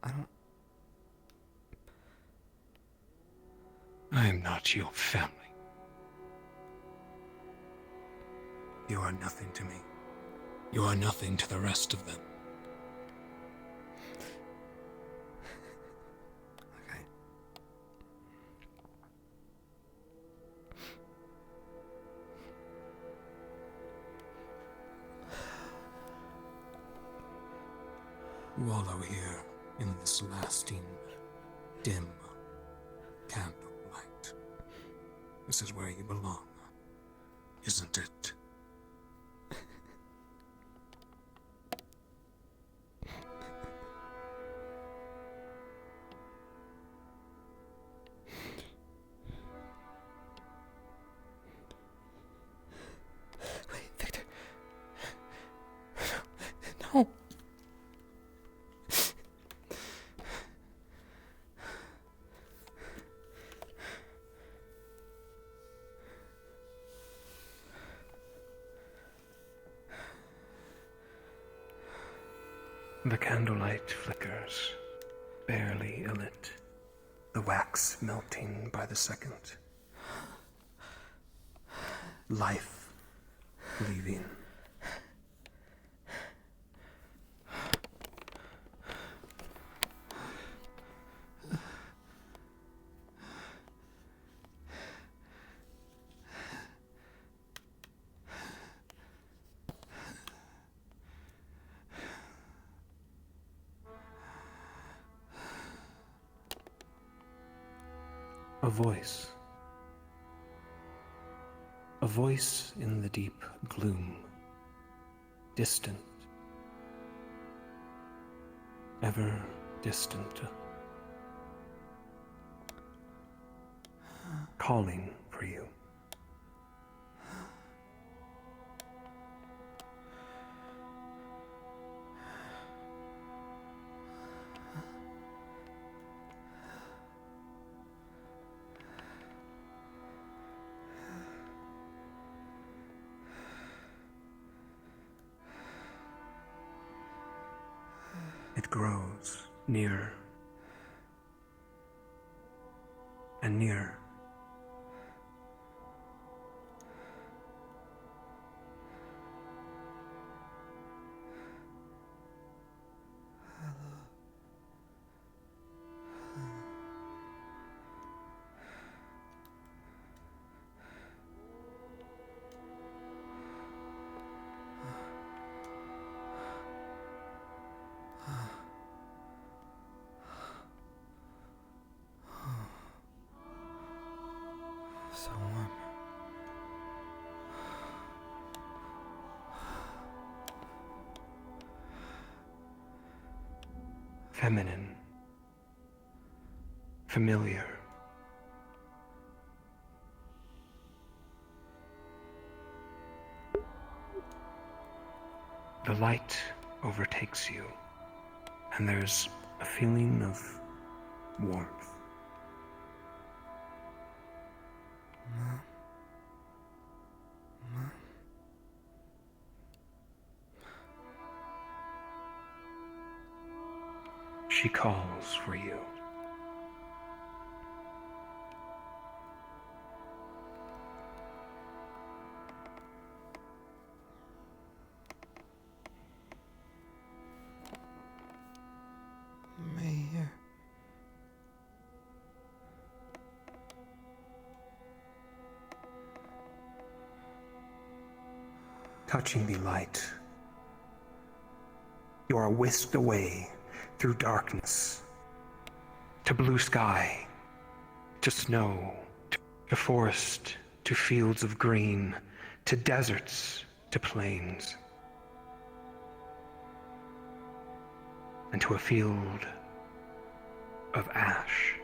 I am not your family. You are nothing to me. You are nothing to the rest of them. Okay. Wallow here in this lasting, dim candlelight. This is where you belong, isn't it? Wait, Victor. No. The candlelight flickers, barely alit, the wax melting by the second. Life leaving. A voice. A voice in the deep gloom. Distant. Ever distant. Calling for you. It grows nearer and nearer. So warm. Feminine. Familiar. The light overtakes you, and there's a feeling of warmth. She calls for you. Mayor. Touching the light, you are whisked away through darkness, to blue sky, to snow, to forest, to fields of green, to deserts, to plains, and to a field of ash.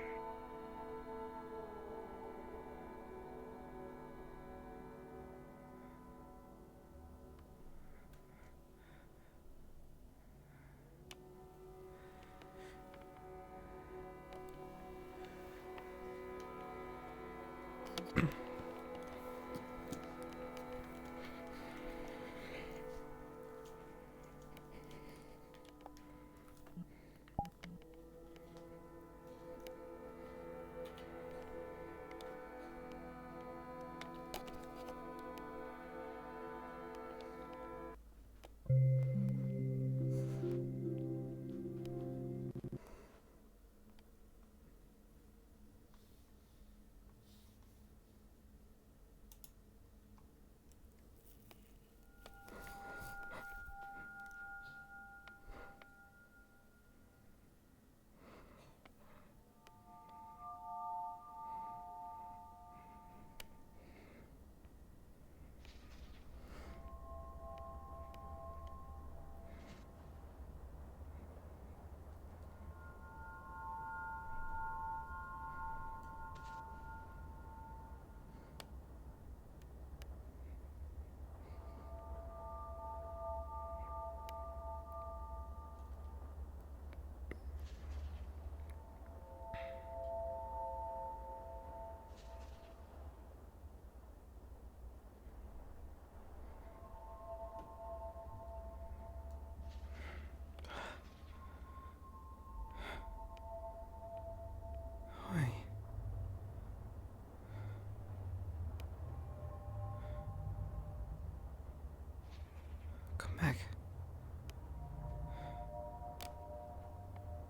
Come back.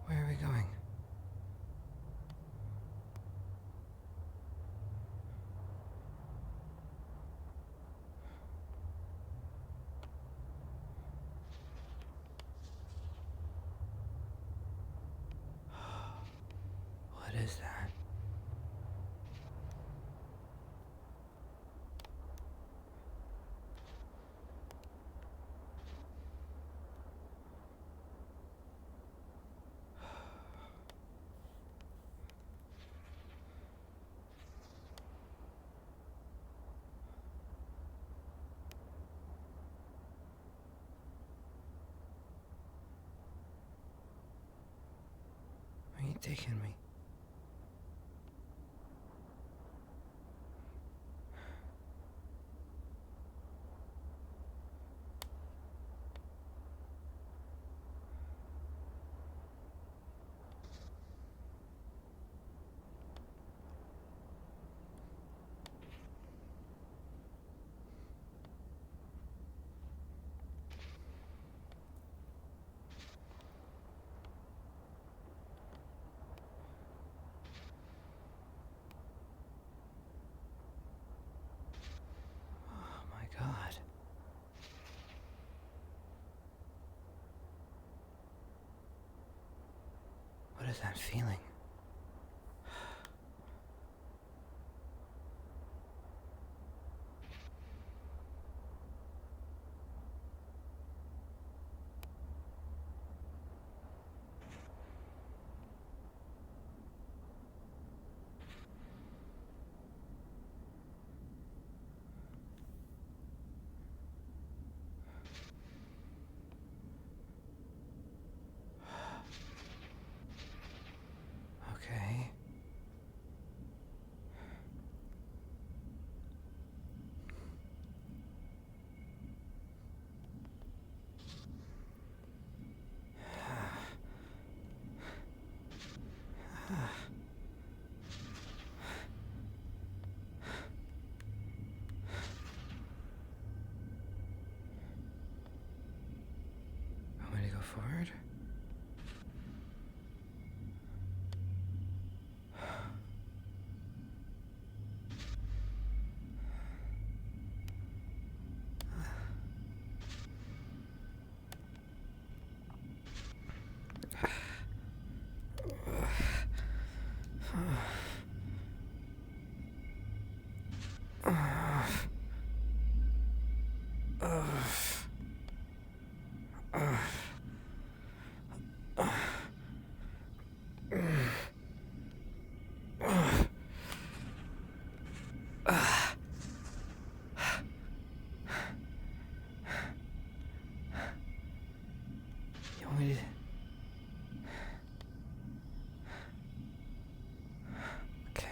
Where are we going? What is that? Where are you taking me? Oh my God. What is that feeling? You want me to... Okay.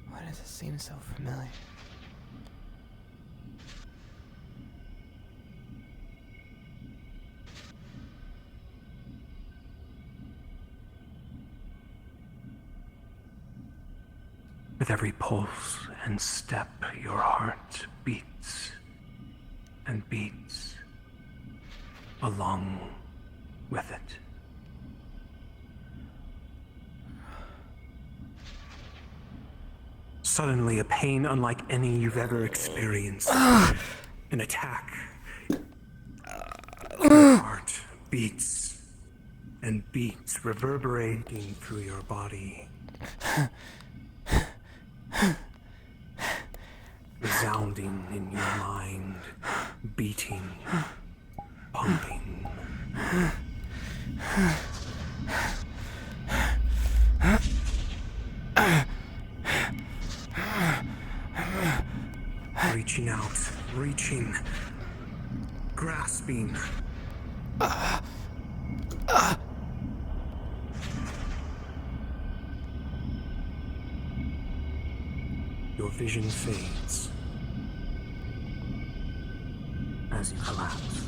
Why does it seem so familiar? With every pulse and step, your heart beats and beats along with it. Suddenly, a pain unlike any you've ever experienced. An attack. Your heart beats and beats, reverberating through your body. Resounding in your mind, beating, pumping. Reaching out, reaching, grasping. Your vision fades as you collapse.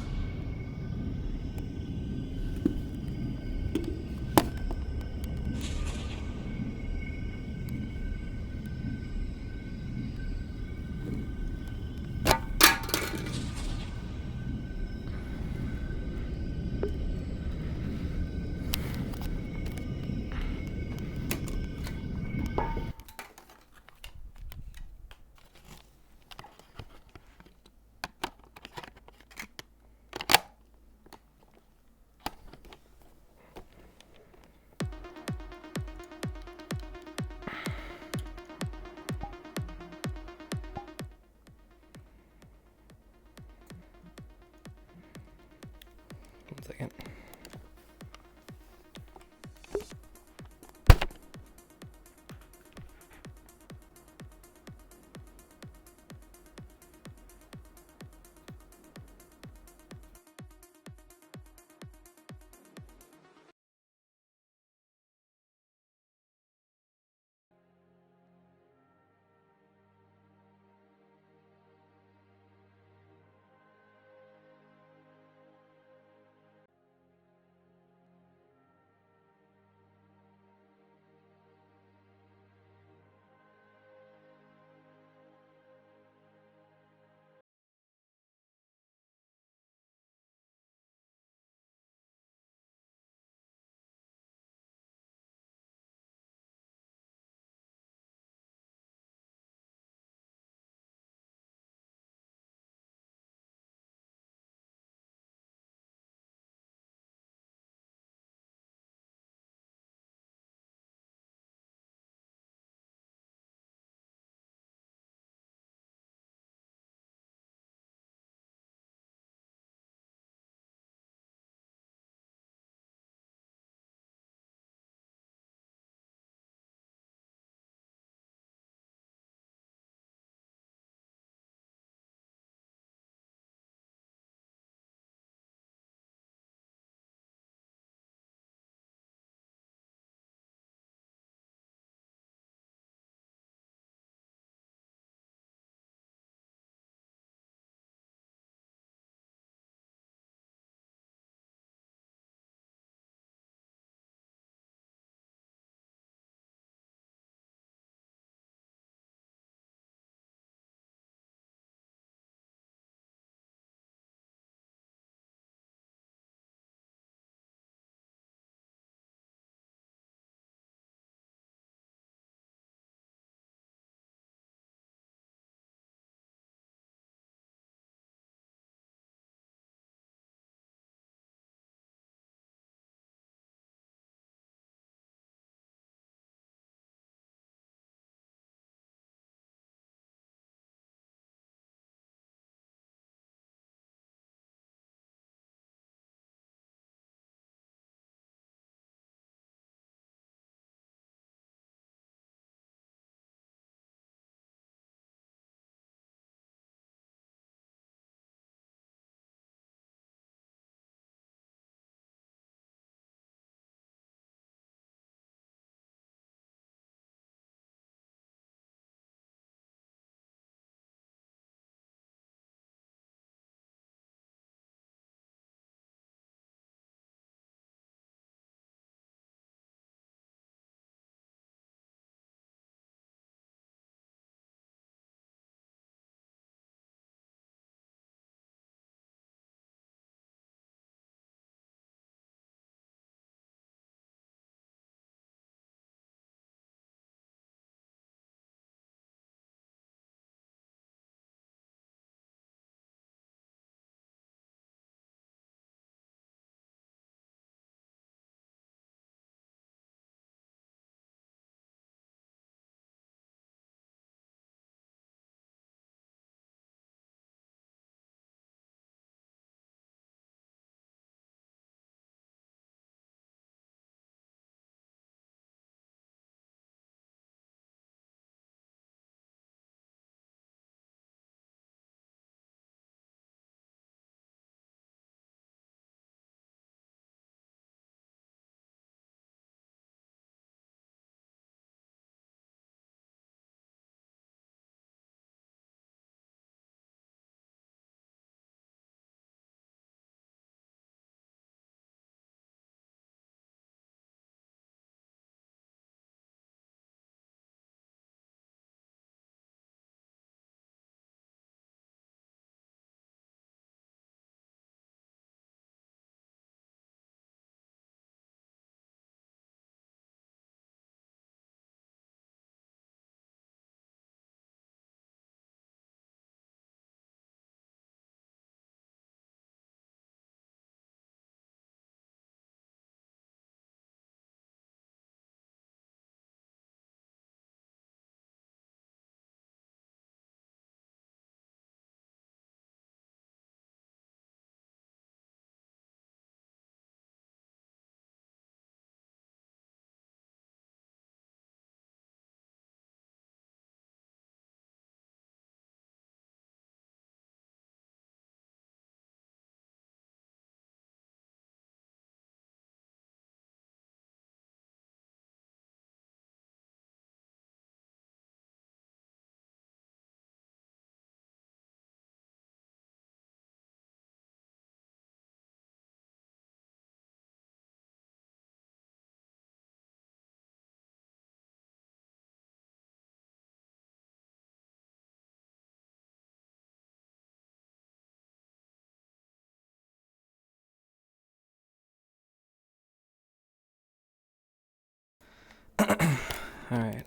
Alright.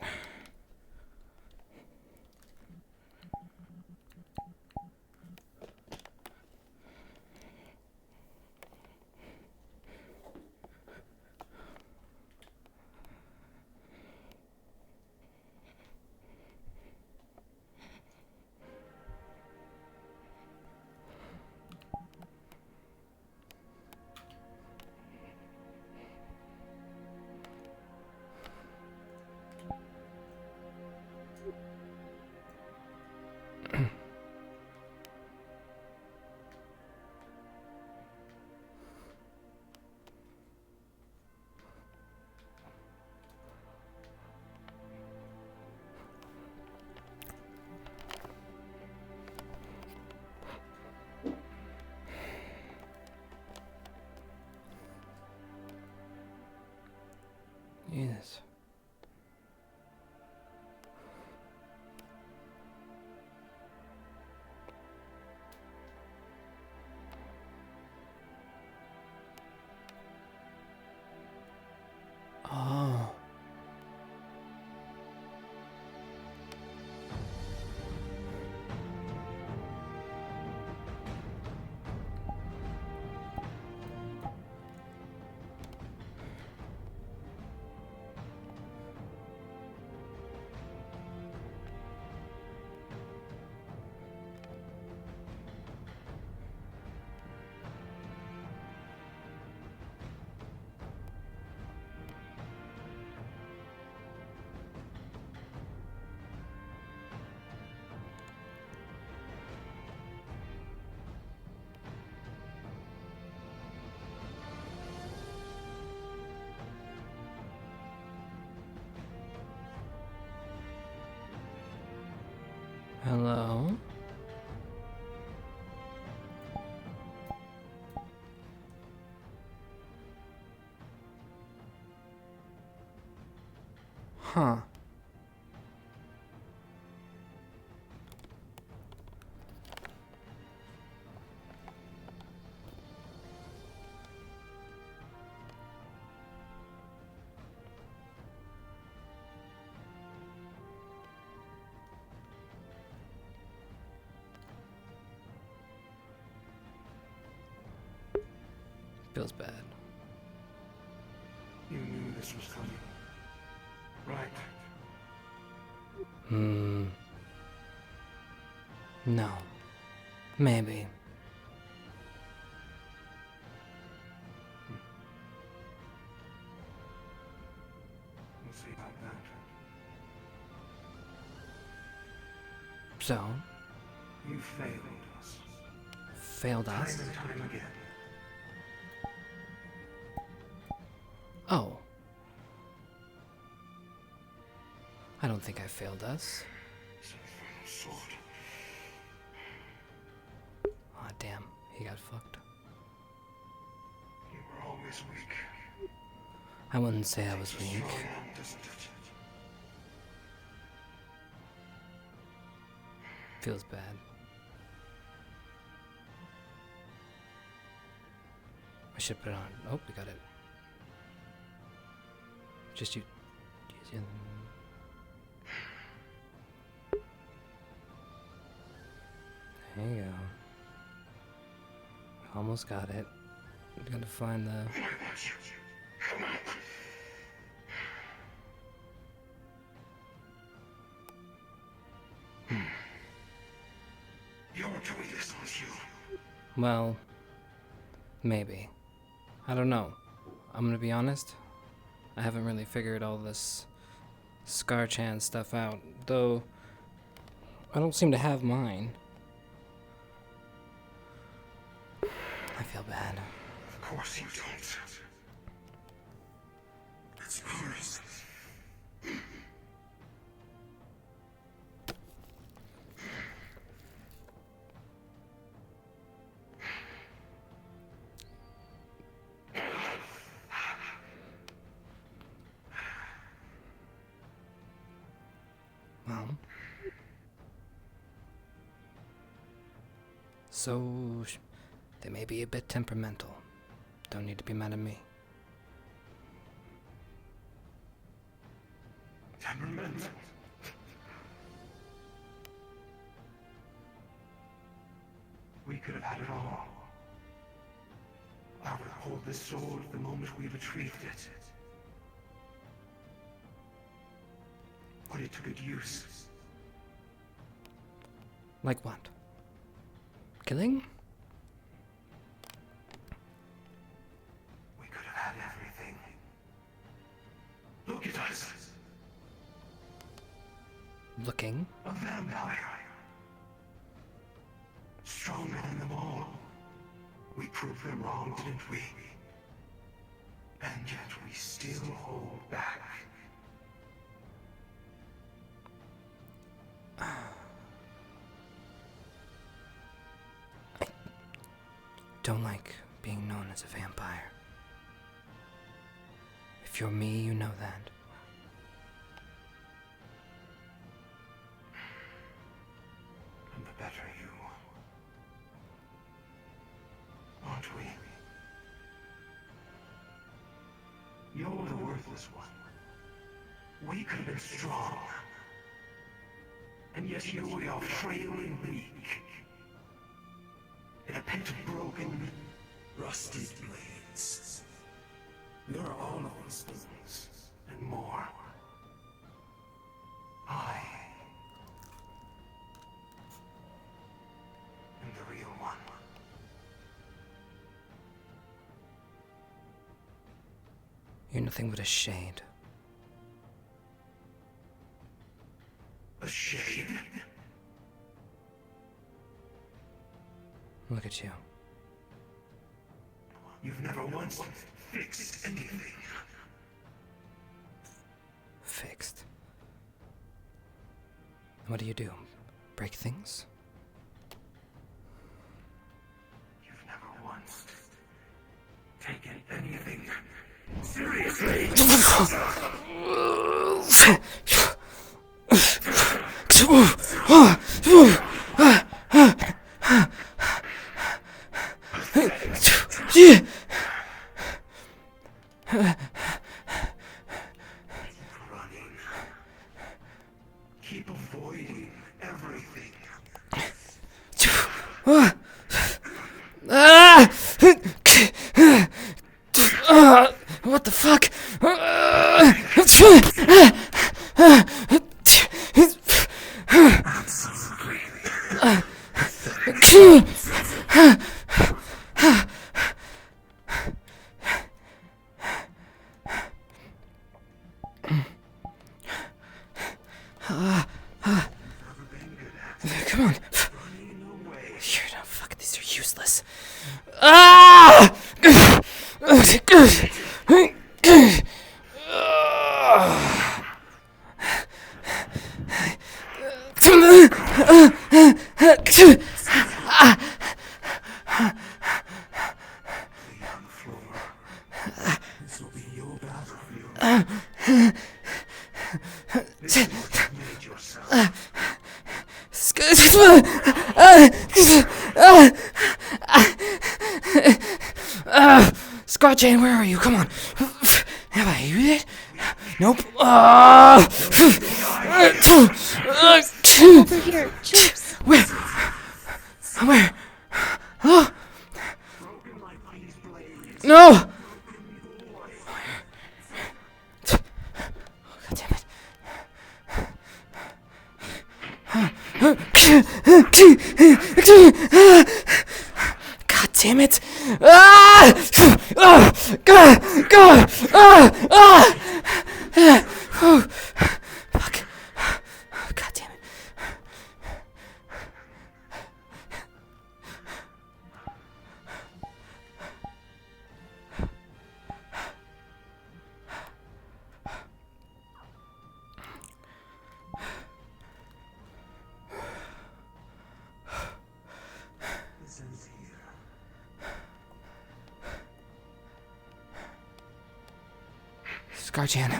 Yes. Oh. Hello? Huh. Feels bad. You knew this was coming. Right. No. Maybe. We'll see about that. So? You failed us. Failed us? Time and time again. Oh. I don't think I failed us. Sword. Aw, damn. He got fucked. You were always weak. I wouldn't say I was weak. Strong arm, doesn't it? Feels bad. I should put it on. Oh, we got it. Just you. There you go. Almost got it. Gotta find the. You're doing this on you. Well, maybe. I don't know. I'm gonna be honest. I haven't really figured all this Scar-Chan stuff out, though I don't seem to have mine. I feel bad. Of course you don't. It's yours. Well. So, they may be a bit temperamental. Don't need to be mad at me. temperamental. We could have had it all. I would hold this sword the moment we retrieved it. Put it to good use. Like what? Killing? We could have had everything. Look at us. Looking? A vampire. Stronger than them all. We proved them wrong, didn't we? And yet we still hold back. I don't like being known as a vampire. If you're me, you know that. And the better you. Aren't we? You're the worthless one. We could have been strong. And yet here we are, frail and weak. In a pit of broken, rusted blades. There are all of these things, and more. I am the real one. You're nothing but a shade. A shade? Look at you. You've never once fixed anything. Fixed. What do you do? Break things? You've never once taken anything seriously. Keep avoiding everything. What the fuck? Come on. Here, no, fuck, these are useless. Ah! This will be your battlefield. This is what you made yourself. Scar Jane, where are you? Come on. Have I you it? Nope. Over here, chips. Where? Where? Hello? No! God damn it. God damn it! Fuck. God damn it. Scarjan.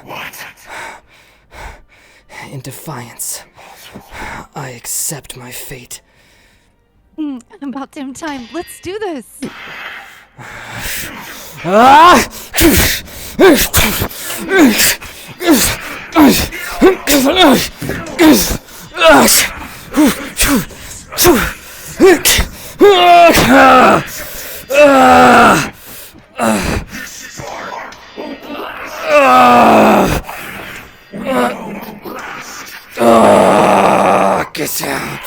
What? In defiance, I accept my fate. About damn time. Let's do this. Get down.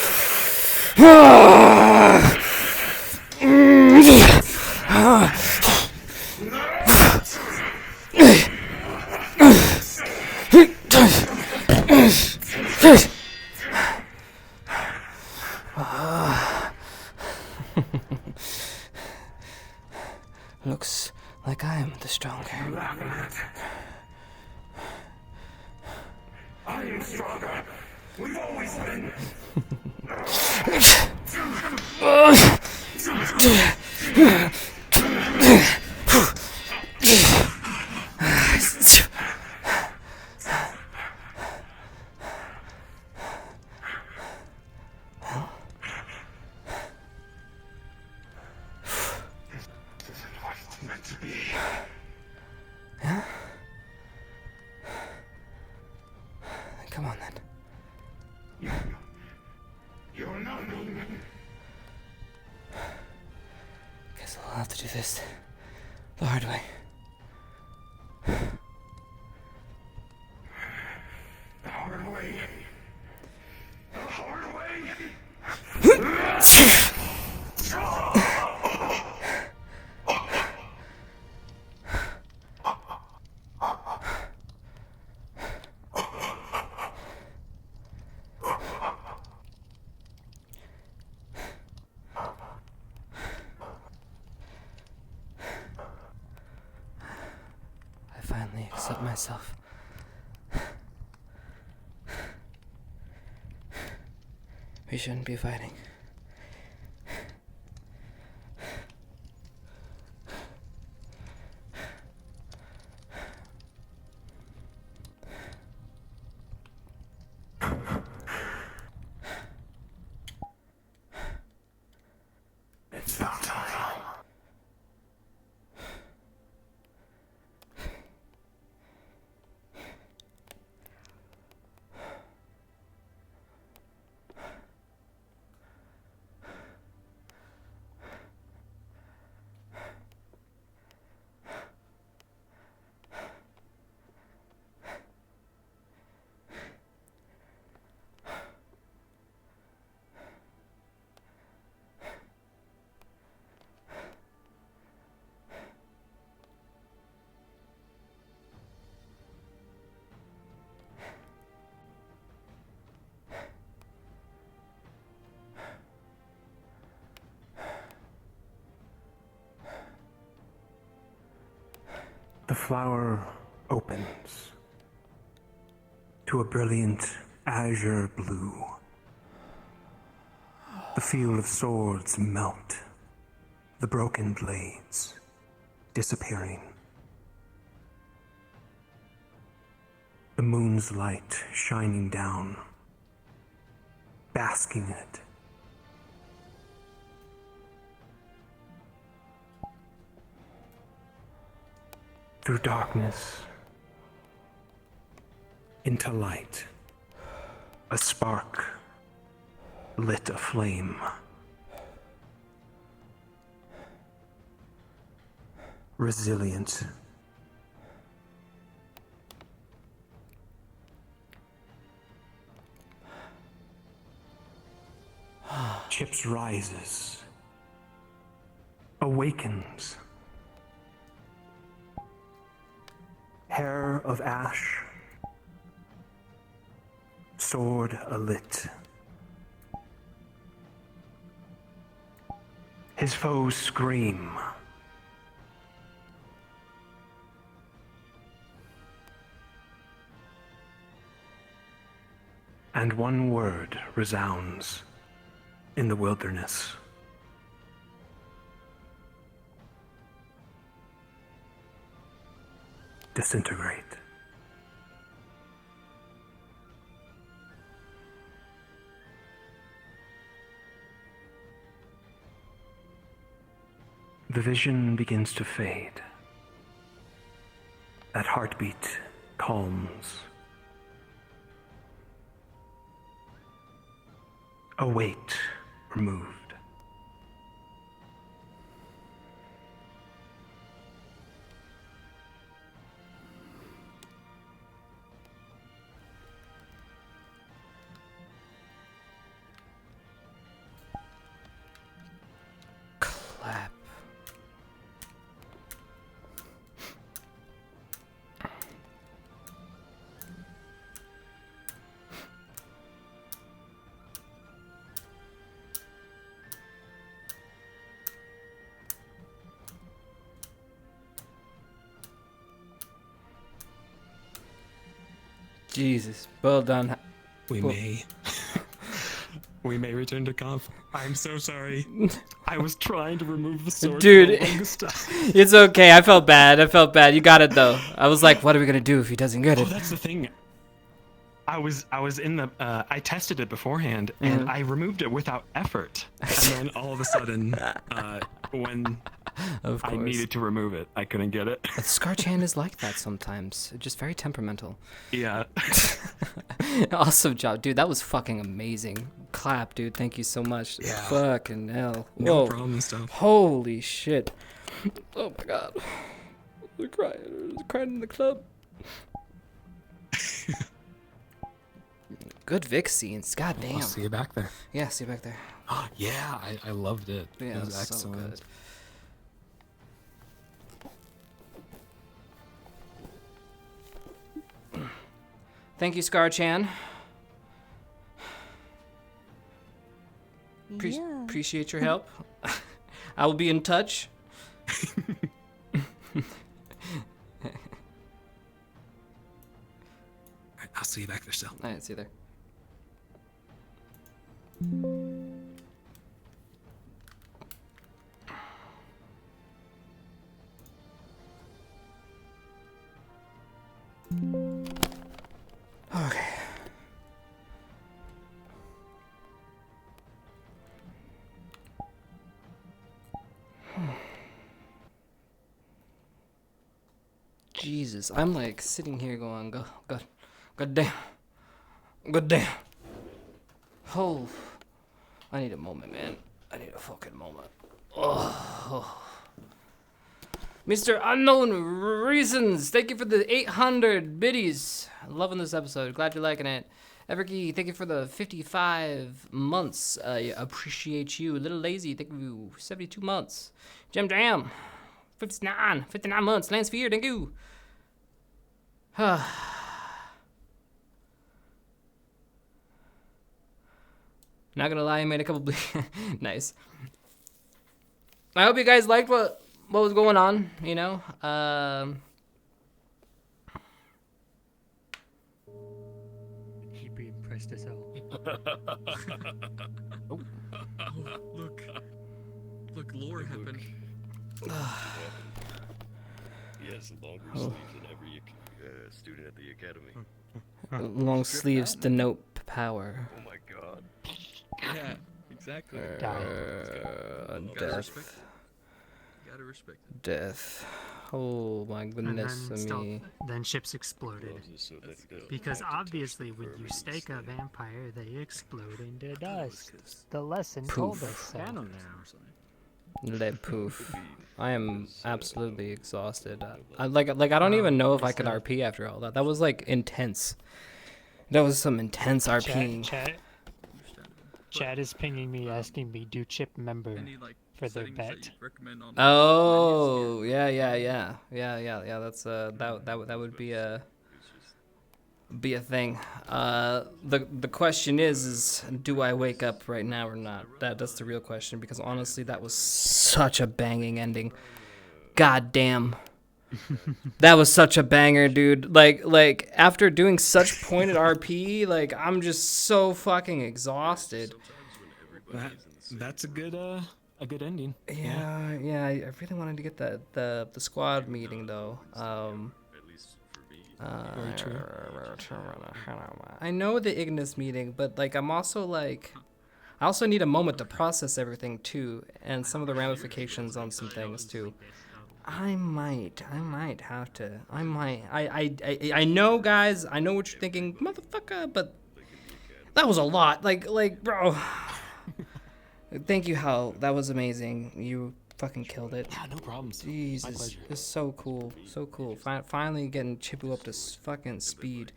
Looks like I am the stronger. I am stronger. We've always been. Meant to be. Yeah? Come on then. You're not me. Guess I'll have to do this the hard way. The hard way. The hard way. I finally accept myself. We shouldn't be fighting. It's about time. The flower opens to a brilliant azure blue. The field of swords melt, the broken blades disappearing. The moon's light shining down, basking in it. Through darkness, into light, a spark lit a flame. Resilient. Chips rises, awakens. Hair of ash, sword alit. His foes scream. And one word resounds in the wilderness. Disintegrate. The vision begins to fade That heartbeat calms. A weight removed. Clap. Jesus, well done. We Well- may. We may return to conf. I'm so sorry. I was trying to remove the sword. Dude, for the longest time. it's okay. I felt bad. You got it though. I was like, what are we gonna do if he doesn't get Oh, it? that's the thing. I was in the I tested it beforehand and I removed it without effort. And then all of a sudden, when Of I course. needed to remove it, I couldn't get it. Scarchan is like that sometimes. Just very temperamental. Yeah. Awesome job, dude. That was fucking amazing. Clap, dude. Thank you so much. Yeah. Fucking hell. No Whoa. problem, stuff. Holy shit. Oh my god. We're crying in the club. Good Vic scenes. God damn. I'll see you back there. Yeah, see you back there. Yeah, I loved it. Yeah, it was so excellent. good. Thank you, Scarchan. Yeah. Appreciate your help. I will be in touch. I'll see you back there still. Alright, see you there. Okay. Jesus, I'm like sitting here going, God damn. Oh, I need a moment, man. I need a fucking moment. Oh. Mr. Unknown Reasons, thank you for the 800 biddies. Loving this episode. Glad you're liking it. Everkey, thank you for the 55 months. I appreciate you. A little lazy, thank you. 72 months. Jam, 59 months. Lance Fear, thank you. Not gonna lie, I made a couple nice. I hope you guys liked what was going on, you know. He'd be impressed as hell. Oh, look, lore happened. Yes, longer Oh. sleeves than every student at the academy. Long sleeves denote power. Oh my god. Yeah, exactly. Death. You gotta respect it. Death. Oh my goodness And then, me. then ships exploded. Because obviously when you stake a vampire, they explode into dust. The lesson told us so. Lead poof. I am absolutely exhausted. I don't even know if I could RP after all that. That was like intense. That was some intense RPing. Chat is pinging me, asking me, do chip member for their settings that bet. you'd recommend on Oh, yeah. That's that would be a thing. The question is do I wake up right now or not? That's the real question, because honestly that was such a banging ending. God damn. That was such a banger, dude. Like after doing such pointed RP, like I'm just so fucking exhausted. That's a good ending. Yeah, I really wanted to get the squad meeting though. Very true. I know the Ignis meeting, but like I'm also like I also need a moment to process everything too, and some of the ramifications on some things too. I might have to. I know, guys. I know what you're thinking, motherfucker. But that was a lot. Like, bro. Thank you, Hal. That was amazing. You fucking killed it. Yeah, no problems. Jesus, My pleasure. it's so cool. So cool. Finally getting Chippu up to fucking speed.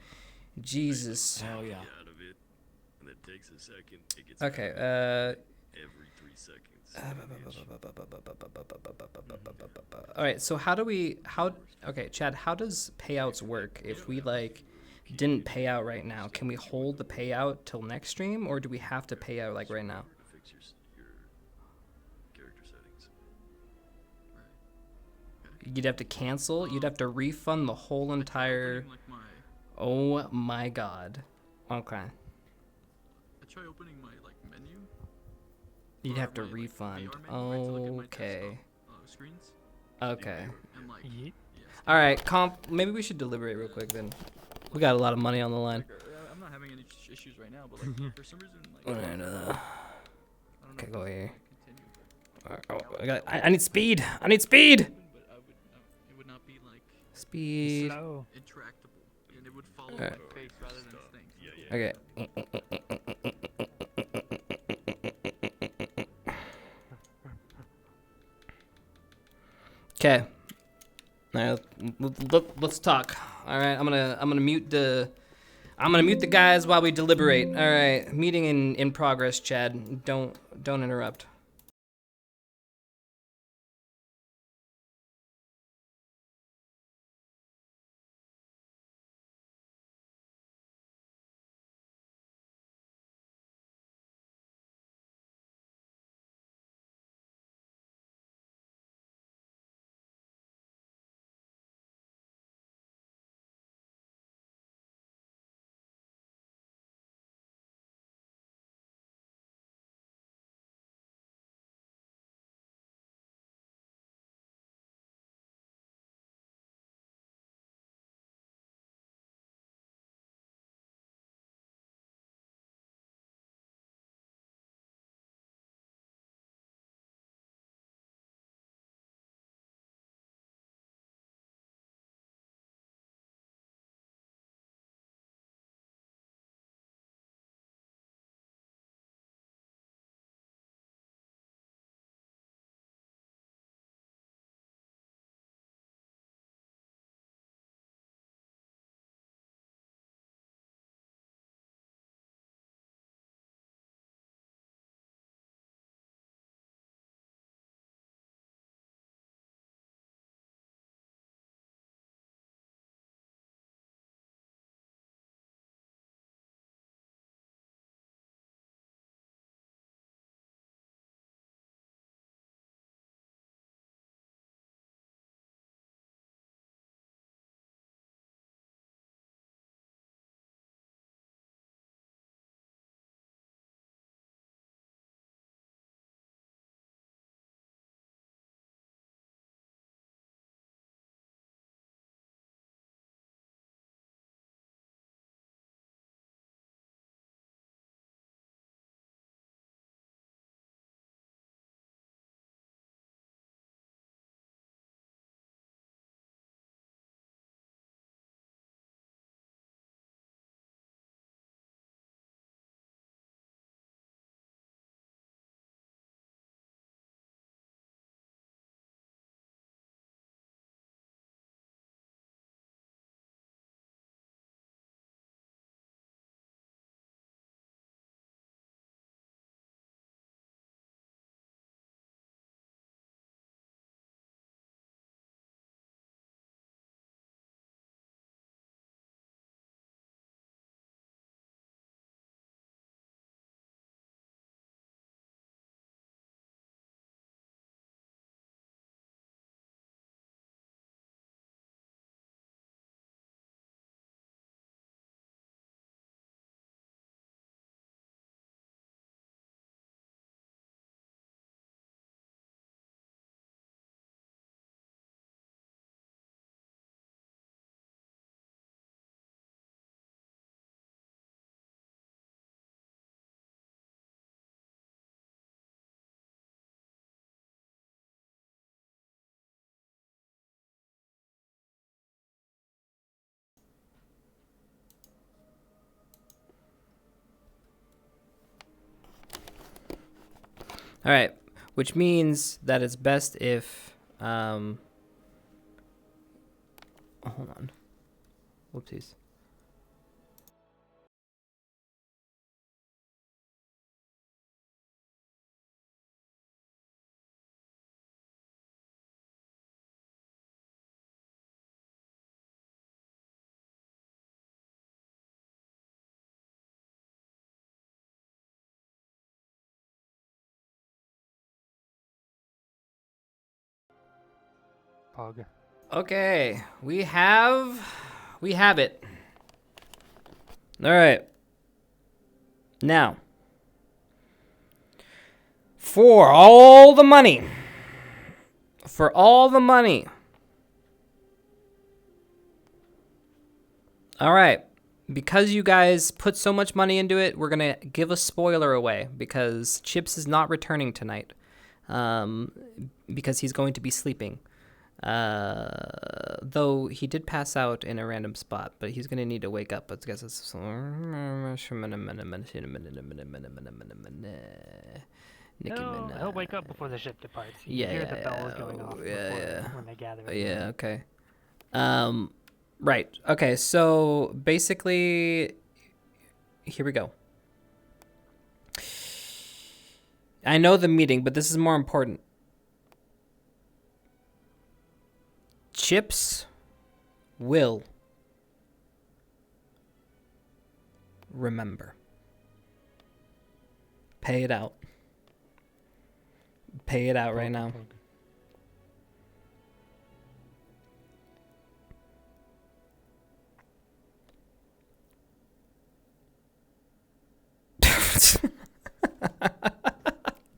Jesus. Hell yeah. Okay. Every 3 seconds. All right. So okay, Chad, how does payouts work? If we like didn't pay out right now, can we hold the payout till next stream, or do we have to pay out like right now? You'd have to cancel. You'd have to refund the whole entire. Oh my god. Okay. I try opening my menu. You'd have to refund. Okay. Screens. Okay. And All right, comp. Maybe we should deliberate real quick then. We got a lot of money on the line. I'm not having any issues right now, but for some reason, Okay, go here. I need speed. I need speed. It would not be speed. Interactable, and it would follow my face rather than things. Okay. Okay. All right, let's talk. All right, I'm gonna mute the guys while we deliberate. All right, meeting in progress, Chad. Don't interrupt. All right, which means that it's best if hold on. Whoopsies. Pog. Okay, we have it. All right. Now, for all the money, all right, because you guys put so much money into it, we're gonna give a spoiler away because Chips is not returning tonight, because he's going to be sleeping. Though he did pass out in a random spot, but he's gonna need to wake up. I guess it's No, he'll wake up before the ship departs. You hear the bells going off when they gather. Yeah, okay. Right. Okay, so basically, here we go. I know the meeting, but this is more important. Chips will remember. Pay it out. Pay it out right now.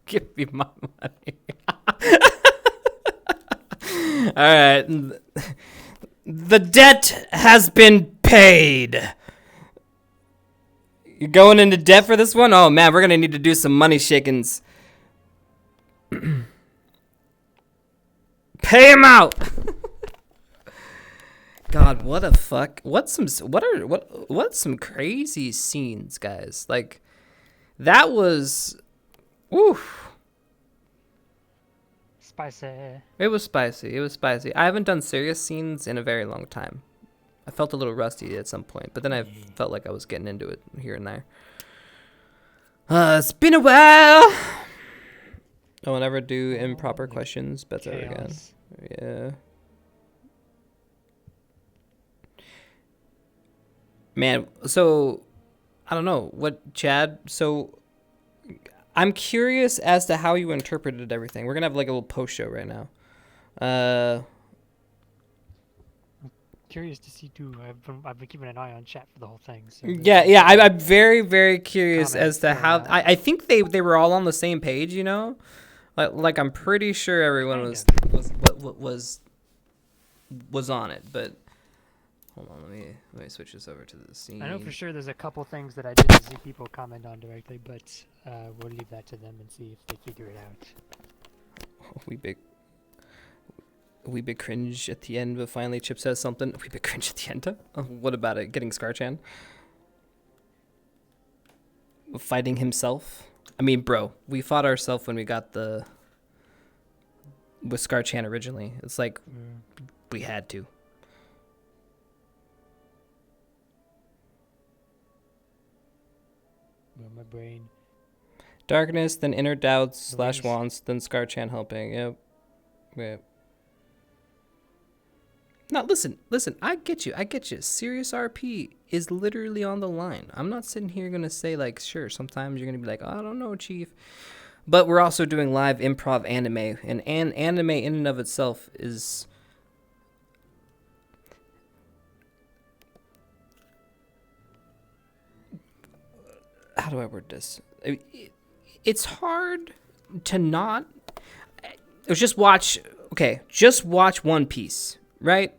Give me my money. All right. The debt has been paid. You're going into debt for this one? Oh, man, we're going to need to do some money shakings. Pay him out. God, what a fuck. What's some crazy scenes, guys? Like, that was... Oof. Spicy. It was spicy. It was spicy. I haven't done serious scenes in a very long time. I felt a little rusty at some point, but then I felt like I was getting into it here and there. It's been a while. No one ever do improper questions. Bets ever again. Yeah. Man, so I don't know what Chad. So I'm curious as to how you interpreted everything. We're gonna have like a little post show right now. Curious to see too. I've been keeping an eye on chat for the whole thing. So yeah. I'm very, very curious as to how. I think they were all on the same page. You know, like I'm pretty sure everyone was on it. But hold on, let me switch this over to the scene. I know for sure there's a couple things that I didn't see people comment on directly, but we'll leave that to them and see if they figure it out. We big cringe at the end, but finally Chip says something. We big cringe at the end. Oh, what about it? Getting Scarchan? Fighting himself? I mean, bro, we fought ourselves when we got with Scarchan originally. It's like we had to. My brain. Darkness, then inner doubts / wants, then Scarchan helping. Yep. Now listen, I get you. Serious RP is literally on the line. I'm not sitting here gonna say like, sure, sometimes you're gonna be like, oh, I don't know, Chief. But we're also doing live improv anime, and anime in and of itself is... How do I word this? It's hard to not... Just watch One Piece, right?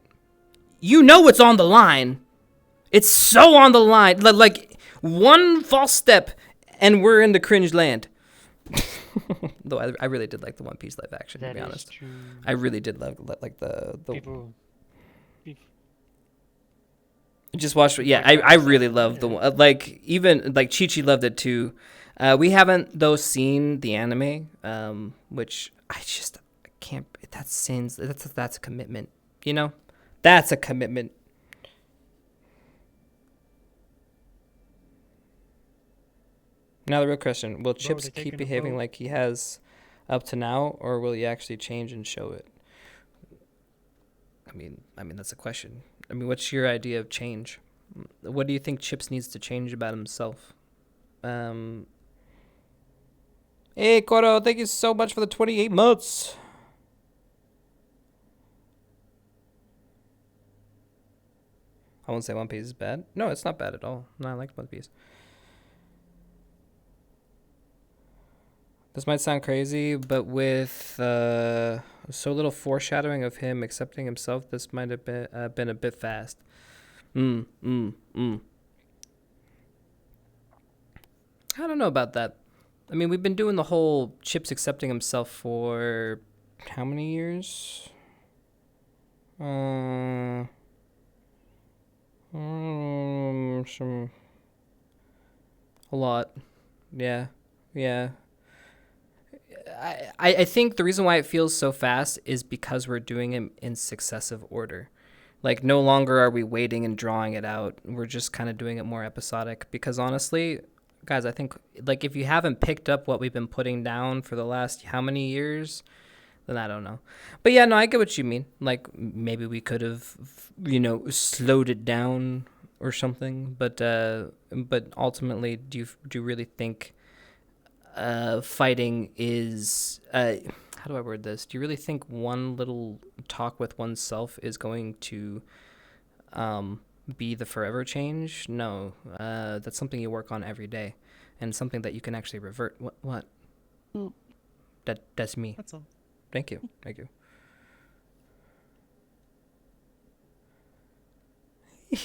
You know what's on the line. It's so on the line. Like, one false step, and we're in the cringe land. Though I really did like the One Piece live action, to be honest. True. I really did love like the people. Just watch. Yeah, I really love the one. Like even like Chi-Chi loved it too. We haven't though seen the anime, which I just can't. That's sins. That's a commitment. You know, that's a commitment. Now the real question: will Chips keep behaving like he has up to now, or will he actually change and show it? I mean that's a question. I mean, what's your idea of change? What do you think Chips needs to change about himself? Hey, Koro, thank you so much for the 28 months. I won't say One Piece is bad. No, it's not bad at all. No, I like One Piece. This might sound crazy, but with so little foreshadowing of him accepting himself, this might have been a bit fast. I don't know about that. I mean, we've been doing the whole Chips accepting himself for how many years? A lot. Yeah. I think the reason why it feels so fast is because we're doing it in successive order. Like, no longer are we waiting and drawing it out. We're just kind of doing it more episodic. Because honestly, guys, I think, like, if you haven't picked up what we've been putting down for the last how many years, then I don't know. But yeah, no, I get what you mean. Like, maybe we could have, slowed it down or something. But ultimately, do you really think fighting is how do I word this? Do you really think one little talk with oneself is going to be the forever change? No, that's something you work on every day, and something that you can actually revert. What? That's me. That's all. Thank you.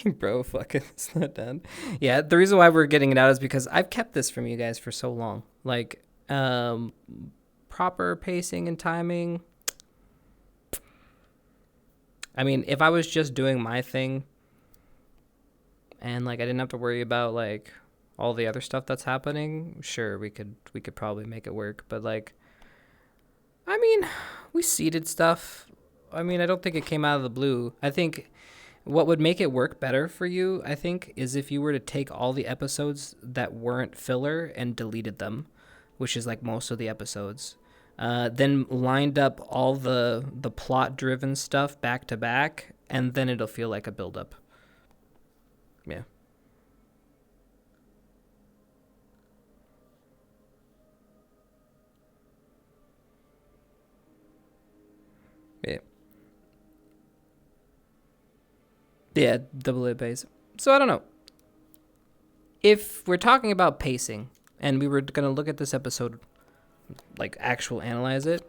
Bro, fucking, it's not done. Yeah, the reason why we're getting it out is because I've kept this from you guys for so long. Like, proper pacing and timing. I mean, if I was just doing my thing and, like, I didn't have to worry about, like, all the other stuff that's happening, sure, we could probably make it work. But, like, I mean, we seeded stuff. I mean, I don't think it came out of the blue. I think what would make it work better for you, I think, is if you were to take all the episodes that weren't filler and deleted them, which is like most of the episodes, then lined up all the plot-driven stuff back to back, and then it'll feel like a build-up. Yeah. Yeah, double A base. So I don't know. If we're talking about pacing, and we were gonna look at this episode, like actual analyze it,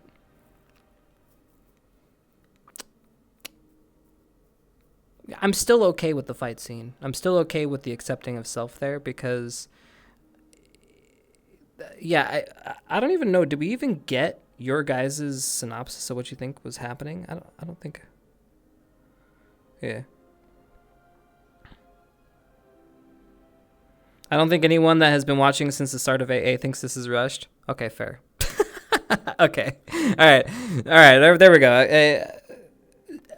I'm still okay with the fight scene. I'm still okay with the accepting of self there because, yeah, I don't even know. Did we even get your guys' synopsis of what you think was happening? I don't think. Yeah. I don't think anyone that has been watching since the start of AA thinks this is rushed. Okay, fair. Okay. All right. There we go.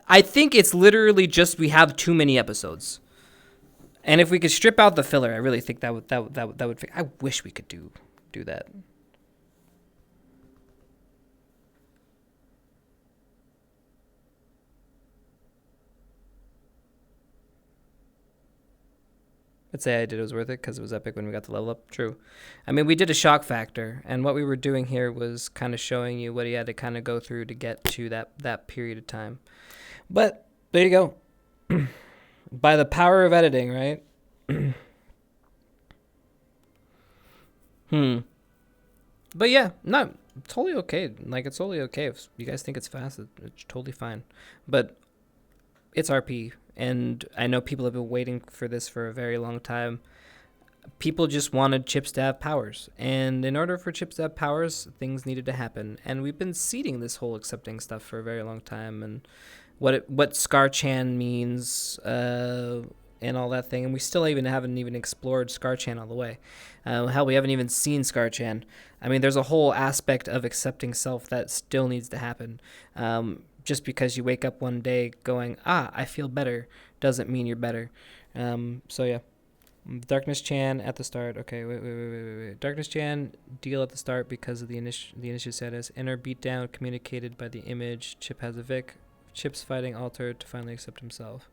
I think it's literally just we have too many episodes. And if we could strip out the filler, I really think that would I wish we could do that. I'd say I did it was worth it because it was epic when we got to level up. True. I mean, we did a shock factor, and what we were doing here was kind of showing you what he had to kind of go through to get to that period of time. But there you go. By the power of editing, right? But yeah, no, totally okay. Like, it's totally okay if you guys think it's fast. It's totally fine. But it's RP. And I know people have been waiting for this for a very long time. People just wanted Chips to have powers. And in order for Chips to have powers, things needed to happen. And we've been seeding this whole accepting stuff for a very long time. And what Scar-Chan means, and all that thing, and we still haven't even explored Scar-Chan all the way. Hell, we haven't even seen Scar-Chan. I mean, there's a whole aspect of accepting self that still needs to happen. Just because you wake up one day going, I feel better, doesn't mean you're better. So yeah. Darkness Chan at the start. Okay, wait. Darkness Chan deal at the start because of the initial status. Inner beatdown communicated by the image. Chip has a Vic. Chip's fighting Alter to finally accept himself.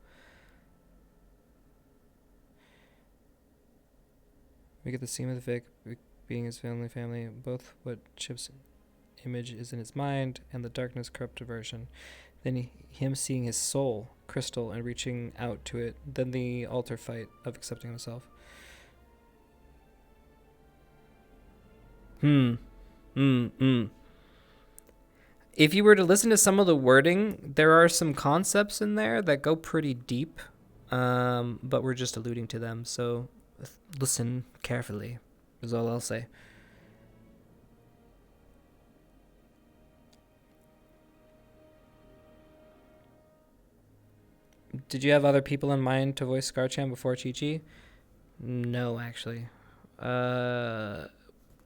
We get the scene with Vic being his family. Both what Chip's image is in his mind and the darkness corrupted version. Then him seeing his soul, Crystal, and reaching out to it. Then the altar fight of accepting himself. If you were to listen to some of the wording, there are some concepts in there that go pretty deep, but we're just alluding to them. So listen carefully, is all I'll say. Did you have other people in mind to voice Scar-Chan before Chi-Chi? No, actually. I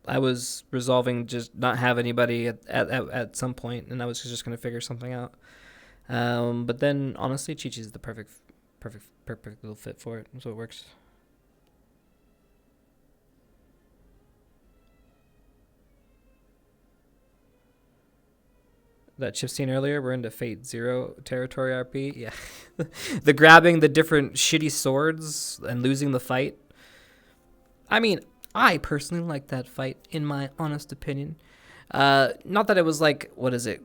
was resolving just not have anybody at some point, and I was just going to figure something out. But then, honestly, Chi-Chi's the perfect little fit for it, so it works. That Chip scene earlier, we're into Fate Zero territory RP. Yeah. The grabbing the different shitty swords and losing the fight. I mean, I personally like that fight, in my honest opinion. Not that it was like, what is it,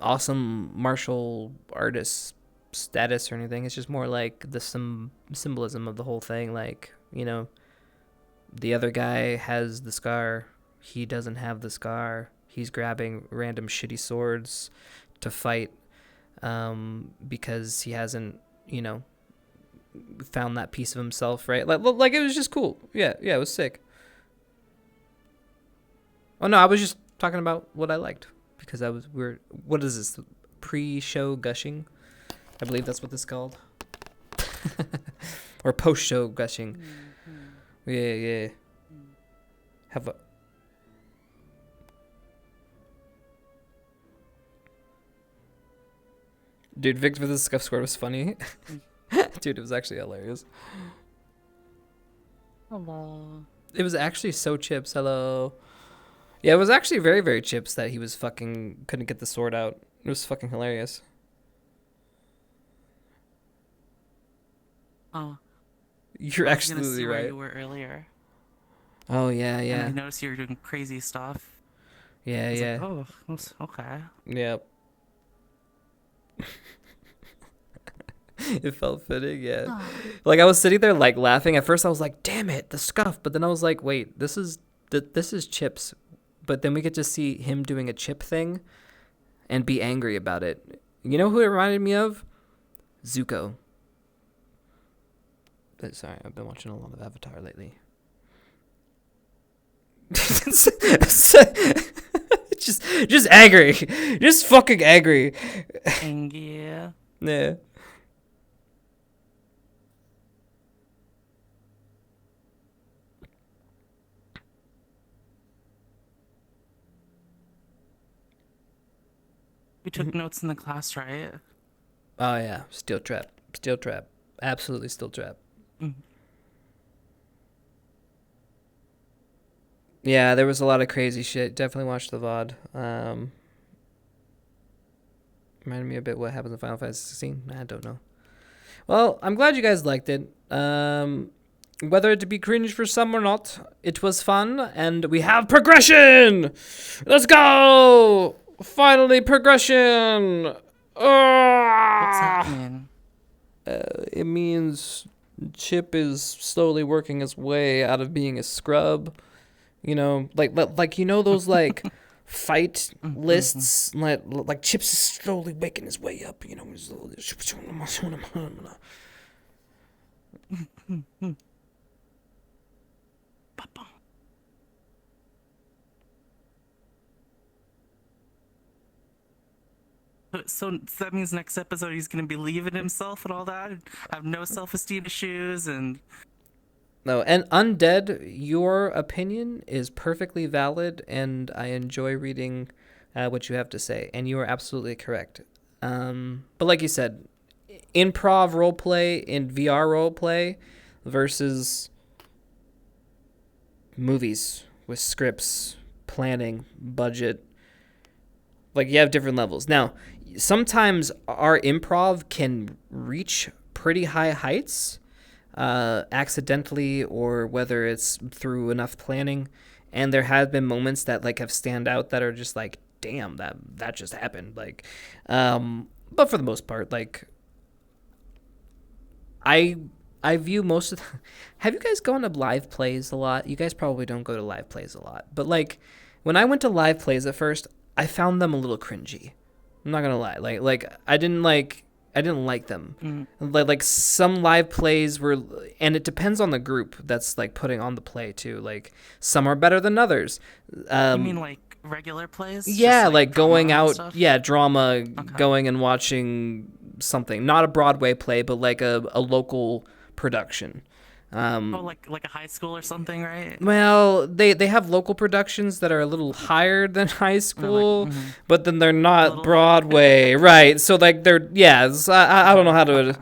awesome martial artist status or anything. It's just more like the symbolism of the whole thing. Like, the other guy has the scar. He doesn't have the scar. He's grabbing random shitty swords to fight because he hasn't, found that piece of himself, right? Like it was just cool. Yeah, it was sick. Oh no, I was just talking about what I liked because what is this? Pre-show gushing? I believe that's what this is called. Or post-show gushing. Yeah. Have a Dude, Vic with the scuff square was funny. Dude, it was actually hilarious. Hello. It was actually so Chips. Hello. Yeah, it was actually very, very Chips that he was couldn't get the sword out. It was fucking hilarious. Oh. You're absolutely right. Where you were earlier. Oh, yeah. And I noticed you were doing crazy stuff. Yeah. Like, oh, okay. Yep. It felt fitting, yeah. Oh. Like I was sitting there like laughing. At first I was like, damn it, the scuff. But then I was like, wait, this is Chips. But then we get to see him doing a Chip thing and be angry about it. You know who it reminded me of? Zuko. Sorry, I've been watching a lot of Avatar lately. just angry. Just fucking angry. Yeah. Yeah. You took notes in the class, right? Oh yeah, Steel Trap, absolutely Steel Trap. Yeah, there was a lot of crazy shit. Definitely watched the VOD. Reminded me a bit what happens in Final Fantasy 16. I don't know. Well, I'm glad you guys liked it. Whether it be cringe for some or not, it was fun, and we have progression! Let's go! Finally, progression! What's that mean? It means Chip is slowly working his way out of being a scrub. Like you know those like fight lists, like Chip's is slowly making his way up. So that means next episode he's gonna believe in himself and all that, and have no self-esteem issues, and No, and Undead, your opinion is perfectly valid, and I enjoy reading what you have to say, and you are absolutely correct. But like you said, improv roleplay in VR roleplay versus movies with scripts, planning, budget. Like, you have different levels. Now, sometimes our improv can reach pretty high heights, accidentally, or whether it's through enough planning. And there have been moments that like have stand out that are just like, damn, that just happened. Like, but for the most part, like, I view most of have you guys gone to live plays a lot? You guys probably don't go to live plays a lot. But like, when I went to live plays at first, I found them a little cringy. I'm not gonna lie. Like I didn't like them. Like some live plays were, and it depends on the group that's like putting on the play too. Like, some are better than others. you mean like regular plays? Yeah, Just, like going drama and out, stuff? yeah, drama, going and watching something, not a Broadway play, but like a local production. Like a high school or something, right? Well, they have local productions that are a little higher than high school, but then they're not Broadway, right? So like they're I don't know how to,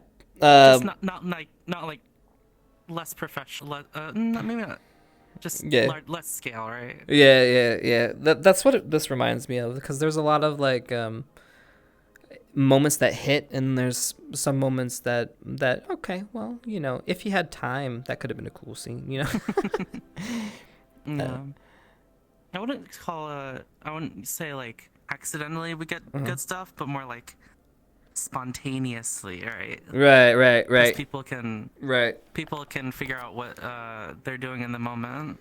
Just not like less professional. Maybe not. Just less scale, right? Yeah. That's what this reminds me of, because there's a lot of like moments that hit, and there's some moments that okay, well, you know, if you had time, that could have been a cool scene, you know. I wouldn't say like accidentally we get good stuff, but more like spontaneously, right? Right. 'Cause people can figure out what they're doing in the moment.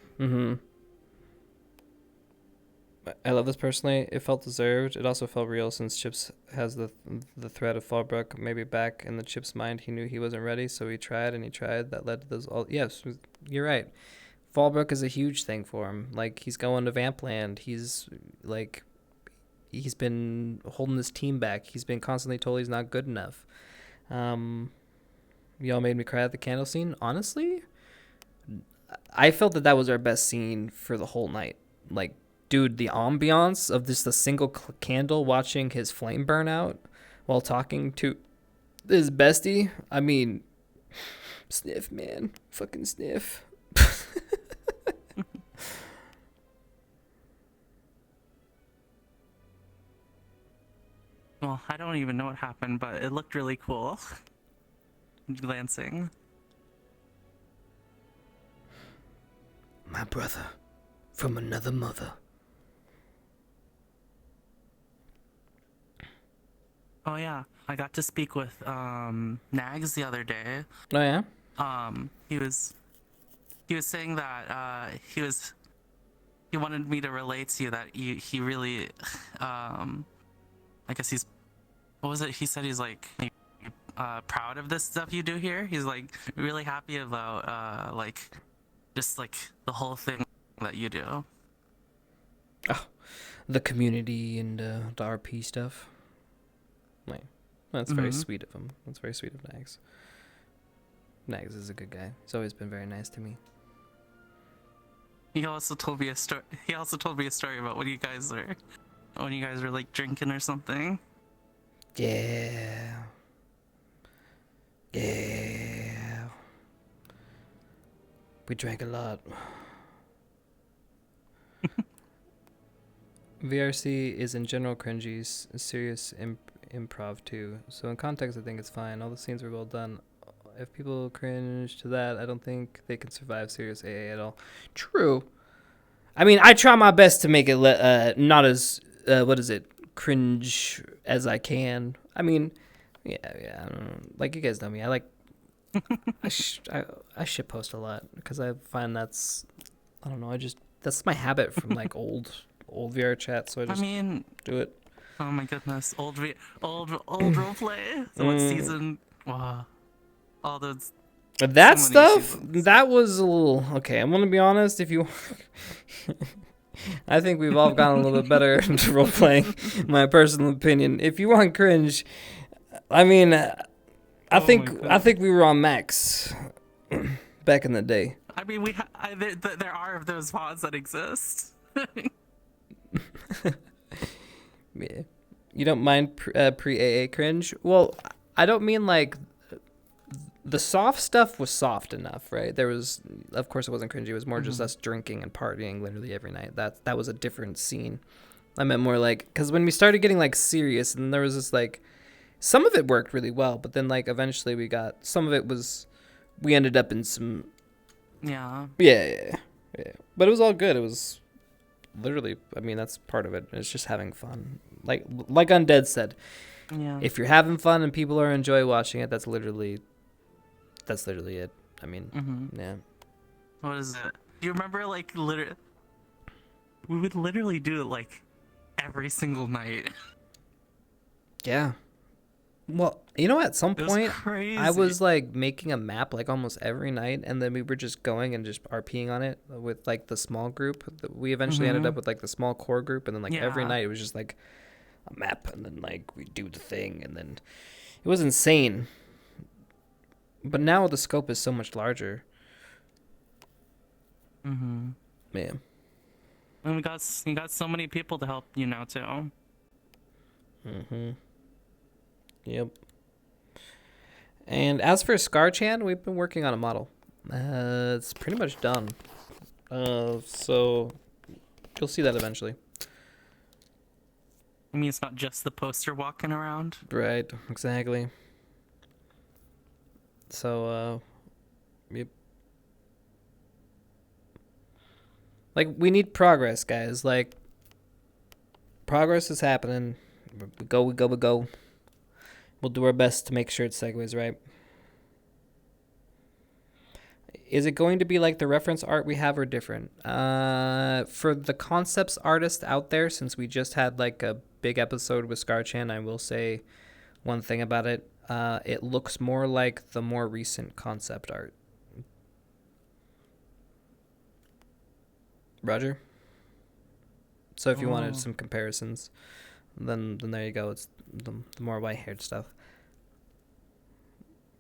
I love this personally. It felt deserved. It also felt real, since Chips has the threat of Fallbrook maybe back in the Chips' mind. He knew he wasn't ready, so he tried and he tried. That led to those all. Yes, you're right. Fallbrook is a huge thing for him. Like, he's going to Vampland. He's been holding his team back. He's been constantly told he's not good enough. Y'all made me cry at the candle scene. Honestly, I felt that was our best scene for the whole night. Like, dude, the ambiance of just a single candle watching his flame burn out while talking to his bestie. I mean, sniff, man. Fucking sniff. Well, I don't even know what happened, but it looked really cool. Glancing. My brother from another mother. Oh yeah, I got to speak with Nags the other day. Oh yeah. He was saying that he wanted me to relate to you that he really I guess he's, what was it? He said he's like proud of this stuff you do here. He's like really happy about like just like the whole thing that you do. Oh, the community and the RP stuff. Like, that's very sweet of him. That's very sweet of Nags. Nags is a good guy. He's always been very nice to me. He also told me a story. He also told me a story about when you guys were like drinking or something. Yeah. We drank a lot. VRC is in general cringy, serious improv too. So in context, I think it's fine. All the scenes were well done. If people cringe to that, I don't think they can survive serious AA at all. True. I mean, I try my best to make it not as cringe as I can. I mean, yeah. I don't know. Like, you guys know me. I like I shit post a lot because I find that's my habit from like old VR chat. So I just do it. Oh my goodness, old roleplay. So what season? Wow, all those. That stuff, that was a little okay. I'm gonna be honest. If you I think we've all gotten a little bit better at role playing. My personal opinion. If you want cringe, I mean, I think we were on max back in the day. I mean, there are those mods that exist. Yeah. You don't mind pre-AA cringe? Well, I don't mean like the soft stuff was soft enough, right? There was, of course, it wasn't cringy. It was more just us drinking and partying literally every night. That was a different scene. I meant more like, because when we started getting like serious, and there was this like, some of it worked really well, but then like eventually some of it was, we ended up in some. Yeah. Yeah. But it was all good. It was literally, I mean, that's part of it. It's just having fun. Like Undead said, yeah. If you're having fun and people are enjoy watching it, that's literally it. I mean, yeah. What is it? Do you remember like literally? We would literally do it like every single night. Yeah. Well, you know, at some It was point, crazy. I was like making a map like almost every night, and then we were just going and just RPing on it with like the small group. We eventually ended up with like the small core group, and then like every night it was just like a map, and then like we do the thing, and then it was insane. But now the scope is so much larger. Man. And we got so many people to help you now too. Yep. And as for Scarchan, we've been working on a model. It's pretty much done. So you'll see that eventually. I mean, it's not just the poster walking around. Right, exactly. So, yep. Like, we need progress, guys. Like, progress is happening. We go. We'll do our best to make sure it segues right. Is it going to be like the reference art we have or different? For the concepts artists out there, since we just had like a big episode with Scarchan, I will say one thing about it. It looks more like the more recent concept art. Roger? So if you wanted some comparisons, then there you go. It's the more white-haired stuff.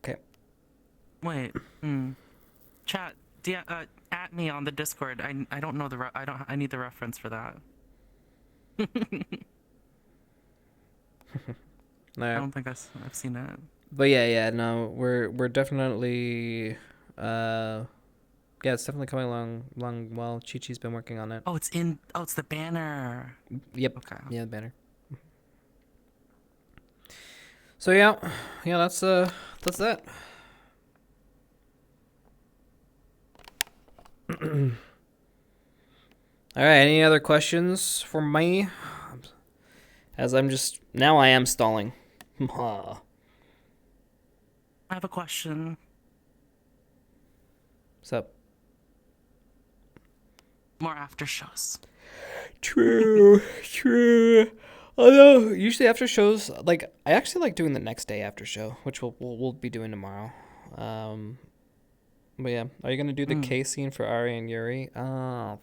Okay. Wait. Chat. At me on the Discord. I don't know the. I need the reference for that. I don't think I've seen it. But yeah. No, we're definitely. Yeah, it's definitely coming along well. Chi-Chi's been working on it. Oh, it's the banner. Yep. Okay. Yeah, the banner. So yeah, that's that. All right. Any other questions for me? As I am stalling. I have a question. What's up? More after shows. True. Although usually after shows, like I actually like doing the next day after show, which we'll be doing tomorrow. But yeah, are you gonna do the K scene for Ari and Yuri? Oh,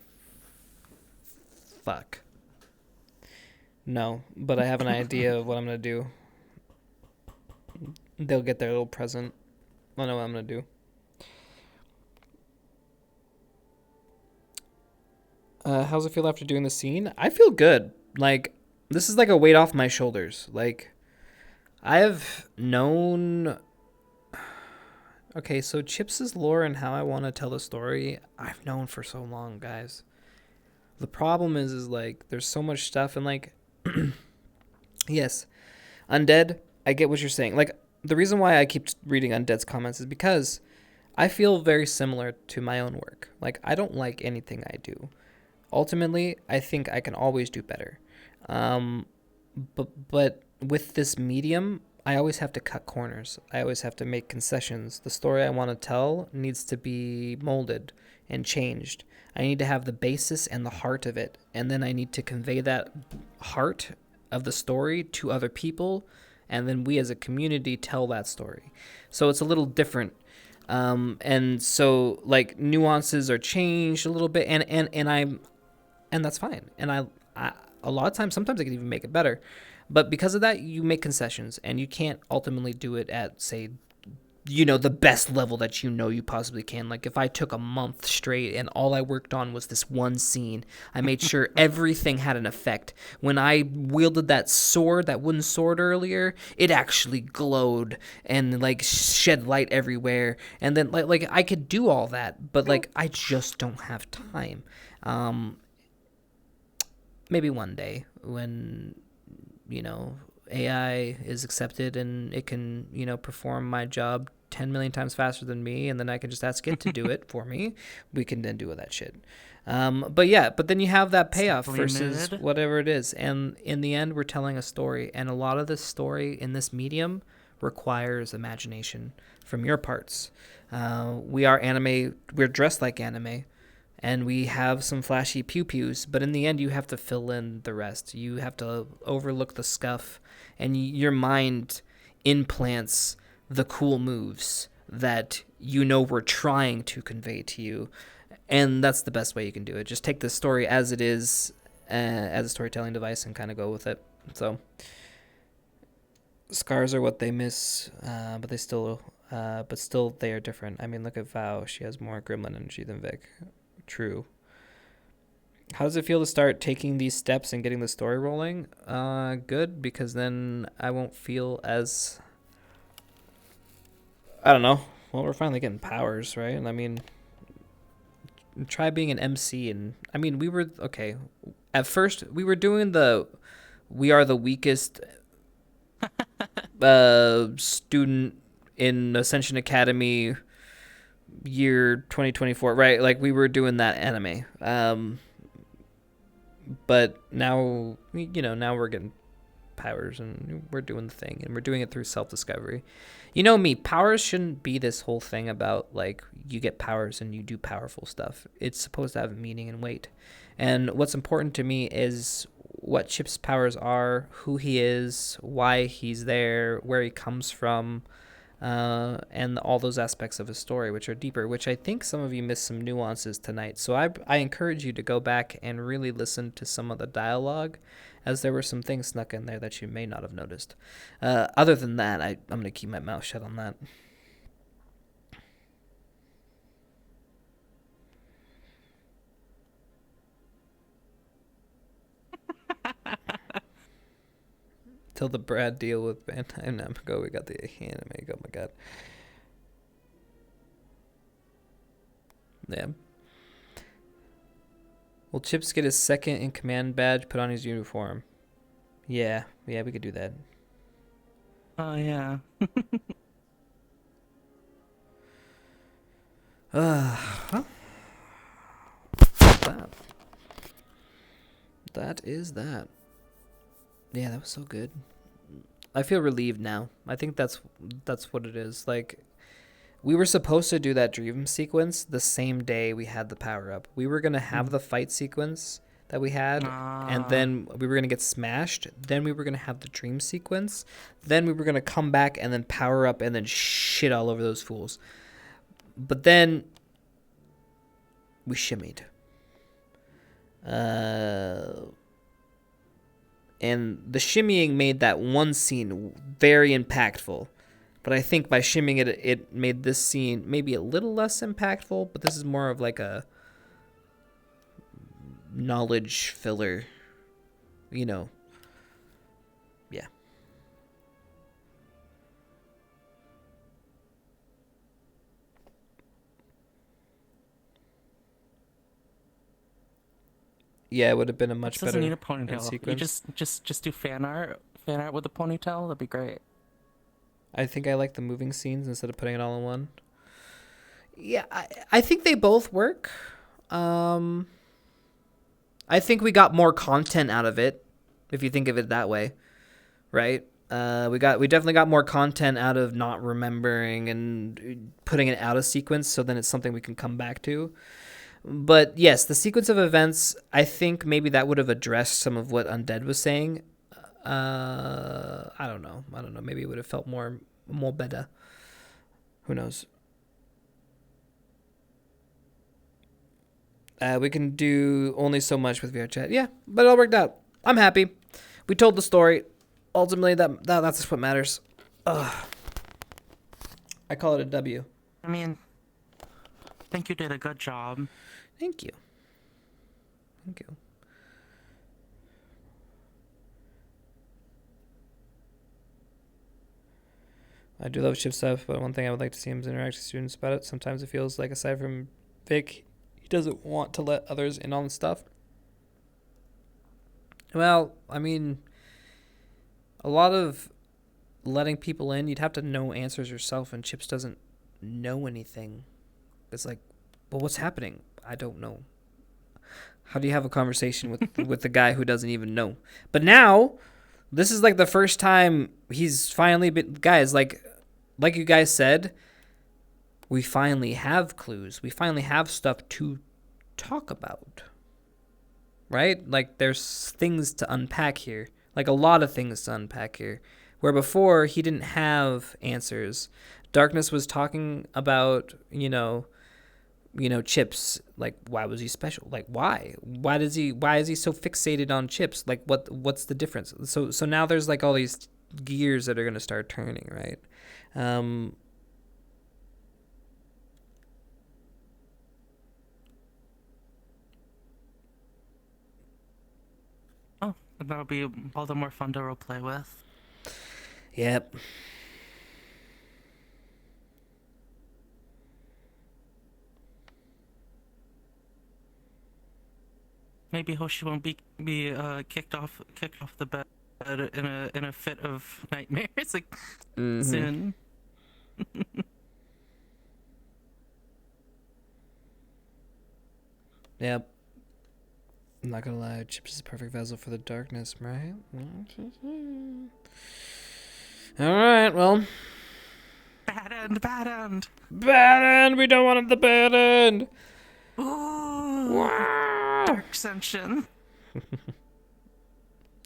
fuck. No, but I have an idea of what I'm gonna do. They'll get their little present. I know what I'm gonna do. How's it feel after doing the scene? I feel good. Like, this is like a weight off my shoulders. Like, I have known... Okay, so Chips' lore and how I want to tell the story, I've known for so long, guys. The problem is like, there's so much stuff, and like... Yes, Undead, I get what you're saying. Like, the reason why I keep reading Undead's comments is because I feel very similar to my own work. Like, I don't like anything I do. Ultimately, I think I can always do better. But with this medium, I always have to cut corners. I always have to make concessions. The story I want to tell needs to be molded and changed. I need to have the basis and the heart of it. And then I need to convey that heart of the story to other people. And then we as a community tell that story. So it's a little different. And so like nuances are changed a little bit. And and that's fine. And I a lot of times, sometimes I can even make it better. But because of that, you make concessions, and you can't ultimately do it at, say, the best level that you possibly can. Like if I took a month straight and all I worked on was this one scene, I made sure everything had an effect. When I wielded that sword, that wooden sword earlier, it actually glowed and like shed light everywhere. And then like I could do all that, but like I just don't have time. Maybe one day when AI is accepted and it can, perform my job 10 million times faster than me, and then I can just ask it to do it for me. We can then do all that shit. But then you have that payoff versus whatever it is. And in the end, we're telling a story. And a lot of this story in this medium requires imagination from your parts. We are anime. We're dressed like anime. And we have some flashy pew-pews, but in the end, you have to fill in the rest. You have to overlook the scuff, and your mind implants the cool moves that we're trying to convey to you. And that's the best way you can do it. Just take the story as it is, as a storytelling device, and kind of go with it. So, scars are what they miss, but still they are different. I mean, look at Val. She has more gremlin energy than Vic. True. How does it feel to start taking these steps and getting the story rolling? Good, because then I won't feel as... I don't know. Well, we're finally getting powers, right? And I mean, try being an MC. And I mean, we were... Okay. At first, we were doing we are the weakest student in Ascension Academy... year 2024, right? Like we were doing that anime, but now now we're getting powers and we're doing the thing, and we're doing it through self-discovery. Me, powers shouldn't be this whole thing about like you get powers and you do powerful stuff. It's supposed to have meaning and weight, and what's important to me is what Chip's powers are, who he is, why he's there, where he comes from, and all those aspects of his story, which are deeper, which I think some of you missed some nuances tonight. So I encourage you to go back and really listen to some of the dialogue, as there were some things snuck in there that you may not have noticed. Other than that, I'm going to keep my mouth shut on that. Till the Brad deal with Bandai Namco, we got the anime. Oh my god. Yeah. Will Chips get his second in command badge put on his uniform? Yeah, we could do that. Oh yeah. Well, that is that. Yeah, that was so good. I feel relieved now. I think that's what it is. Like, we were supposed to do that dream sequence the same day we had the power up. We were gonna have the fight sequence that we had, and then we were gonna get smashed. Then we were gonna have the dream sequence. Then we were gonna come back and then power up and then shit all over those fools. But then we shimmied. And the shimmying made that one scene very impactful. But I think by shimmying it, it made this scene maybe a little less impactful. But this is more of like a knowledge filler. Yeah. Yeah, it would have been a much better. Doesn't need a ponytail. You just do fan art with a ponytail. That'd be great. I think I like the moving scenes instead of putting it all in one. Yeah, I think they both work. I think we got more content out of it, if you think of it that way, right? We definitely got more content out of not remembering and putting it out of sequence, so then it's something we can come back to. But yes, the sequence of events, I think maybe that would have addressed some of what Undead was saying. I don't know. Maybe it would have felt more better. Who knows? We can do only so much with VR chat. Yeah, but it all worked out. I'm happy. We told the story. Ultimately, that's what matters. Ugh. I call it a W. I mean, I think you did a good job. Thank you. Thank you. I do love Chip's stuff, but one thing I would like to see him is interact with students about it. Sometimes it feels like, aside from Vic, he doesn't want to let others in on the stuff. Well, I mean, a lot of letting people in, you'd have to know answers yourself, and Chips doesn't know anything. It's like, well, what's happening? I don't know. How do you have a conversation with the guy who doesn't even know? But now, this is like the first time he's finally been... Guys, like you guys said, we finally have clues. We finally have stuff to talk about. Right? Like, there's things to unpack here. Like, a lot of things to unpack here. Where before, he didn't have answers. Darkness was talking about, Chips. Like, why was he special? Like, why? Why is he so fixated on Chips? Like, what's the difference? So now there's like all these gears that are gonna start turning, right? Oh, that'll be all the more fun to roleplay with. Yep. Maybe Hoshi won't be kicked off the bed in a fit of nightmares like soon. Yep. I'm not gonna lie, Chips is a perfect vessel for the darkness, right? Alright, well. Bad end, bad end. Bad end! We don't want the bad end! Ooh, wow. Dark Ascension.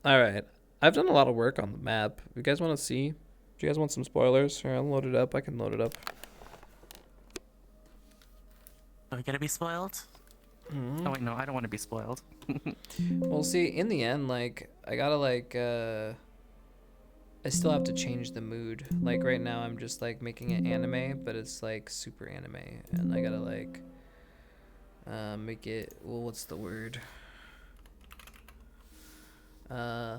Alright. I've done a lot of work on the map. You guys want to see? Do you guys want some spoilers? Or I'll load it up. I can load it up. Are we gonna be spoiled? Oh wait, no, I don't want to be spoiled. Well, see, in the end, like, I gotta, like, I still have to change the mood. Like, right now, I'm just, like, making it anime, but it's, like, super anime. And I gotta, like, make it, well, what's the word? I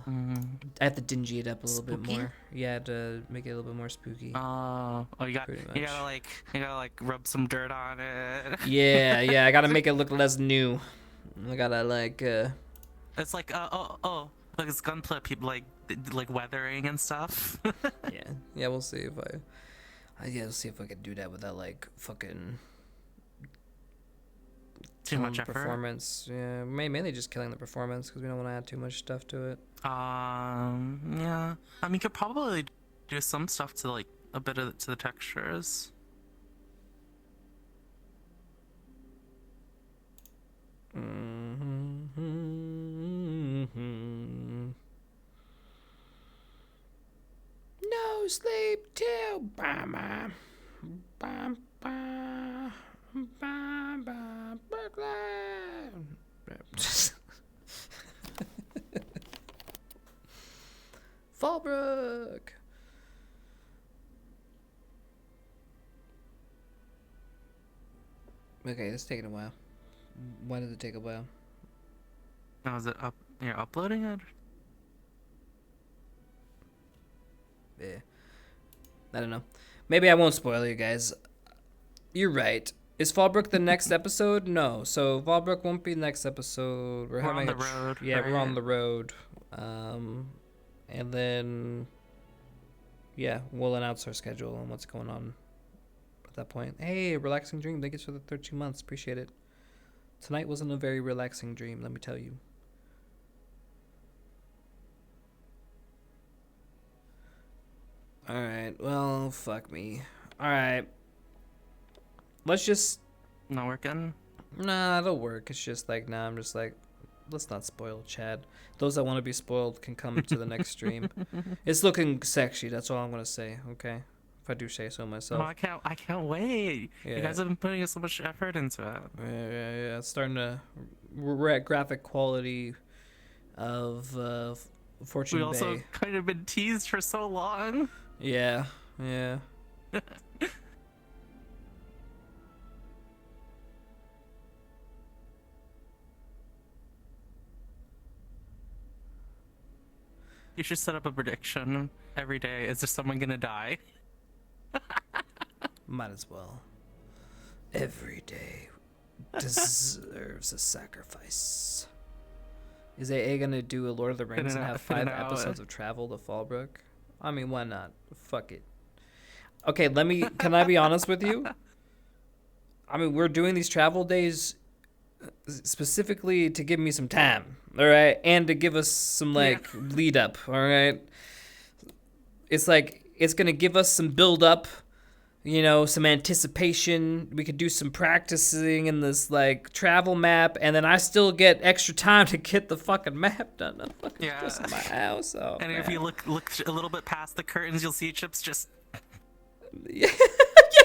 have to dingy it up a little bit more. Yeah, to make it a little bit more spooky. Oh, you gotta like rub some dirt on it. Yeah, I gotta make it look less new. I gotta like. It's like like it's gunpla people like weathering and stuff. yeah, we'll see if we'll see if I can do that without like fucking. Too much effort. Performance, yeah. Mainly just killing the performance because we don't want to add too much stuff to it. Yeah. I mean, you could probably do some stuff to like a bit of to the textures. No sleep till Brahma. Bam, bam. Brooklyn. Fallbrook. Okay, it's taking a while. Why did it take a while? Oh, is it up? You're uploading it? Yeah. I don't know. Maybe I won't spoil you guys. You're right. Is Fallbrook the next episode? No. So Fallbrook won't be the next episode. We're having on the road. Yeah, right? we're on the road. And then yeah, we'll announce our schedule and what's going on at that point. Hey, relaxing dream. Thank you for the 13 months. Appreciate it. Tonight wasn't a very relaxing dream, let me tell you. Alright, well, fuck me. Alright. Let's just... Not working? Nah, it'll work. It's just like, nah, I'm just like, let's not spoil Chad. Those that want to be spoiled can come to the next stream. It's looking sexy, that's all I'm going to say, okay? if I do say so Oh, myself. I can't wait. Yeah. You guys have been putting so much effort into it. Yeah. It's starting to. We're at graphic quality of Fortune We also Bay. kind of been teased for so long. Yeah. You should set up a prediction every day. Is there someone gonna die? Might as well. Every day deserves a sacrifice. Is AA gonna do a Lord of the Rings and have 5 episodes of travel to Fallbrook? I mean, why not? Fuck it. Okay, can I be honest with you? I mean, we're doing these travel days specifically to give me some time, all right? And to give us some, lead up, all right? It's like, it's going to give us some build up, some anticipation. We could do some practicing in this, travel map, and then I still get extra time to get the fucking map done. I'm fucking just in my house. Oh, and man. if you look a little bit past the curtains, you'll see Chips just...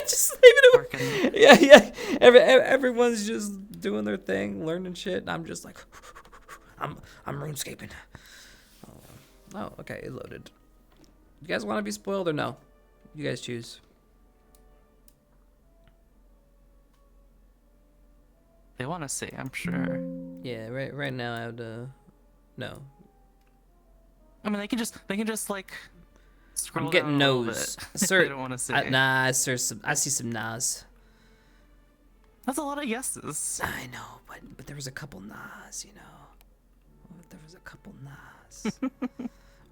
just leave it working. Yeah. Everyone's just doing their thing, learning shit, and I'm just like, I'm RuneScaping. Oh, okay, it loaded. You guys want to be spoiled or no? You guys choose. They want to see, I'm sure. Yeah, right now I have to. No. I mean, they can just like. Scroll I'm getting down nose. They don't want to see. Nah, sir. I see some nas. That's a lot of yeses. I know, but there was a couple nas, There was a couple nas.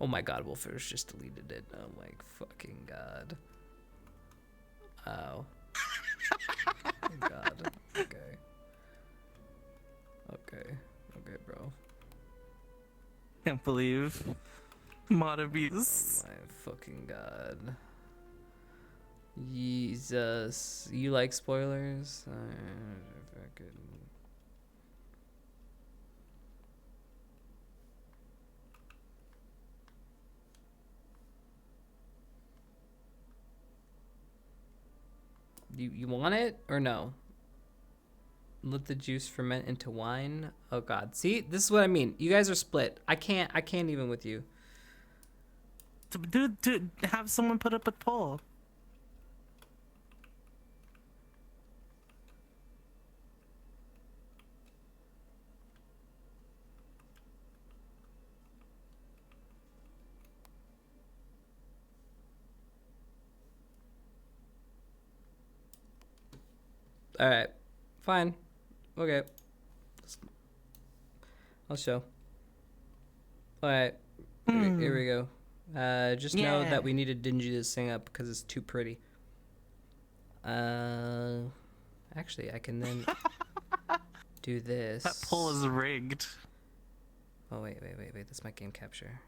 Oh my God, Wolfers just deleted it. Oh my fucking God. Oh. Oh God. Okay, bro. Can't believe mod abuse. Oh my fucking God. Jesus. You like spoilers? You want it or no? Let the juice ferment into wine. Oh God. See, this is what I mean. You guys are split. I can't even with you. Dude, have someone put up a poll. All right, fine, okay. I'll show. All right, here we go. Just know that we need to dingy this thing up because it's too pretty. Actually, I can then do this. That poll is rigged. Oh wait, that's my game capture.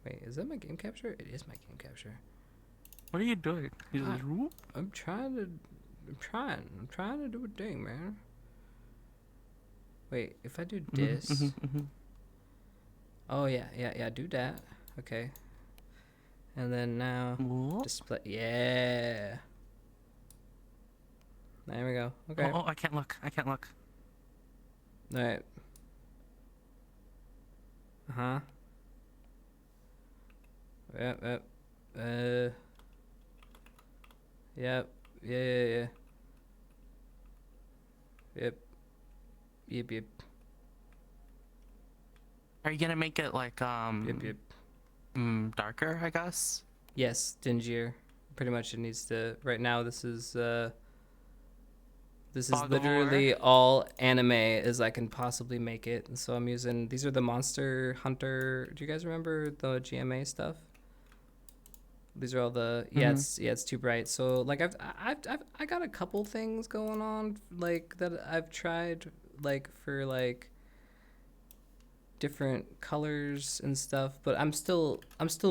Wait, is that my game capture? It is my game capture. What are you doing? I'm trying to do a thing, man. Wait, if I do this. Oh yeah, do that. Okay. And then now display. Yeah. There we go. Okay. Oh, I can't look. All right. Uh-huh. Yep. Yep. Yeah. Yep. Are you gonna make it like Yep. darker, I guess? Yes, dingier. Pretty much it needs to. Right now, this is literally all anime as I can possibly make it. And so I'm using. These are the Monster Hunter. Do you guys remember the GMA stuff? These are all the it's too bright. So like I got a couple things going on like that I've tried like for like different colors and stuff, but I'm still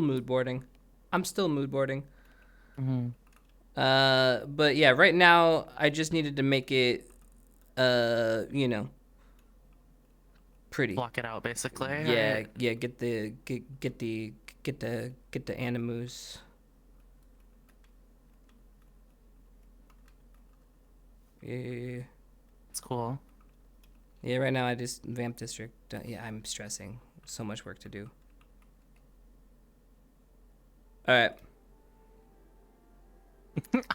mood boarding. But yeah, right now I just needed to make it pretty. Block it out basically. Yeah, right? yeah, get the animus. Yeah. It's cool. Yeah, right now I just vamp district. Yeah, I'm stressing. So much work to do. All right.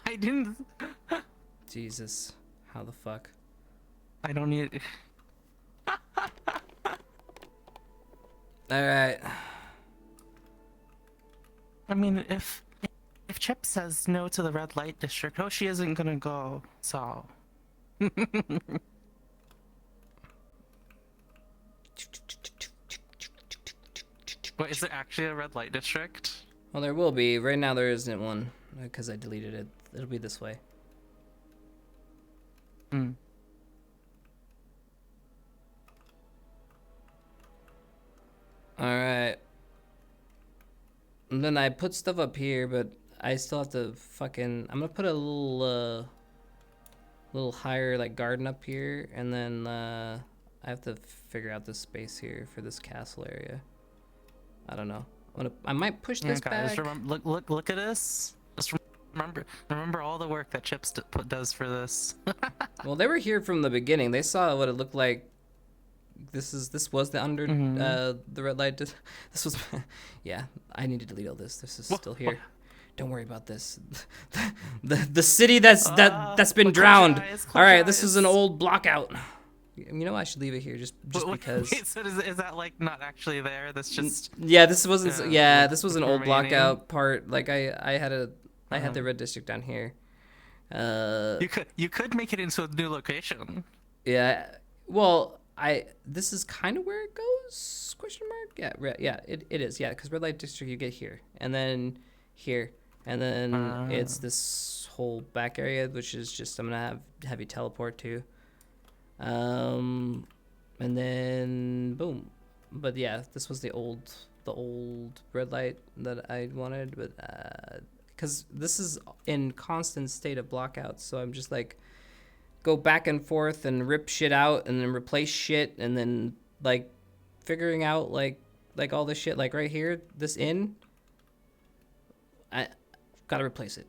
I didn't. Jesus, how the fuck? I don't need. All right. I mean, if Chip says no to the red light district, Hoshi isn't gonna go. So. Wait, is there actually a red light district? Well, there will be. Right now there isn't one because I deleted it. It'll be this way. Hmm. All right. And then I put stuff up here, but I still have to fucking. I'm gonna put a little higher like garden up here, and then I have to figure out this space here for this castle area. I don't know. I might push this guys, back. Look at this. Just remember all the work that Chips does for this. Well, they were here from the beginning. They saw what it looked like. This was the under the red light. This was, yeah. I need to delete all this. This is still here. Don't worry about this. The city that's been drowned. All right, this is an old block out. You know, I should leave it here just because. Wait, so is that like not actually there? That's just. Yeah, this wasn't. Yeah, this was an old remaining. block out part. Like I had the red district down here. You could make it into a new location. Yeah. Well, this is kind of where it goes? Question mark. Yeah. It is. Yeah, because red light district you get here, and then here, and then it's this whole back area, which is just I'm gonna have you teleport to. And then boom. But yeah, this was the old red light that I wanted, but because this is in constant state of blockouts, so I'm just like go back and forth and rip shit out and then replace shit and then like figuring out like all this shit, like right here, this I gotta replace it.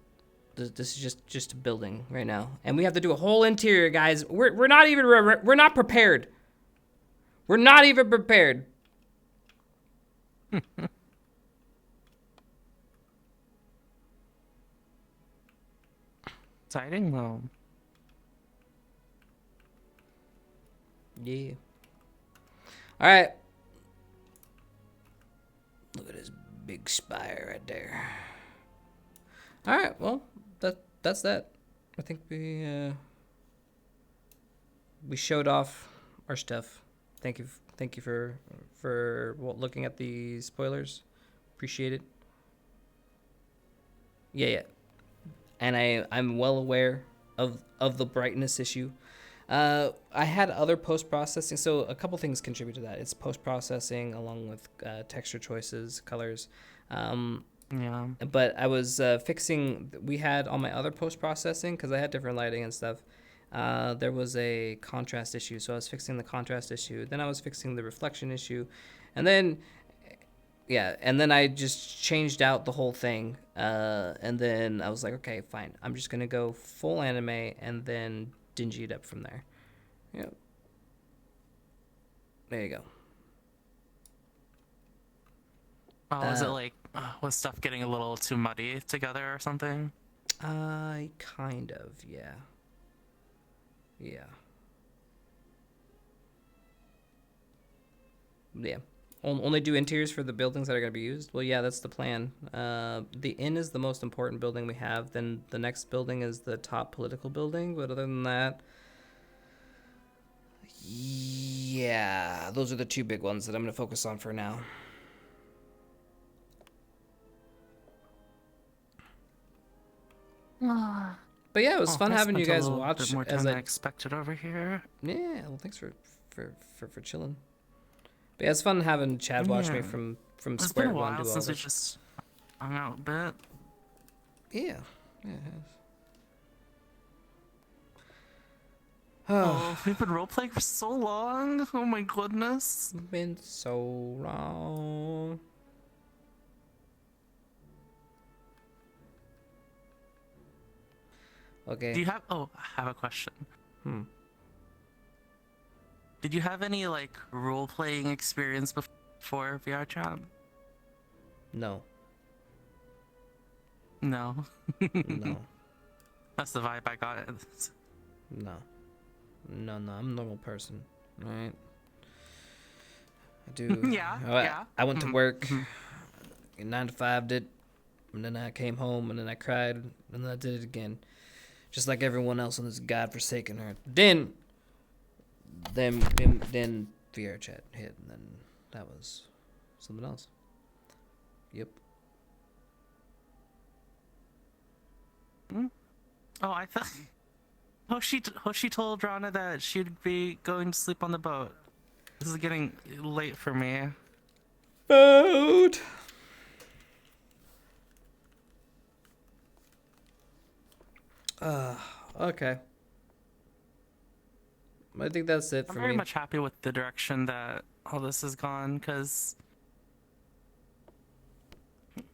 This is just a building right now, and we have to do a whole interior, guys. We're not even we're not prepared. We're not even prepared. Exciting though. Yeah. All right. Look at this big spire right there. All right. Well, that's that. I think we showed off our stuff. Thank you for looking at the spoilers. Appreciate it. Yeah. And I'm well aware of the brightness issue. I had other post-processing, so a couple things contribute to that. It's post-processing along with texture choices, colors. Yeah. But I was fixing. We had on my other post-processing because I had different lighting and stuff. There was a contrast issue, so I was fixing the contrast issue. Then I was fixing the reflection issue, and then I just changed out the whole thing. And then I was like, okay, fine. I'm just gonna go full anime and then dingy it up from there. Yep. There you go. Oh, was it like was stuff getting a little too muddy together or something? Kind of, yeah. Yeah. Yeah. Only do interiors for the buildings that are going to be used? Well, yeah, that's the plan. The inn is the most important building we have. Then the next building is the top political building. But other than that, yeah, those are the two big ones that I'm going to focus on for now. But yeah, it was fun having you guys watch. Bit more time than I expected over here. Yeah, well, thanks for chilling. But yeah, it's fun having Chad watch me from square one do all since we this. just hung out a bit. Yeah, it has. Oh, we've been roleplaying for so long. Oh my goodness. Been so long. Okay. Do you have? Oh, I have a question. Did you have any like role playing experience before VR chat? No. No. No. That's the vibe I got. No. No, I'm a normal person. Alright? I do. Yeah, I, yeah. I went to work, 9 to 5 did, and then I came home, and then I cried, and then I did it again. Just like everyone else on this godforsaken earth. Then VR chat hit, and then that was something else. Yep. Oh, I thought. Hoshi told Rana that she'd be going to sleep on the boat. This is getting late for me. Boat. Okay. I think that's it I'm for very me. much happy with the direction that all this has gone, because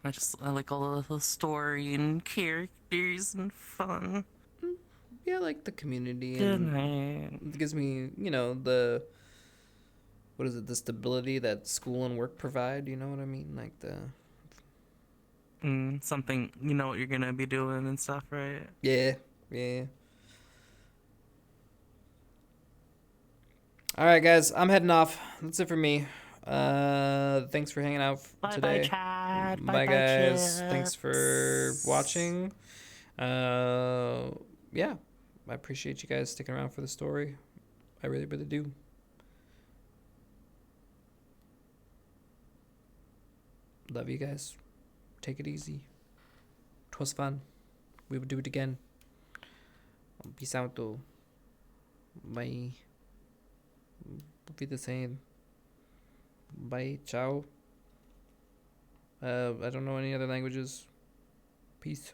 I like all the story and characters and fun. Yeah, I like the community. Good and night. It gives me, the stability that school and work provide, you know what I mean? Like Something, you know what you're gonna be doing and stuff, right? Yeah. Alright, guys, I'm heading off. That's it for me. Thanks for hanging out today. Bye, Chad. Bye, Bye, guys. chips. Thanks for watching. Yeah, I appreciate you guys sticking around for the story. I really, really do. Love you guys. Take it easy. 'Twas fun. We will do it again. Peace out, though. Bye. Auf Wiedersehen. Bye. Ciao. I don't know any other languages. Peace.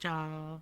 Ciao.